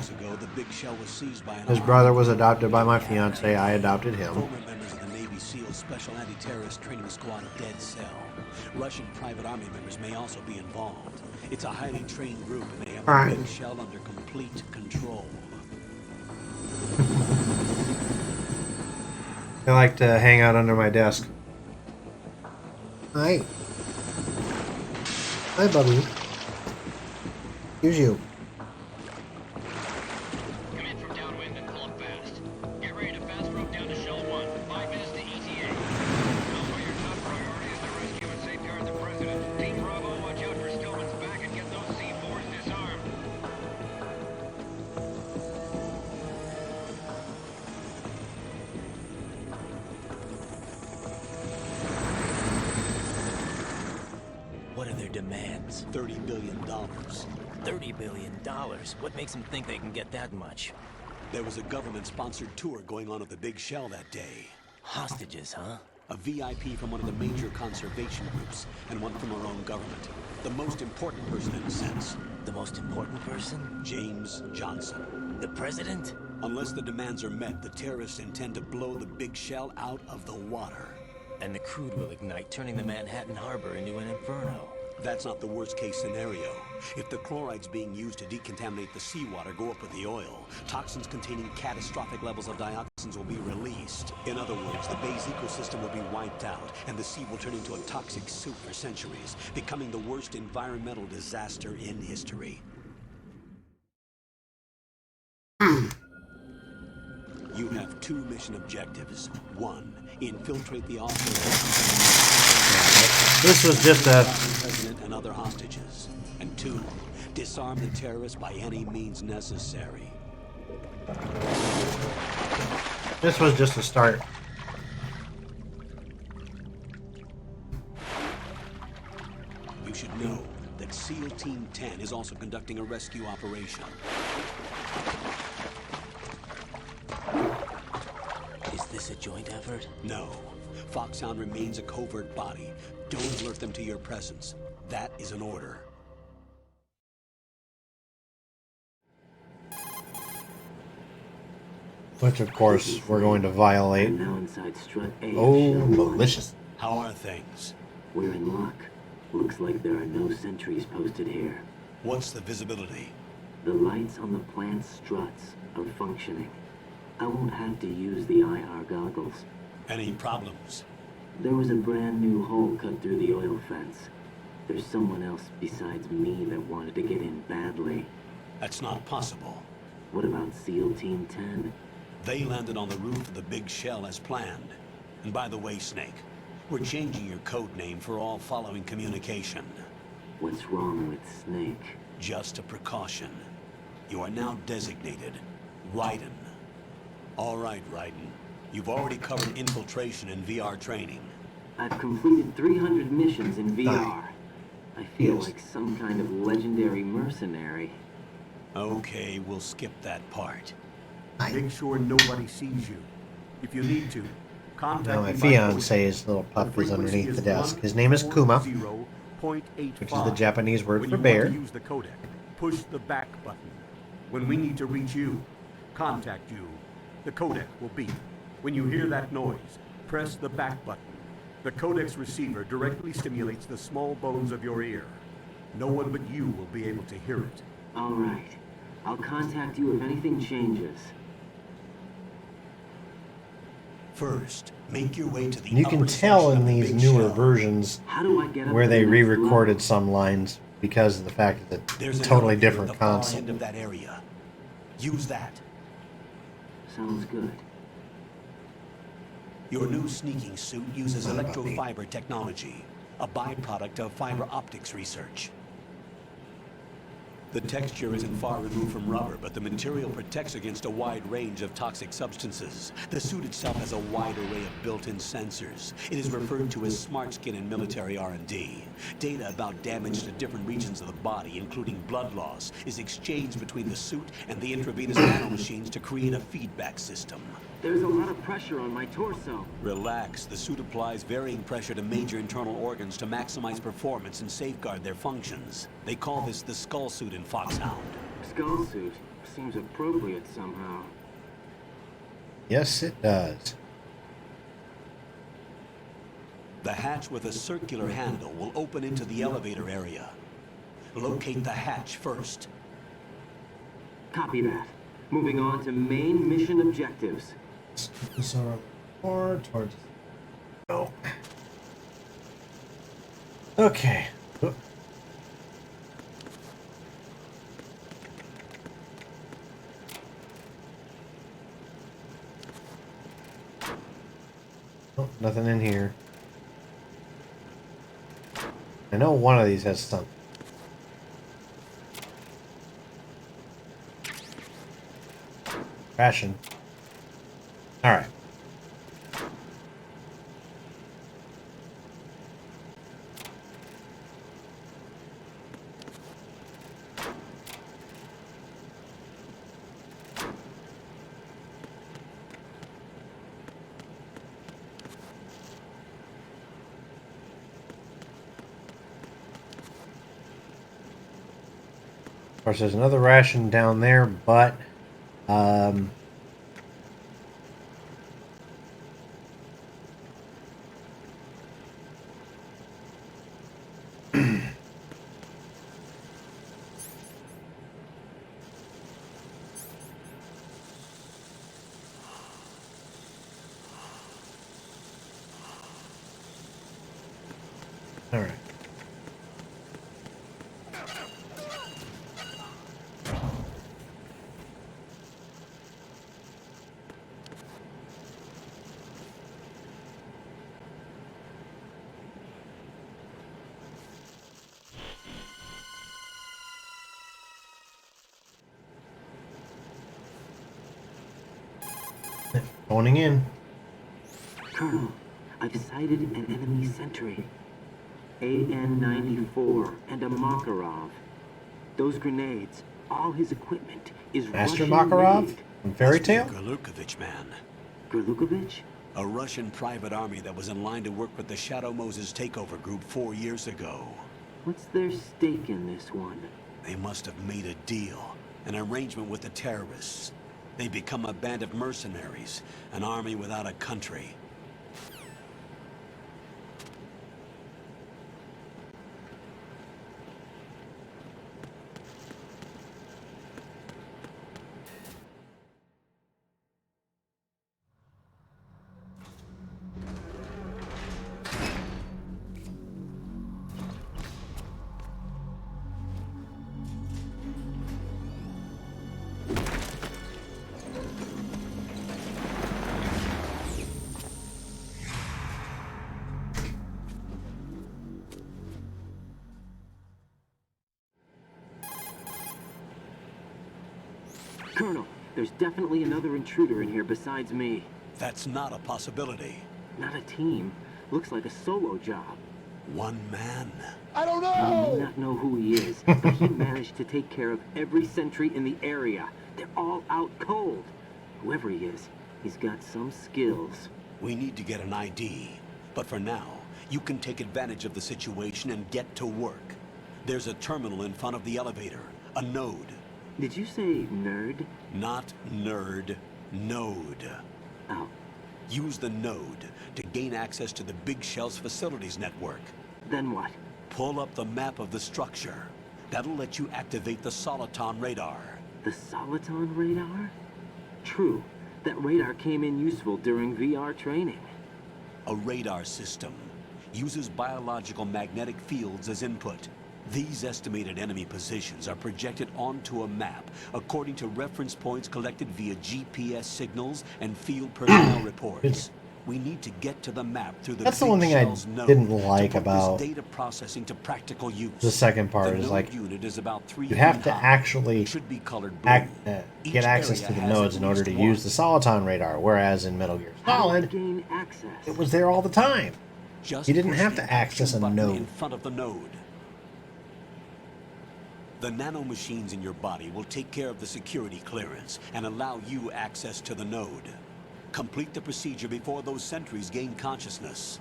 His brother was adopted by my fiance. I adopted him. Former members of the Navy SEALs Special Anti-Terrorist Training Squad Dead Cell. Russian private army members may also be involved. It's a highly trained group and they have the big shell under complete control. They like to hang out under my desk. Hi. Hi, Bubby. Here's you. Come in from downwind and pull up fast. Get ready to fast rope down to Shell 1. 5 minutes to ETA. Also, your top priority is to rescue and safeguard the president. Team Bravo, watch out for Stillman's back and get those C4s disarmed. Marines? $30 billion. $30 billion? What makes them think they can get that much? There was a government-sponsored tour going on at the Big Shell that day. Hostages, huh? A VIP from one of the major conservation groups, and one from our own government. The most important person in a sense. The most important person? James Johnson. The president? Unless the demands are met, the terrorists intend to blow the Big Shell out of the water. And the crude will ignite, turning the Manhattan Harbor into an inferno. That's not the worst-case scenario. If the chlorides being used to decontaminate the seawater go up with the oil, toxins containing catastrophic levels of dioxins will be released. In other words, the bay's ecosystem will be wiped out, and the sea will turn into a toxic soup for centuries, becoming the worst environmental disaster in history. You have two mission objectives. One, infiltrate the office. This was just a... President and other hostages. And two, disarm the terrorists by any means necessary. This was just a start. You should know that SEAL Team 10 is also conducting a rescue operation. Is this a joint effort? No. Foxhound remains a covert body. Don't alert them to your presence. That is an order. Which, of course, we're going to violate. Now inside strut A. Oh, malicious. How are things? We're in luck. Looks like there are no sentries posted here. What's the visibility? The lights on the plant struts are functioning. I won't have to use the IR goggles. Any problems? There was a brand new hole cut through the oil fence. There's someone else besides me that wanted to get in badly. That's not possible. What about SEAL Team 10? They landed on the roof of the Big Shell as planned. And by the way, Snake, we're changing your code name for all following communication. What's wrong with Snake? Just a precaution. You are now designated Raiden. All right, Raiden. You've already covered infiltration and VR training. I've completed 300 missions in VR. I feel like some kind of legendary mercenary. Okay, we'll skip that part. Make sure nobody sees you. If you need to, contact Now, my me by fiance's little pup is underneath the desk. His name is Kuma, which is the Japanese word for bear. When you want to use the codec, push the back button. When we need to reach you, contact you, the codec will beep. When you hear that noise, press the back button. The codec's receiver directly stimulates the small bones of your ear. No one but you will be able to hear it. All right. I'll contact you if anything changes. First, make your way to the You can tell in these newer versions where they re-recorded some lines because of the fact that it's a totally different concept. End of that area. Use that. Sounds good. Your new sneaking suit uses electrofiber technology, a byproduct of fiber optics research. The texture isn't far removed from rubber, but the material protects against a wide range of toxic substances. The suit itself has a wide array of built-in sensors. It is referred to as smart skin in military R&D. Data about damage to different regions of the body, including blood loss, is exchanged between the suit and the intravenous nanomachines to create a feedback system. There's a lot of pressure on my torso. Relax. The suit applies varying pressure to major internal organs to maximize performance and safeguard their functions. They call this the skull suit in Foxhound. Skull suit seems appropriate somehow. Yes, it does. The hatch with a circular handle will open into the elevator area. Locate the hatch first. Copy that. Moving on to main mission objectives. Or towards... No. Okay. Oh, nothing in here. I know one of these has something. Crashing. Alright. Of course, there's another ration down there, but um, all right. Phoning in. Colonel, I've sighted an enemy sentry. AN-94 and a Makarov. Those grenades, all his equipment is Master Russian Makarov made. from Fairy Tale? Gurlukovich, man. Gurlukovich? A Russian private army that was in line to work with the Shadow Moses takeover group 4 years ago. What's their stake in this one? They must have made a deal, an arrangement with the terrorists. They become a band of mercenaries, an army without a country. Colonel, there's definitely another intruder in here besides me. That's not a possibility. Not a team. Looks like a solo job. One man? I don't know! I may not know who he is, but he managed to take care of every sentry in the area. They're all out cold. Whoever he is, he's got some skills. We need to get an ID. But for now, you can take advantage of the situation and get to work. There's a terminal in front of the elevator. A node. Did you say nerd? Not nerd. Node. Oh. Use the node to gain access to the Big Shell's facilities network. Then what? Pull up the map of the structure. That'll let you activate the Soliton radar. The Soliton radar? True. That radar came in useful during VR training. A radar system uses biological magnetic fields as input. These estimated enemy positions are projected onto a map according to reference points collected via GPS signals and field personnel reports. We need to get to the map through the That's the one thing I didn't like about data processing to practical use. the second part is like you have to actually get access to the nodes in order to use the Soliton radar, whereas in Metal Gear Solid, it was there all the time. You didn't have to access a node. In front of the node. The nanomachines in your body will take care of the security clearance and allow you access to the node. Complete the procedure before those sentries gain consciousness.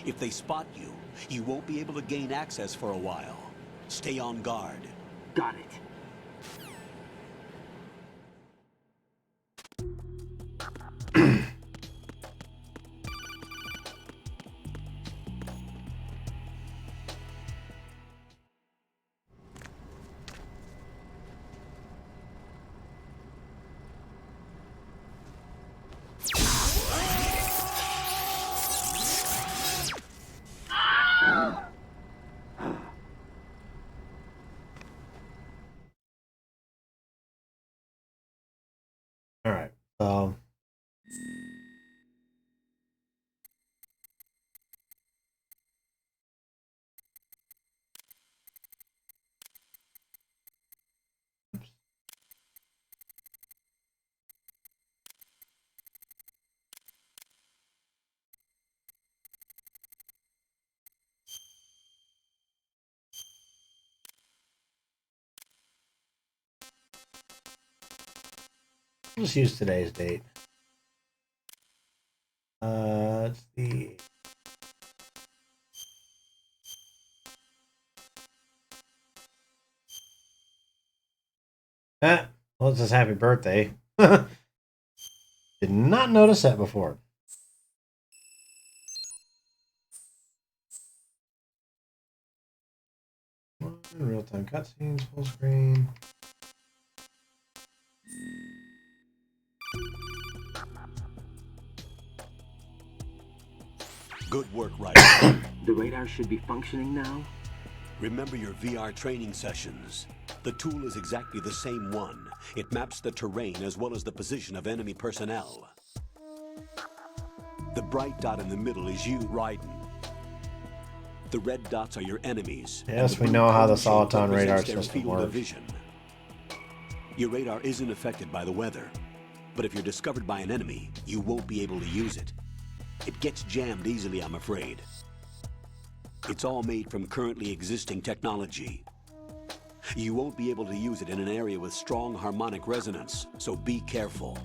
If they spot you, you won't be able to gain access for a while. Stay on guard. Got it. All right, so let's use today's date. Let's see. Ah, well, it's his happy birthday. Did not notice that before. Real-time cutscenes, full screen. Good work, Ryder. The radar should be functioning now? Remember your VR training sessions. The tool is exactly the same one. It maps the terrain as well as the position of enemy personnel. The bright dot in the middle is you, Raiden. The red dots are your enemies. Yes, we know how the Soliton radar system works. Vision. Your radar isn't affected by the weather, but if you're discovered by an enemy, you won't be able to use it. It gets jammed easily, I'm afraid. It's all made from currently existing technology. You won't be able to use it in an area with strong harmonic resonance, so be careful.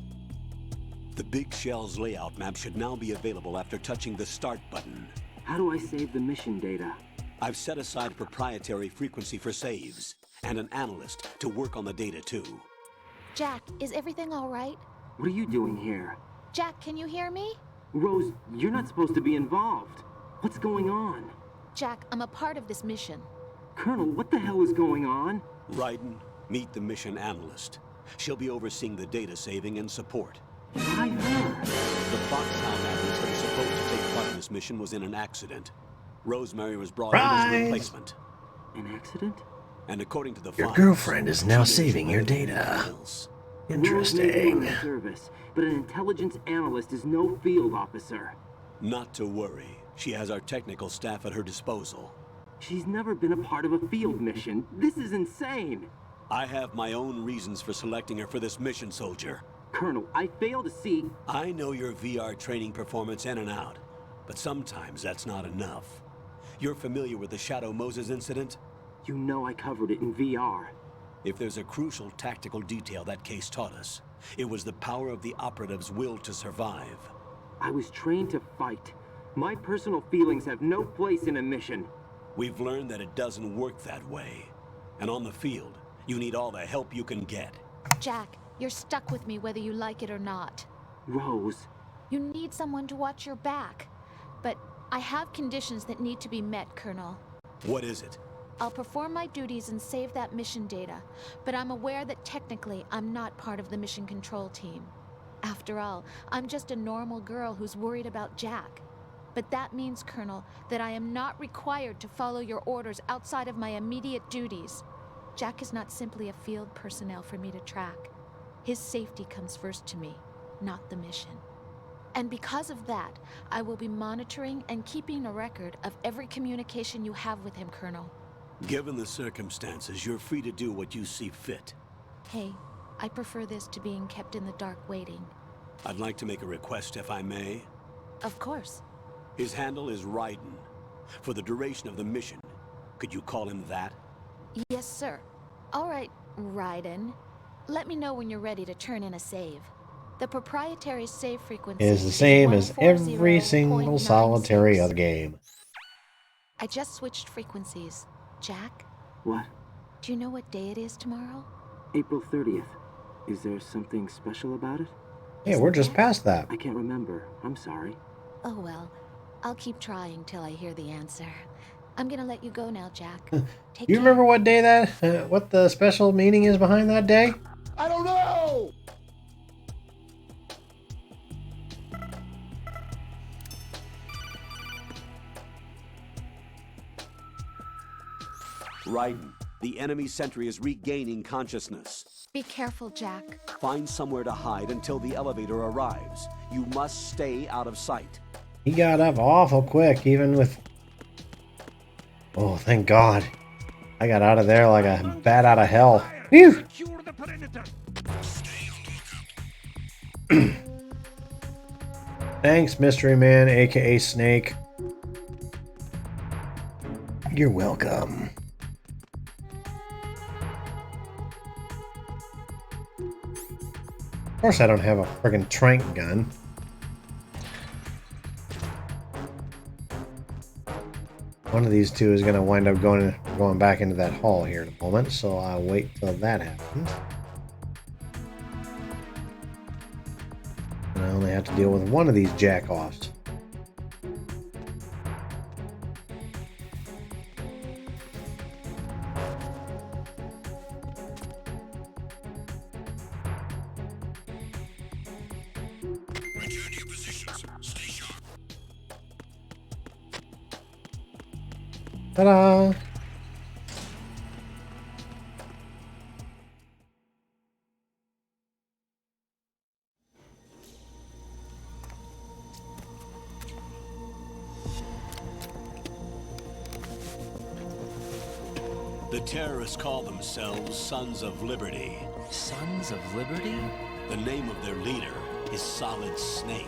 The Big Shell's layout map should now be available after touching the Start button. How do I save the mission data? I've set aside a proprietary frequency for saves, and an analyst to work on the data too. Jack, is everything all right? What are you doing here? Jack, can you hear me? Rose, you're not supposed to be involved. What's going on? Jack, I'm a part of this mission. Colonel, what the hell is going on? Raiden, meet the mission analyst. She'll be overseeing the data saving and support. Why her? The Foxhound analyst that was supposed to take part in this mission was in an accident. Rosemary was brought in as a replacement. An accident? And according to the Your files, girlfriend is now saving your data. Interesting. Service, but an intelligence analyst is no field officer. Not to worry. She has our technical staff at her disposal. She's never been a part of a field mission. This is insane. I have my own reasons for selecting her for this mission, soldier. Colonel, I fail to see... I know your VR training performance in and out, but sometimes that's not enough. You're familiar with the Shadow Moses incident? You know I covered it in VR. If there's a crucial tactical detail that case taught us, it was the power of the operative's will to survive. I was trained to fight. My personal feelings have no place in a mission. We've learned that it doesn't work that way. And on the field, you need all the help you can get. Jack, you're stuck with me whether you like it or not. Rose. You need someone to watch your back. But I have conditions that need to be met, Colonel. What is it? I'll perform my duties and save that mission data, but I'm aware that technically I'm not part of the mission control team. After all, I'm just a normal girl who's worried about Jack. But that means, Colonel, that I am not required to follow your orders outside of my immediate duties. Jack is not simply a field personnel for me to track. His safety comes first to me, not the mission. And because of that, I will be monitoring and keeping a record of every communication you have with him, Colonel. Given the circumstances, you're free to do what you see fit. Hey, I prefer this to being kept in the dark waiting. I'd like to make a request, if I may. Of course. His handle is Raiden. For the duration of the mission, could you call him that? Yes, sir. All right, Raiden. Let me know when you're ready to turn in a save. The proprietary save frequency is the same as every single solitary other game. I just switched frequencies. Jack? What? Do you know what day it is tomorrow? April 30th. Is there something special about it? Yeah, we're just past that. I can't remember. I'm sorry. Oh well. I'll keep trying till I hear the answer. I'm gonna let you go now, Jack. Take care. Remember what day that, what the special meaning is behind that day? I don't know! Raiden, the enemy sentry is regaining consciousness. Be careful, Jack. Find somewhere to hide until the elevator arrives. You must stay out of sight. He got up awful quick, even with... Oh, thank God. I got out of there like a bat out of hell. Phew! Thanks, Mystery Man, aka Snake. You're welcome. Of course I don't have a friggin' trank gun. One of these two is going to wind up going back into that hall here in a moment, so I'll wait till that happens. I only have to deal with one of these jack-offs. Return to your positions. Stay sharp. Ta-da! The terrorists call themselves Sons of Liberty. Sons of Liberty? The name of their leader is Solid Snake.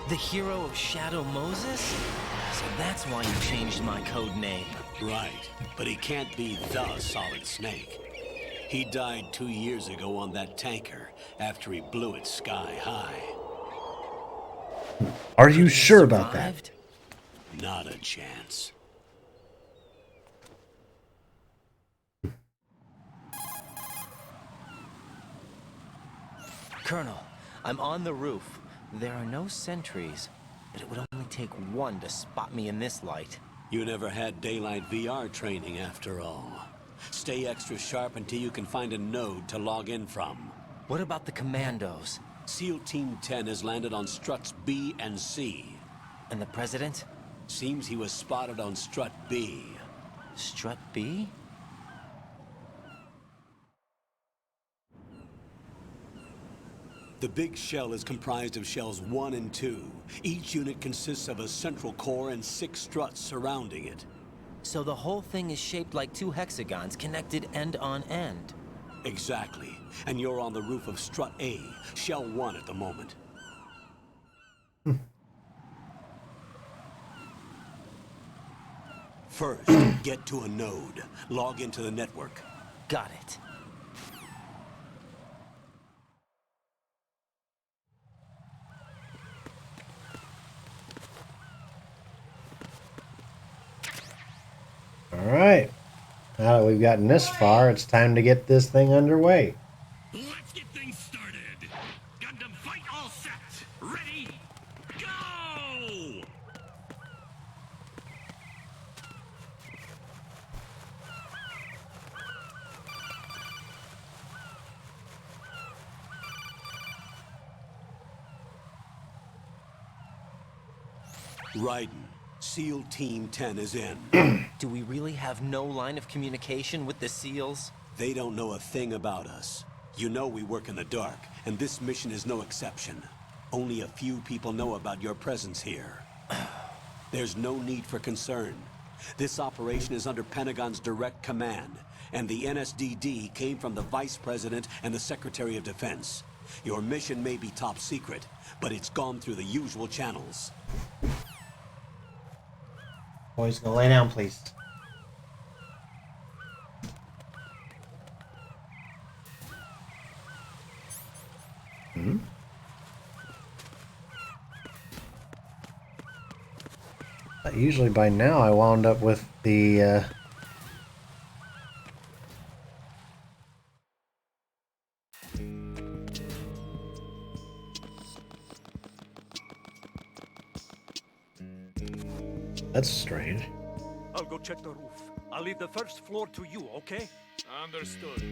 The hero of Shadow Moses? So that's why you changed my code name. Right, but he can't be the Solid Snake. He died 2 years ago on that tanker after he blew it sky high. Are you sure about that? Not a chance. Colonel, I'm on the roof. There are no sentries, but it would only take one to spot me in this light. You never had daylight VR training after all. Stay extra sharp until you can find a node to log in from. What about the commandos? SEAL Team 10 has landed on struts B and C. And the President? Seems he was spotted on strut B. Strut B? The big shell is comprised of shells 1 and 2. Each unit consists of a central core and 6 struts surrounding it. So the whole thing is shaped like 2 hexagons connected end on end. Exactly. And you're on the roof of strut A, shell 1 at the moment. First, get to a node. Log into the network. Got it. Alright. Now that we've gotten this far, it's time to get this thing underway. Let's get things started. Gundam fight all set. Ready? Go! Raiden, SEAL Team 10 is in. Do we really have no line of communication with the SEALs? They don't know a thing about us. You know we work in the dark, and this mission is no exception. Only a few people know about your presence here. There's no need for concern. This operation is under Pentagon's direct command, and the NSDD came from the Vice President and the Secretary of Defense. Your mission may be top secret, but it's gone through the usual channels. Boys, go lay down, please. Usually by now I wound up with the That's strange. I'll go check the roof. I'll leave the first floor to you, okay? Understood.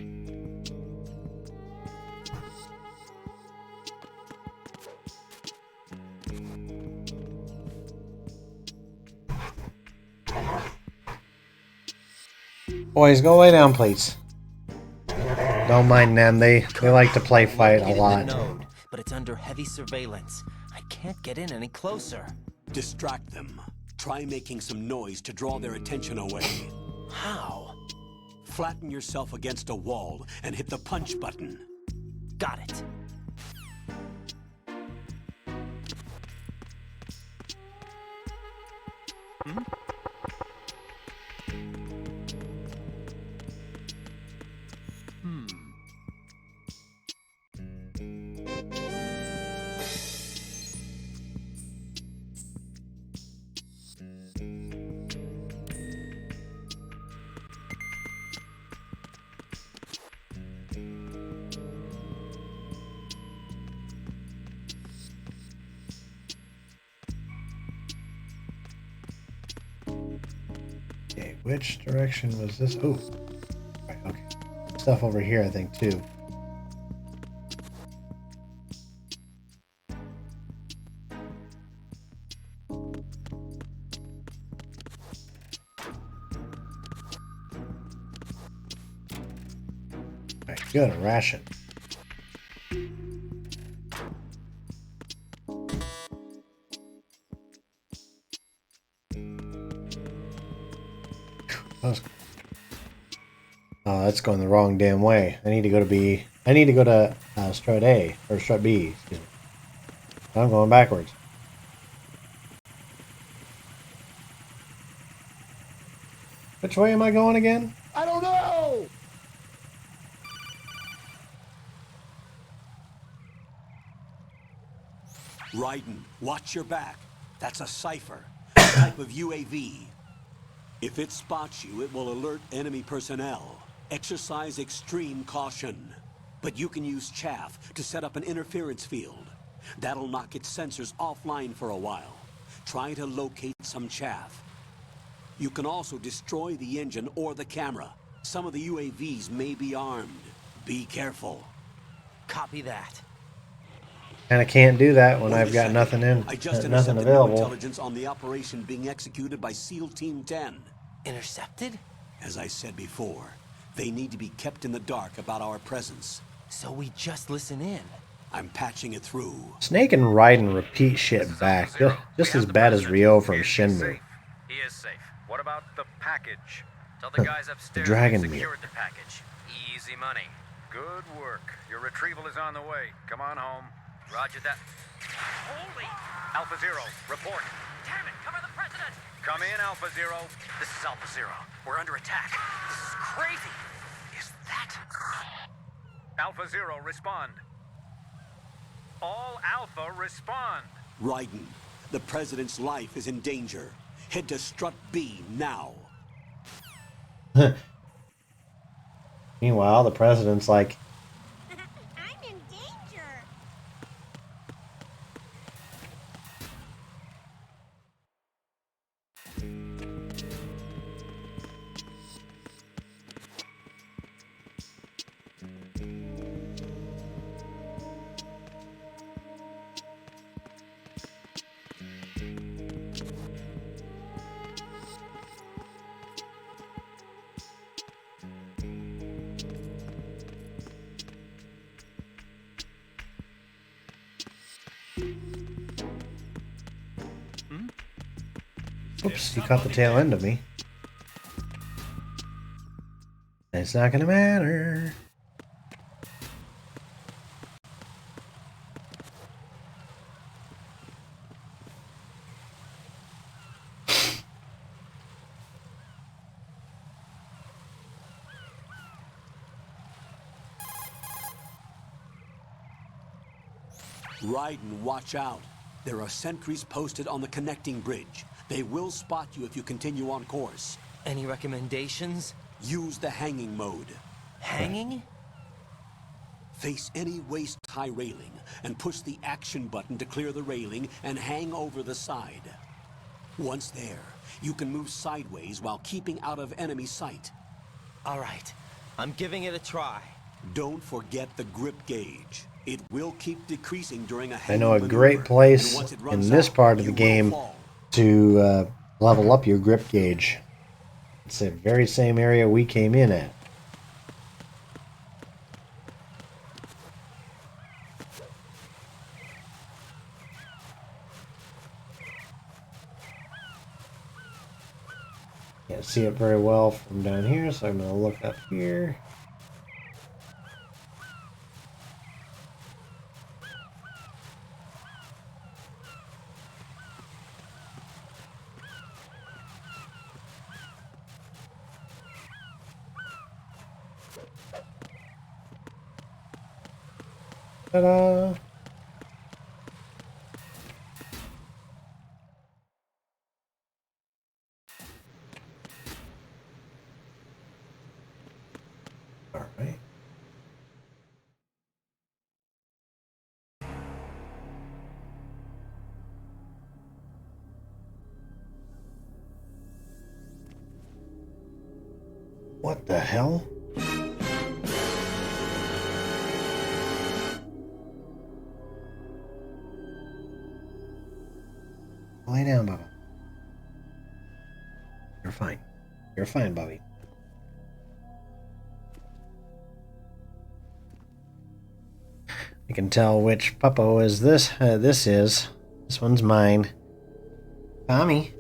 Boys, go lay down, please. Don't mind them. They like to play fight a lot. Node, but it's under heavy surveillance. I can't get in any closer. Distract them. Try making some noise to draw their attention away. How? Flatten yourself against a wall and hit the punch button. Got it. which direction was this? Oh, right, okay. Stuff over here, I think, too. Right, good, a ration. Oh, that's going the wrong damn way. I need to go to B. I need to go to strut A or strut B. Excuse me. I'm going backwards. Which way am I going again? I don't know! Raiden, watch your back. That's a cipher, a type of UAV. If it spots you, it will alert enemy personnel. Exercise extreme caution. But you can use chaff to set up an interference field. That'll knock its sensors offline for a while. Try to locate some chaff. You can also destroy the engine or the camera. Some of the UAVs may be armed. Be careful. Copy that. And I can't do that when Wait I've a got second. nothing I just nothing intercepted new available. intelligence on the operation being executed by SEAL Team 10. Intercepted? As I said before, they need to be kept in the dark about our presence. So we just listen in. I'm patching it through. Snake and Raiden repeat shit back, just as bad as Ryo from Shenmue. He is safe. What about the package? Tell the guys upstairs dragon we've meat. secured the package. Easy money. Good work. Your retrieval is on the way. Come on home. Roger that. Holy! Alpha Zero, report. Damn it, cover the president! Come in, Alpha Zero. This is Alpha Zero. We're under attack. This is crazy. Is that... Alpha Zero, respond. All Alpha, respond. Raiden, the president's life is in danger. Head to Strut B now. Meanwhile, the president's like, I'm in danger. oops, he caught the tail end of me. It's not gonna matter. Raiden, watch out. There are sentries posted on the connecting bridge. They will spot you if you continue on course. Any recommendations? Use the hanging mode. Hanging? Face any waist-high railing and push the action button to clear the railing and hang over the side. Once there, you can move sideways while keeping out of enemy sight. All right, I'm giving it a try. Don't forget the grip gauge. It will keep decreasing during a I know a hanging great maneuver, place and once it in runs this out, part of the you will game fall. to level up your grip gauge. It's the very same area we came in at. Can't see it very well from down here, so I'm going to look up here. Ta-da! All right. What the hell? Lay down, Bubba. You're fine. You're fine, Bobby. I can tell which puppo is this. This is. This one's mine. Tommy.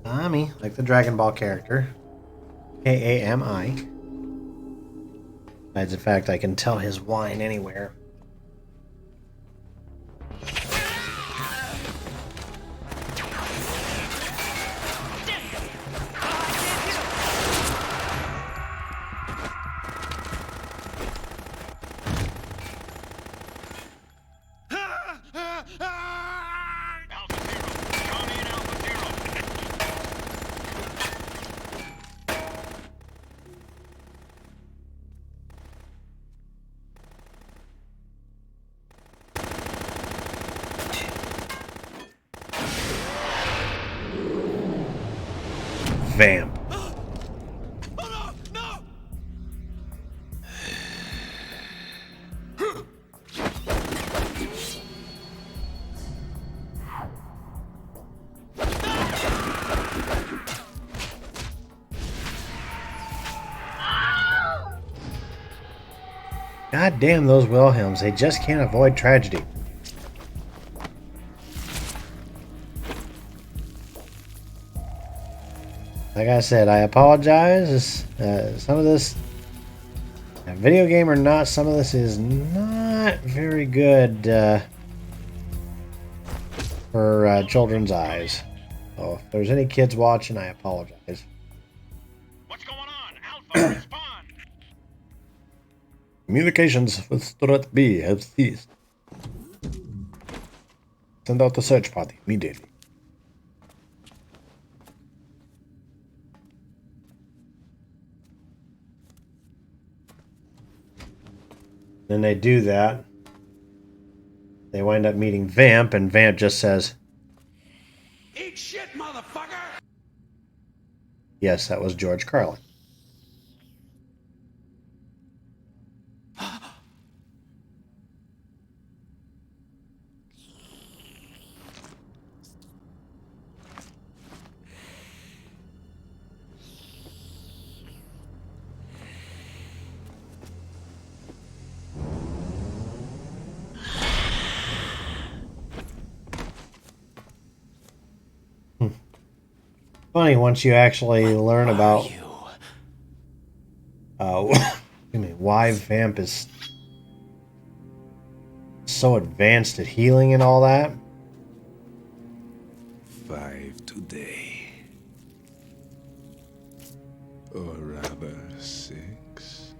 Tommy, like the Dragon Ball character. K-A-M-I. Besides the fact I can tell his whine anywhere. Vamp. God damn those Wilhelms, they just can't avoid tragedy. Like I said, I apologize. Some of this, video game or not, some of this is not very good for children's eyes. So if there's any kids watching, I apologize. What's going on? Alpha, respond! Communications with Threat B have ceased. Send out the search party immediately. Then they do that. They wind up meeting Vamp, and Vamp just says, Eat shit, motherfucker! yes, that was George Carlin. Funny once you actually learn about why Vamp is so advanced at healing and all that. 5 today. Or rather 6.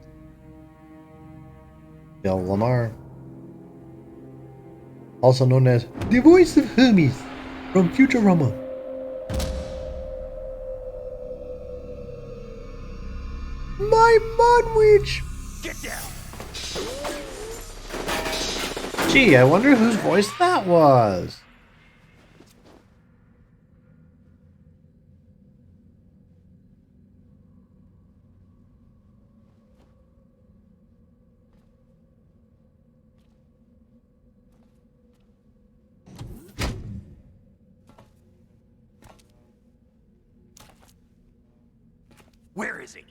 Bill Lamar, also known as the voice of Hermes from Futurama. My Munwich! Get down! Gee, I wonder whose voice that was. Where is he?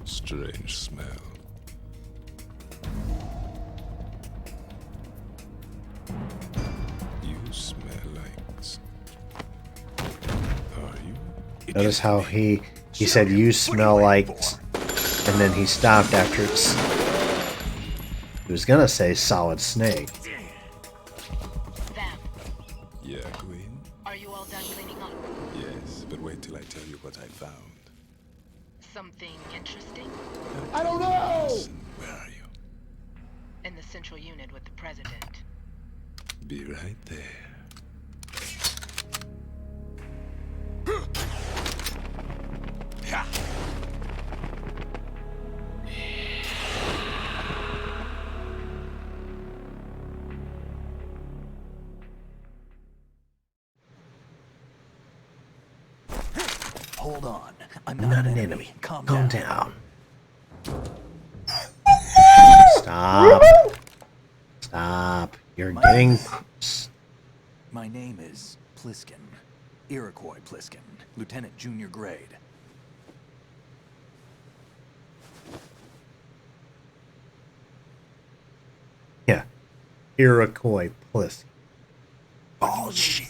Strange smell. You smell like... Are you? Notice how he said you smell like, and then he stopped after it's. He was gonna say solid snake. Yeah, Queen? Are you all done cleaning up? Yes, but wait till I tell you what I found. Something interesting? I don't know! Where are you? In the central unit with the president. Be right there. Hold on. I'm Not an enemy. Calm down. Stop. Stop. You're getting... My name is Pliskin. Iroquois Pliskin. Lieutenant Junior Grade. Yeah. Iroquois Pliskin. Oh, shit.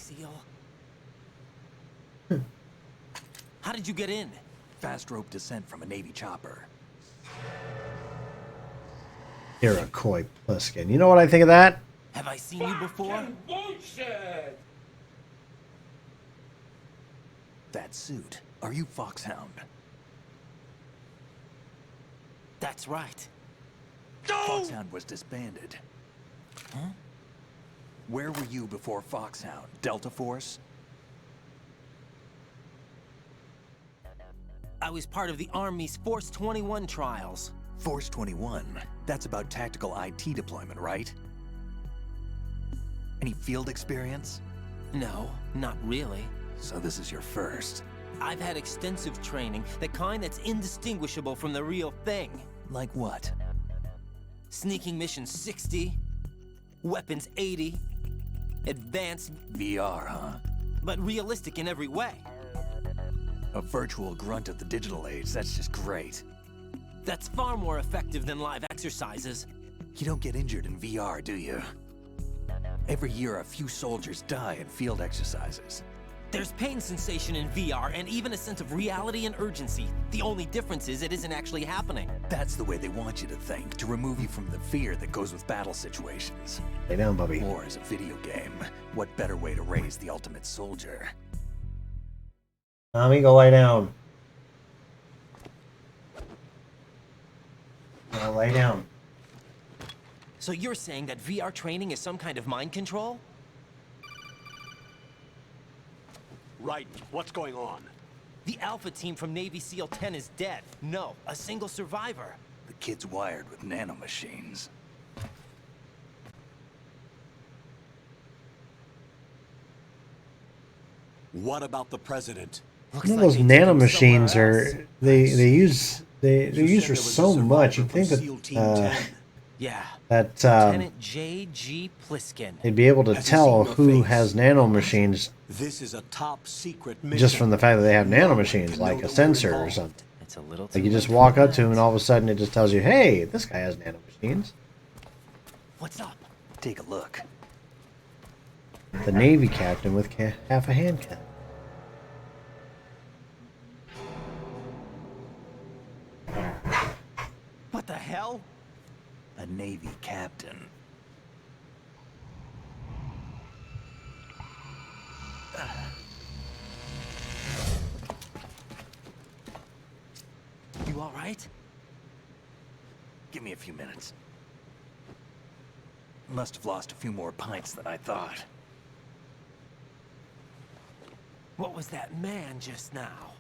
How did you get in? Fast rope descent from a Navy chopper. Iroquois Pliskin. You know what I think of that? Have I seen you before? That suit. Are you Foxhound? That's right. Foxhound was disbanded. Huh? Where were you before Foxhound? Delta Force? I was part of the Army's Force 21 trials. Force 21? That's about tactical IT deployment, right? Any field experience? No, not really. So this is your first. I've had extensive training, the kind that's indistinguishable from the real thing. Like what? Sneaking mission 60, weapons 80, advanced... VR, huh? But realistic in every way. A virtual grunt of the digital age, that's just great. That's far more effective than live exercises. You don't get injured in VR, do you? Every year, a few soldiers die in field exercises. There's pain sensation in VR and even a sense of reality and urgency. The only difference is it isn't actually happening. That's the way they want you to think, to remove you from the fear that goes with battle situations. Lay down, Bubby. War is a video game. What better way to raise the ultimate soldier? Tommy, go lay down. Now lay down. So you're saying that VR training is some kind of mind control? Right. What's going on? The Alpha team from Navy SEAL 10 is dead. No, a single survivor. The kid's wired with nanomachines. What about the president? You know, those nanomachines are they're used for so much. You'd think that yeah, that Lieutenant J.G. Pliskin. they'd be able to tell who has nanomachines This is a top secret mission. just from the fact that they have nanomachines, like a sensor or something. It's a little Like you just walk up to him and all of a sudden it just tells you, "Hey, this guy has nanomachines." What's up? Take a look. The Navy captain with half a hand count. What the hell? A Navy captain. You all right? Give me a few minutes. Must have lost a few more pints than I thought. What was that man just now?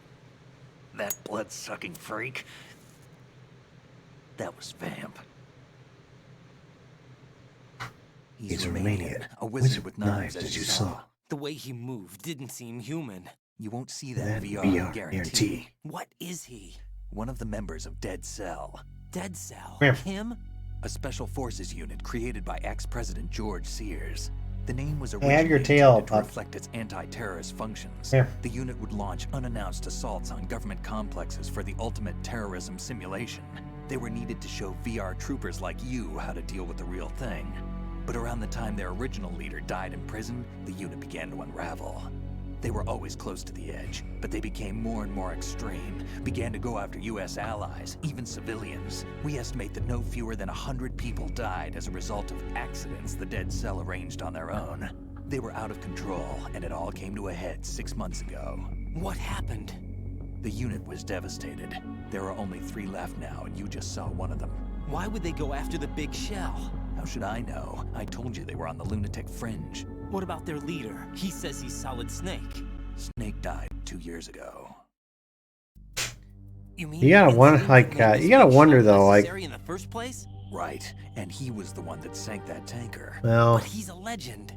That blood-sucking freak? That was Vamp. He's Romanian, a wizard with knives, as you saw. The way he moved didn't seem human. You won't see that in VR, guarantee. What is he? One of the members of Dead Cell. Dead Cell? Yeah. Him? A special forces unit created by ex-President George Sears. The name was Hey, originally have your tail, intended to pup. reflect its anti-terrorist functions. Here. The unit would launch unannounced assaults on government complexes for the ultimate terrorism simulation. They were needed to show VR troopers like you how to deal with the real thing. But around the time their original leader died in prison, the unit began to unravel. They were always close to the edge, but they became more and more extreme, began to go after US allies, even civilians. We estimate that no fewer than 100 people died as a result of accidents the Dead Cell arranged on their own. They were out of control, and it all came to a head 6 months ago. What happened? The unit was devastated. There are only 3 left now, and you just saw one of them. Why would they go after the big shell? How should I know? I told you they were on the lunatic fringe. What about their leader? He says he's Solid Snake. Snake died 2 years ago. You mean You gotta wonder, like, you gotta wonder though, like, in the first place? Right, and he was the one that sank that tanker. well, But he's a legend.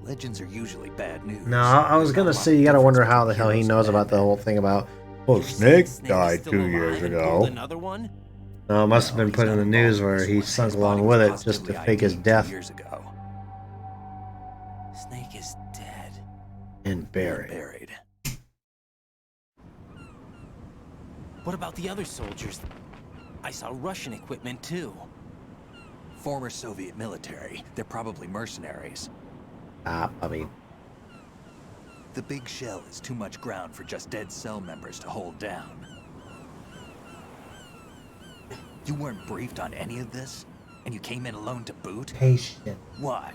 Legends are usually bad news. no, I was gonna say you gotta wonder how the hell he knows about the whole thing about, well, Snake died 2 years ago. Another one? No, it must have been put in the news where he sunk along with it just to fake his death. Years ago. Snake is dead. And buried. What about the other soldiers? I saw Russian equipment too. Former Soviet military. They're probably mercenaries. Puppy. The big shell is too much ground for just dead cell members to hold down. You weren't briefed on any of this? And you came in alone to boot? Patient. Why?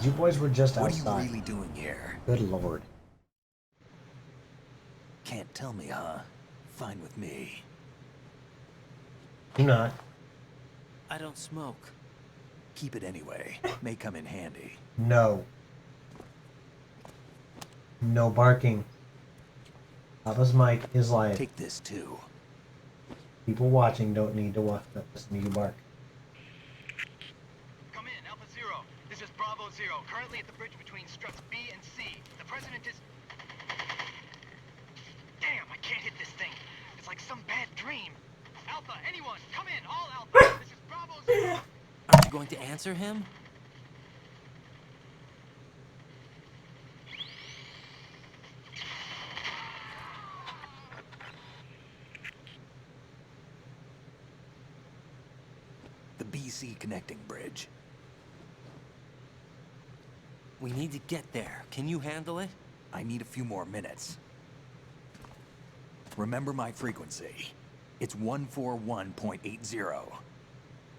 You boys were just What outside. are you really doing here? Good lord. Can't tell me, huh? Fine with me. Do not. I don't smoke. Keep it anyway. May come in handy. No. No barking. Papa's mic is live. Take this too. People watching don't need to listen to you bark. Come in, Alpha Zero. This is Bravo Zero, currently at the bridge between struts B and C. The president is... Damn, I can't hit this thing. It's like some bad dream. Alpha, anyone, come in, all Alpha. This is Bravo Zero. Aren't you going to answer him? The BC connecting bridge. We need to get there. Can you handle it? I need a few more minutes. Remember my frequency. It's 141.80.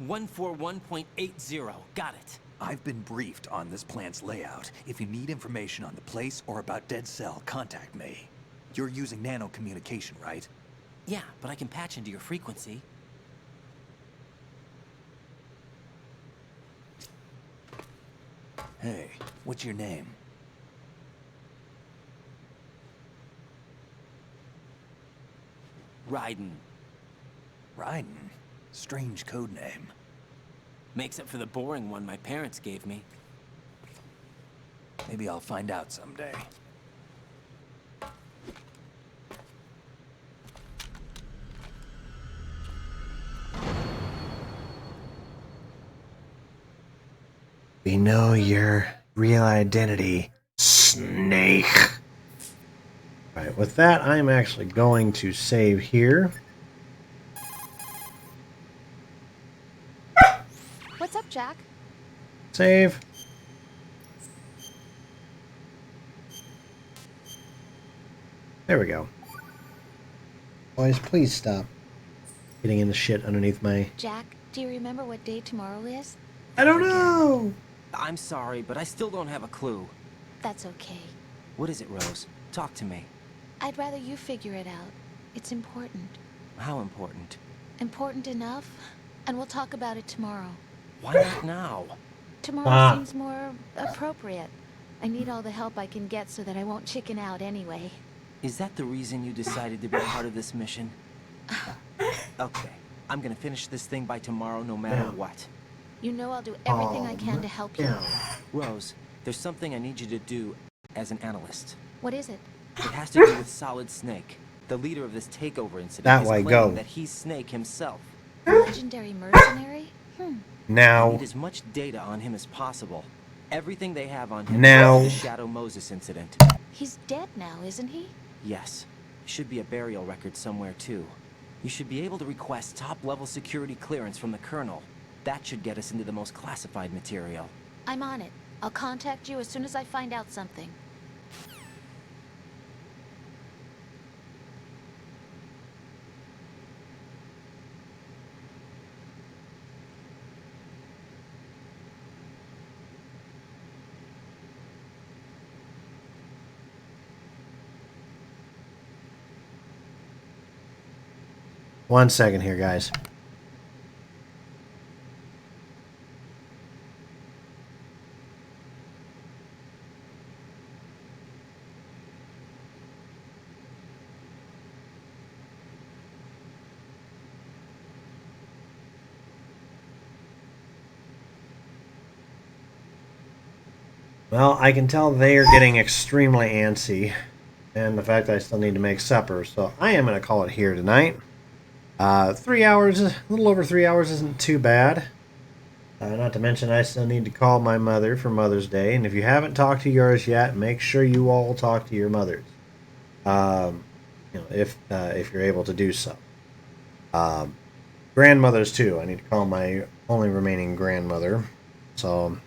141.80. Got it. I've been briefed on this plant's layout. If you need information on the place or about Dead Cell, contact me. You're using nano communication, right? Yeah, but I can patch into your frequency. Hey, what's your name? Raiden. Raiden? Strange code name. Makes up for the boring one my parents gave me. Maybe I'll find out someday. We know your real identity, Snake. Alright, with that, I'm actually going to save here. What's up, Jack? Save. There we go. Boys, please stop getting in the shit underneath my... Jack, do you remember what day tomorrow is? I don't know! I'm sorry, but I still don't have a clue. That's okay. What is it, Rose? Talk to me. I'd rather you figure it out. It's important. How important? Important enough, and we'll talk about it tomorrow. Why not now? Tomorrow seems more appropriate. I need all the help I can get so that I won't chicken out anyway. Is that the reason you decided to be part of this mission? Okay, I'm gonna finish this thing by tomorrow no matter what. You know I'll do everything I can to help you. Rose, there's something I need you to do as an analyst. What is it? It has to do with Solid Snake. The leader of this takeover incident That is way, claiming go. that he's Snake himself. A legendary mercenary? I Now. need as much data on him as possible. Everything they have on him Now. is the Shadow Moses incident. He's dead now, isn't he? Yes. Should be a burial record somewhere, too. You should be able to request top-level security clearance from the Colonel. That should get us into the most classified material. I'm on it. I'll contact you as soon as I find out something. 1 second here, guys. Well, I can tell they are getting extremely antsy, and the fact that I still need to make supper, so I am going to call it here tonight. 3 hours, a little over 3 hours isn't too bad. Not to mention I still need to call my mother for Mother's Day, and if you haven't talked to yours yet, make sure you all talk to your mothers. If you're able to do so. Grandmothers too. I need to call my only remaining grandmother. So...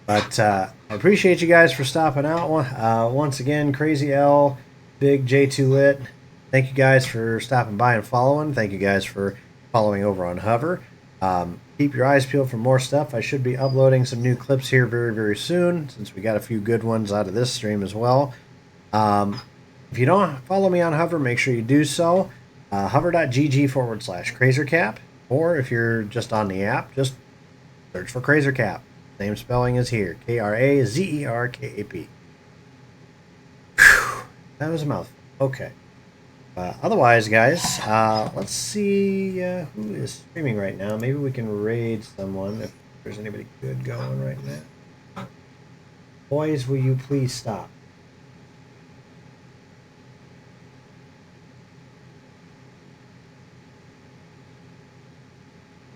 But I appreciate you guys for stopping out. Once again, Crazy L, Big J2 Lit. Thank you guys for stopping by and following. Thank you guys for following over on Hover. Keep your eyes peeled for more stuff. I should be uploading some new clips here very, very soon, since we got a few good ones out of this stream as well. If you don't follow me on Hover, make sure you do so. Hover.gg/Crazercap. Or if you're just on the app, just search for Crazercap. Same spelling is here. K-R-A-Z-E-R-K-A-P. That was a mouthful. Okay. Otherwise, guys, let's see who is streaming right now. Maybe we can raid someone if there's anybody good going right now. Boys, will you please stop?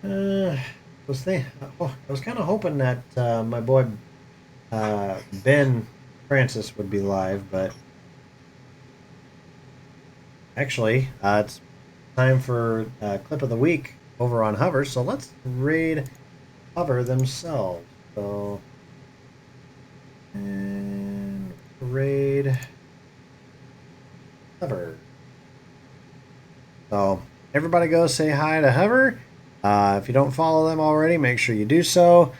I was kind of hoping that my boy Ben Francis would be live, but actually it's time for clip of the week over on Hover. So let's raid Hover themselves. So and raid Hover. So everybody go say hi to Hover. If you don't follow them already, make sure you do so.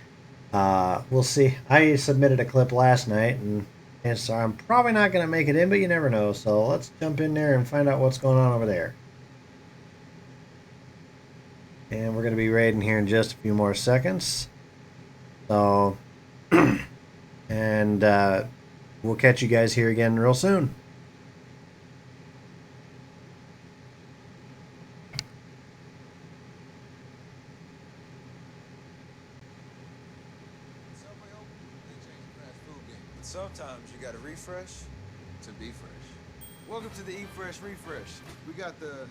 We'll see. I submitted a clip last night, and so I'm probably not going to make it in, but you never know. So let's jump in there and find out what's going on over there. And we're going to be raiding here in just a few more seconds. So, and we'll catch you guys here again real soon. Sometimes you gotta refresh to be fresh. Welcome to the Eat Fresh Refresh. We got the